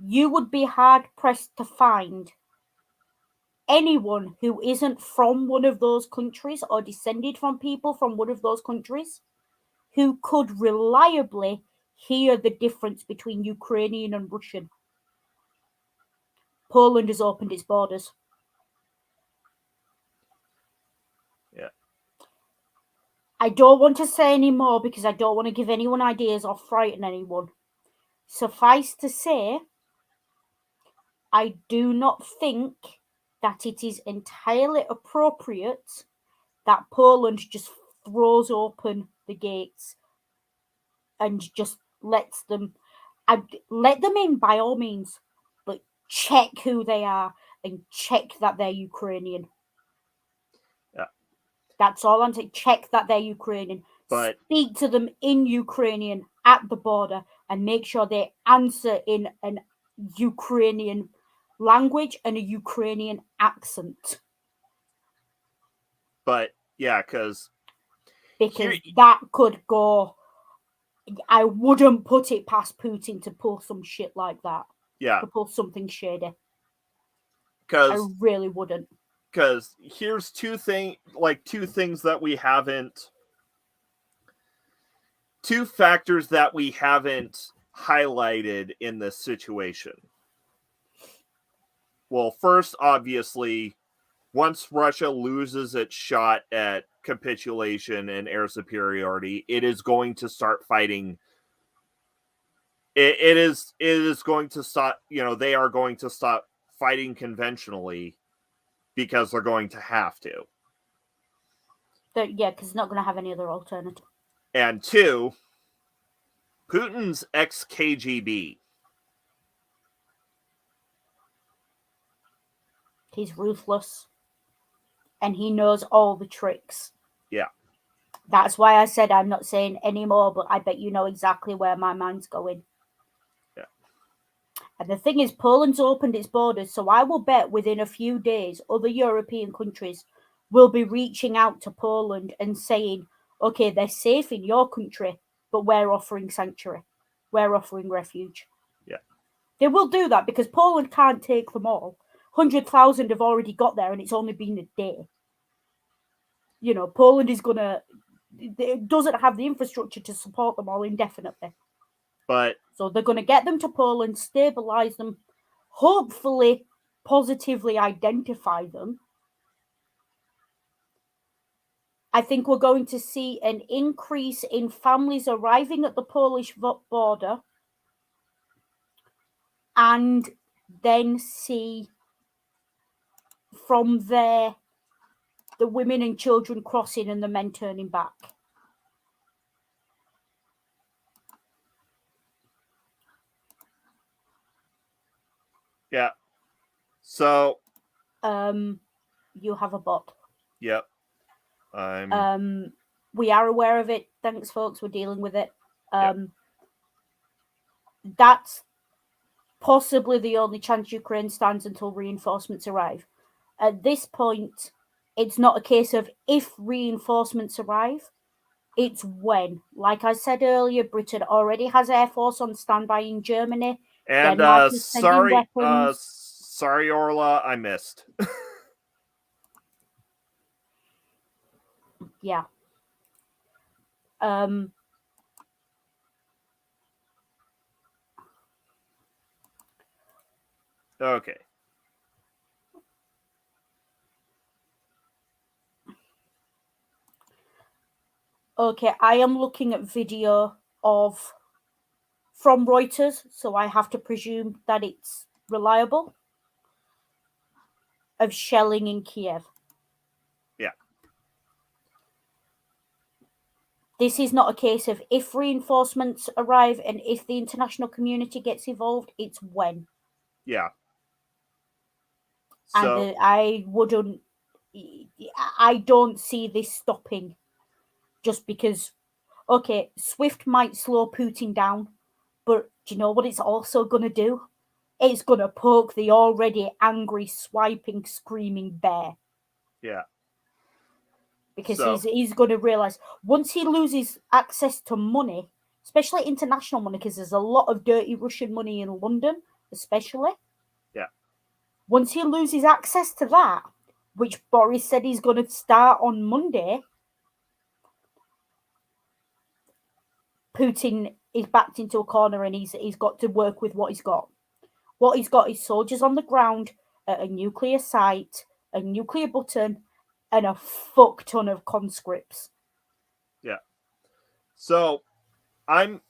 you would be hard pressed to find anyone who isn't from one of those countries or descended from people from one of those countries who could reliably hear the difference between Ukrainian and Russian. Poland has opened its borders. Yeah. I don't want to say any more because I don't want to give anyone ideas or frighten anyone. Suffice to say, I do not think that it is entirely appropriate that Poland just throws open the gates and just lets them. Let them in by all means, but check who they are and check that they're Ukrainian. Yeah. That's all I'm saying. Check that they're Ukrainian. But speak to them in Ukrainian at the border and make sure they answer in an Ukrainian language and a Ukrainian accent. But yeah, because that could go. I wouldn't put it past Putin to pull some shit like that. Yeah. To pull something shady. I really wouldn't. Because here's two things that we haven't. Two factors that we haven't highlighted in this situation. Well, first, obviously, once Russia loses its shot at capitulation and air superiority, it is going to start fighting. It is going to stop. They are going to stop fighting conventionally because they're going to have to. Yeah, because it's not going to have any other alternative. And two, Putin's ex-KGB. He's ruthless. And he knows all the tricks. Yeah. That's why I said I'm not saying any more, but I bet you know exactly where my mind's going. Yeah. And the thing is, Poland's opened its borders, so I will bet within a few days, other European countries will be reaching out to Poland and saying, okay, they're safe in your country, but we're offering sanctuary. We're offering refuge. Yeah. They will do that because Poland can't take them all. 100,000 have already got there and it's only been a day. You know, Poland is going to, it doesn't have the infrastructure to support them all indefinitely. But so they're going to get them to Poland, stabilize them, hopefully positively identify them. I think we're going to see an increase in families arriving at the Polish border and then see from there the women and children crossing and the men turning back. Yeah. So you have a bot. Yep. We are aware of it. Thanks, folks. We're dealing with it. Yep. That's possibly the only chance Ukraine stands until reinforcements arrive. At this point, it's not a case of if reinforcements arrive, it's when. Like I said earlier, Britain already has Air Force on standby in Germany. And Denmark is sending weapons. Sorry, Orla, I missed. Yeah. Okay. Okay, I am looking at video from Reuters, so I have to presume that it's reliable, of shelling in Kiev. Yeah. This is not a case of if reinforcements arrive and if the international community gets involved, it's when. Yeah. So, and I don't see this stopping just because, okay, SWIFT might slow Putin down, but do you know what it's also going to do? It's going to poke the already angry, swiping, screaming bear. Yeah. Because he's going to realize once he loses access to money, especially international money, because there's a lot of dirty Russian money in London, especially. Yeah. Once he loses access to that, which Boris said he's going to start on Monday, Putin is backed into a corner and he's got to work with what he's got. What he's got is soldiers on the ground at a nuclear site, a nuclear button, and a fuck ton of conscripts. Yeah. So, do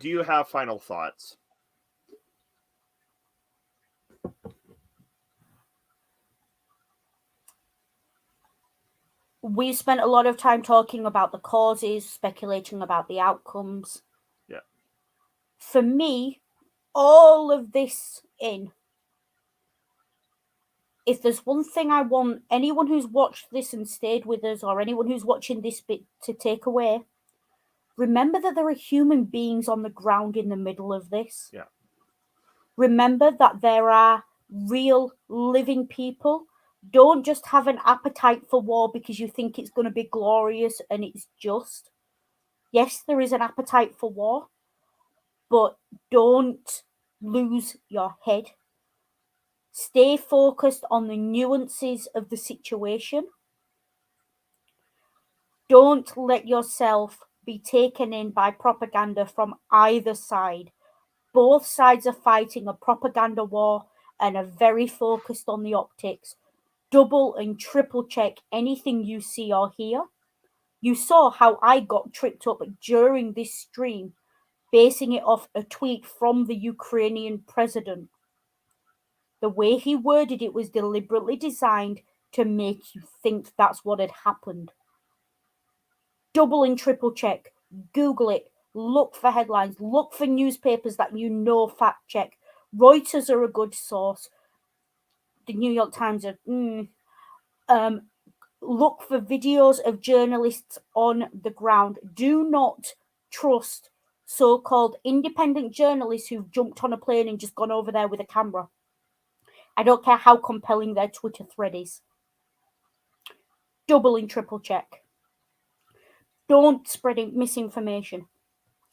you have final thoughts? We spent a lot of time talking about the causes, speculating about the outcomes. Yeah. For me, all of this if there's one thing I want anyone who's watched this and stayed with us, or anyone who's watching this bit to take away, remember that there are human beings on the ground in the middle of this. Yeah. Remember that there are real living people. Don't just have an appetite for war because you think it's going to be glorious and it's just. Yes, there is an appetite for war, but don't lose your head. Stay focused on the nuances of the situation. Don't let yourself be taken in by propaganda from either side. Both sides are fighting a propaganda war and are very focused on the optics. Double and triple check anything you see or hear. You saw how I got tripped up during this stream, basing it off a tweet from the Ukrainian president. The way he worded it was deliberately designed to make you think that's what had happened. Double and triple check. Google it. Look for headlines. Look for newspapers that you know fact check. Reuters are a good source. The New York Times are. Look for videos of journalists on the ground. Do not trust so-called independent journalists who've jumped on a plane and just gone over there with a camera. I don't care how compelling their Twitter thread is. Double and triple check. Don't spread misinformation.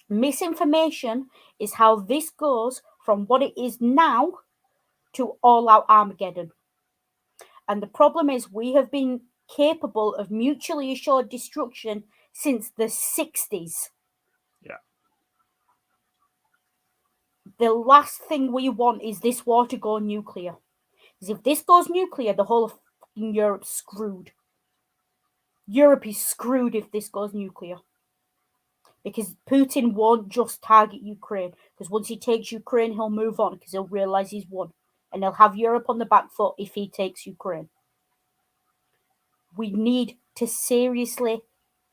Misinformation is how this goes from what it is now to all-out Armageddon. And the problem is we have been capable of mutually assured destruction since the 60s. Yeah. The last thing we want is this war to go nuclear. Because if this goes nuclear, the whole of Europe's screwed. Europe is screwed if this goes nuclear. Because Putin won't just target Ukraine. Because once he takes Ukraine, he'll move on because he'll realize he's won. And he'll have Europe on the back foot if he takes Ukraine. We need to seriously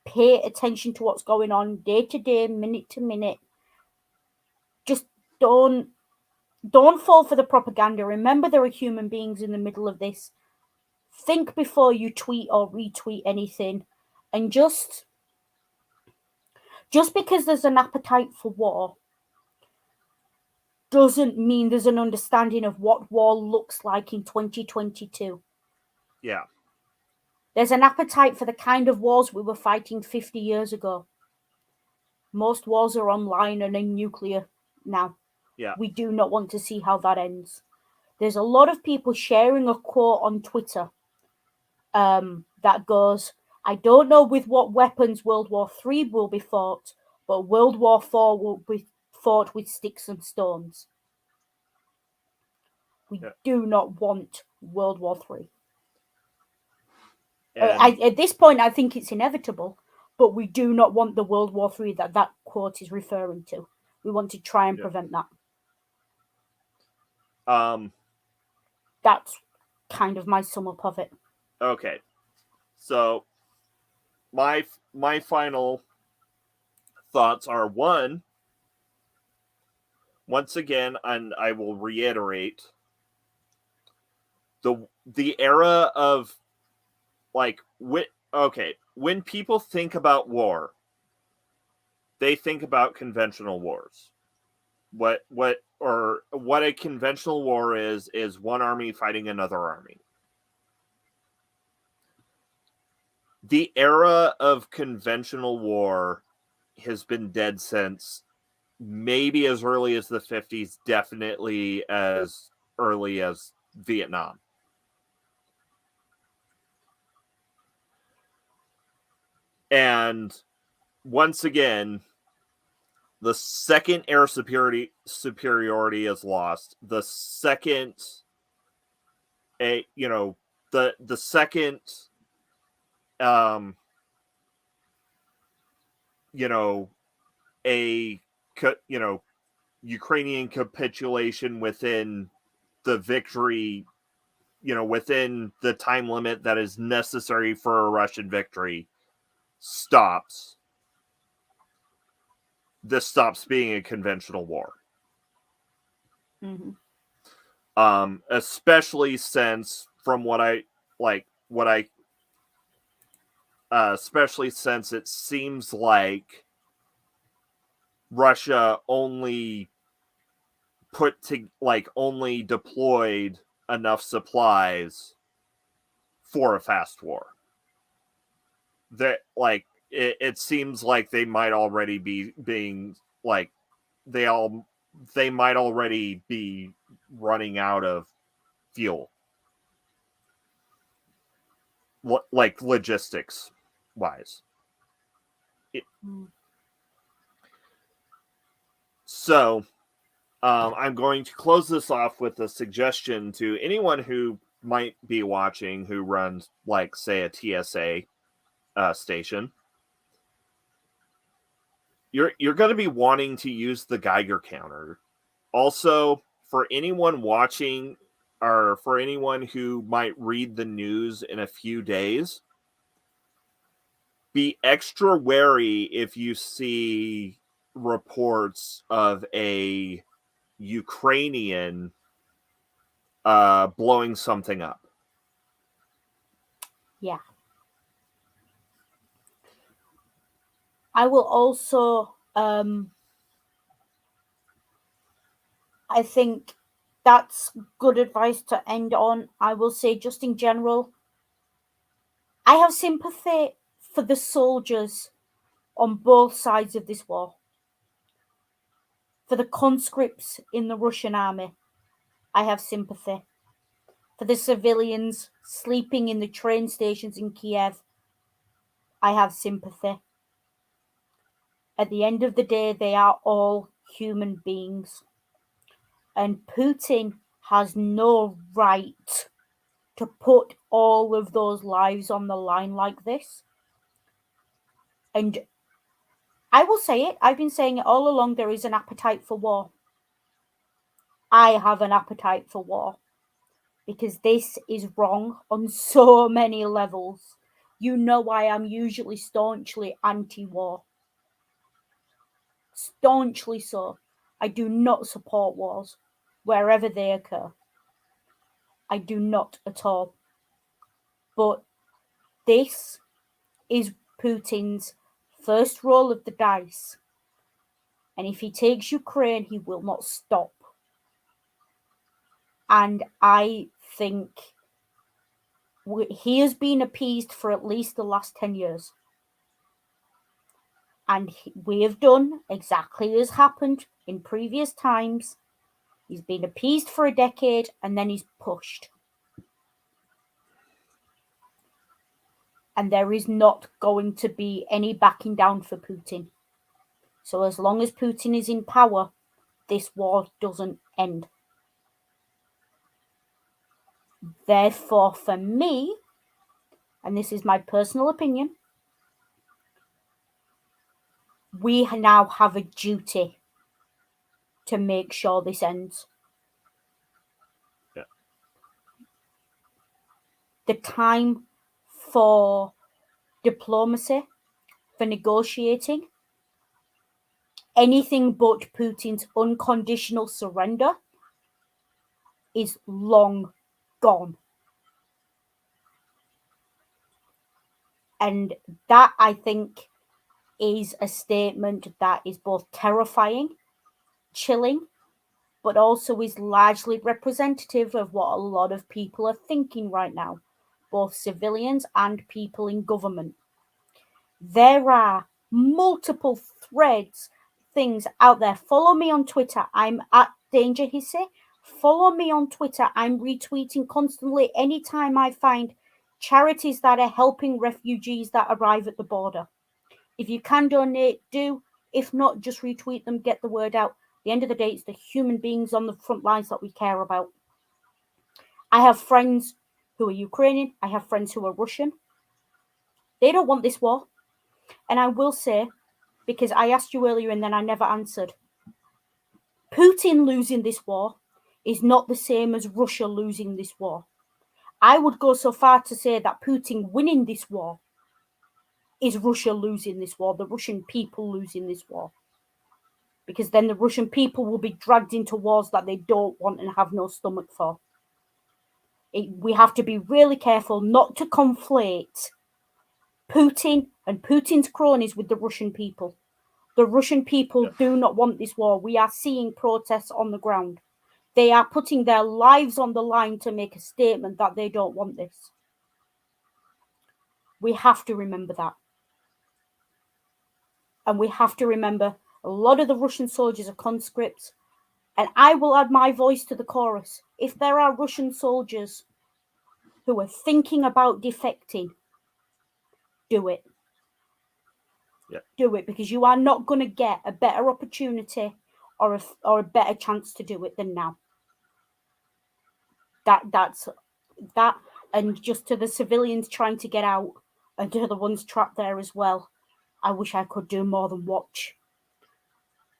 pay attention to what's going on day to day, minute to minute. Just don't fall for the propaganda. Remember, there are human beings in the middle of this. Think before you tweet or retweet anything. And just because there's an appetite for war doesn't mean there's an understanding of what war looks like in 2022. Yeah. There's an appetite for the kind of wars we were fighting 50 years ago. Most wars are online and in nuclear now. Yeah. We do not want to see how that ends. There's a lot of people sharing a quote on Twitter that goes, I don't know with what weapons World War III will be fought, but World War IV will be fought with sticks and stones. We do not want World War III. At this point, I think it's inevitable, but we do not want the World War III that quote is referring to. We want to try and prevent that. That's kind of my sum up of it. Okay. So my final thoughts are, one, once again, and I will reiterate, the era of when people think about war, they think about conventional wars. What a conventional war is one army fighting another army. The era of conventional war has been dead since maybe as early as the 50s, definitely as early as Vietnam. And once again, the second air superiority is lost. The second the second Ukrainian capitulation within the victory, within the time limit that is necessary for a Russian victory, stops. This stops being a conventional war. Mm-hmm. Especially since, especially since it seems like Russia only only deployed enough supplies for a fast war. That it seems like they might already be being they might already be running out of fuel, logistics wise. So I'm going to close this off with a suggestion to anyone who might be watching who runs, say, a TSA station. You're going to be wanting to use the Geiger counter. Also, for anyone watching, or for anyone who might read the news in a few days, be extra wary if you see reports of a Ukrainian blowing something up. Yeah. I will also I think that's good advice to end on. I will say, just in general, I have sympathy for the soldiers on both sides of this war. For the conscripts in the Russian army, I have sympathy. For the civilians sleeping in the train stations in Kiev, I have sympathy. At the end of the day, they are all human beings. And Putin has no right to put all of those lives on the line like this. And I will say it, I've been saying it all along, there is an appetite for war. I have an appetite for war because this is wrong on so many levels. You know why I'm usually staunchly anti-war. Staunchly so. I do not support wars wherever they occur. I do not at all. But this is Putin's first roll of the dice. And if he takes Ukraine, he will not stop. And I think he has been appeased for at least the last 10 years. And we have done exactly as happened in previous times. He's been appeased for a decade and then he's pushed. And there is not going to be any backing down for Putin. So as long as Putin is in power, this war doesn't end. Therefore, for me, and this is my personal opinion, we now have a duty to make sure this ends. Yeah. The time for diplomacy, for negotiating, anything but Putin's unconditional surrender is long gone. And that, I think, is a statement that is both terrifying, chilling, but also is largely representative of what a lot of people are thinking right now, both civilians and people in government. There are multiple threads, things out there. Follow me on Twitter. I'm at Danger Hissy. Follow me on Twitter. I'm retweeting constantly anytime I find charities that are helping refugees that arrive at the border. If you can donate, do. If not, just retweet them, get the word out. At the end of the day, it's the human beings on the front lines that we care about. I have friends who are Ukrainian. I have friends who are Russian. They don't want this war. And I will say, because I asked you earlier and then I never answered, Putin losing this war is not the same as Russia losing this war. I would go so far to say that Putin winning this war is Russia losing this war, the Russian people losing this war. Because then the Russian people will be dragged into wars that they don't want and have no stomach for. We have to be really careful not to conflate Putin and Putin's cronies with the Russian people. The Russian people do not want this war. We are seeing protests on the ground. They are putting their lives on the line to make a statement that they don't want this. We have to remember that. And we have to remember a lot of the Russian soldiers are conscripts. And I will add my voice to the chorus. If there are Russian soldiers who are thinking about defecting, do it. Yeah. Do it, because you are not going to get a better opportunity or a better chance to do it than now. That's that. And just to the civilians trying to get out and to the ones trapped there as well, I wish I could do more than watch.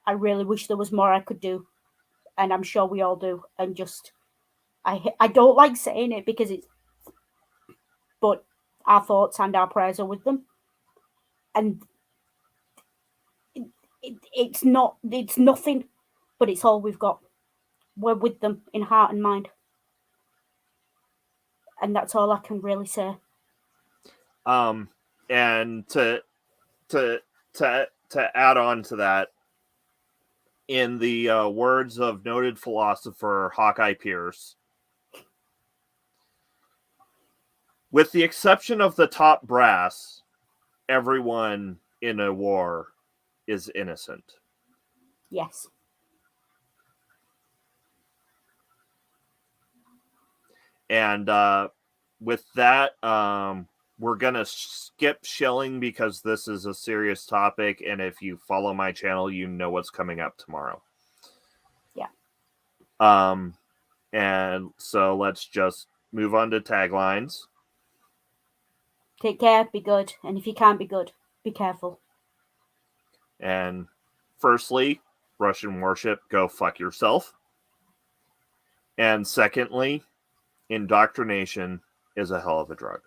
I really wish there was more I could do, and I'm sure we all do. And just I don't like saying it because but our thoughts and our prayers are with them. And it's nothing, but it's all we've got. We're with them in heart and mind. And that's all I can really say. And to add on to that, in the words of noted philosopher Hawkeye Pierce, with the exception of the top brass, everyone in a war is innocent. Yes. And with that, we're going to skip shilling because this is a serious topic. And if you follow my channel, you know what's coming up tomorrow. Yeah. And so let's just move on to taglines. Take care, be good. And if you can't be good, be careful. And firstly, Russian warship, go fuck yourself. And secondly, indoctrination is a hell of a drug.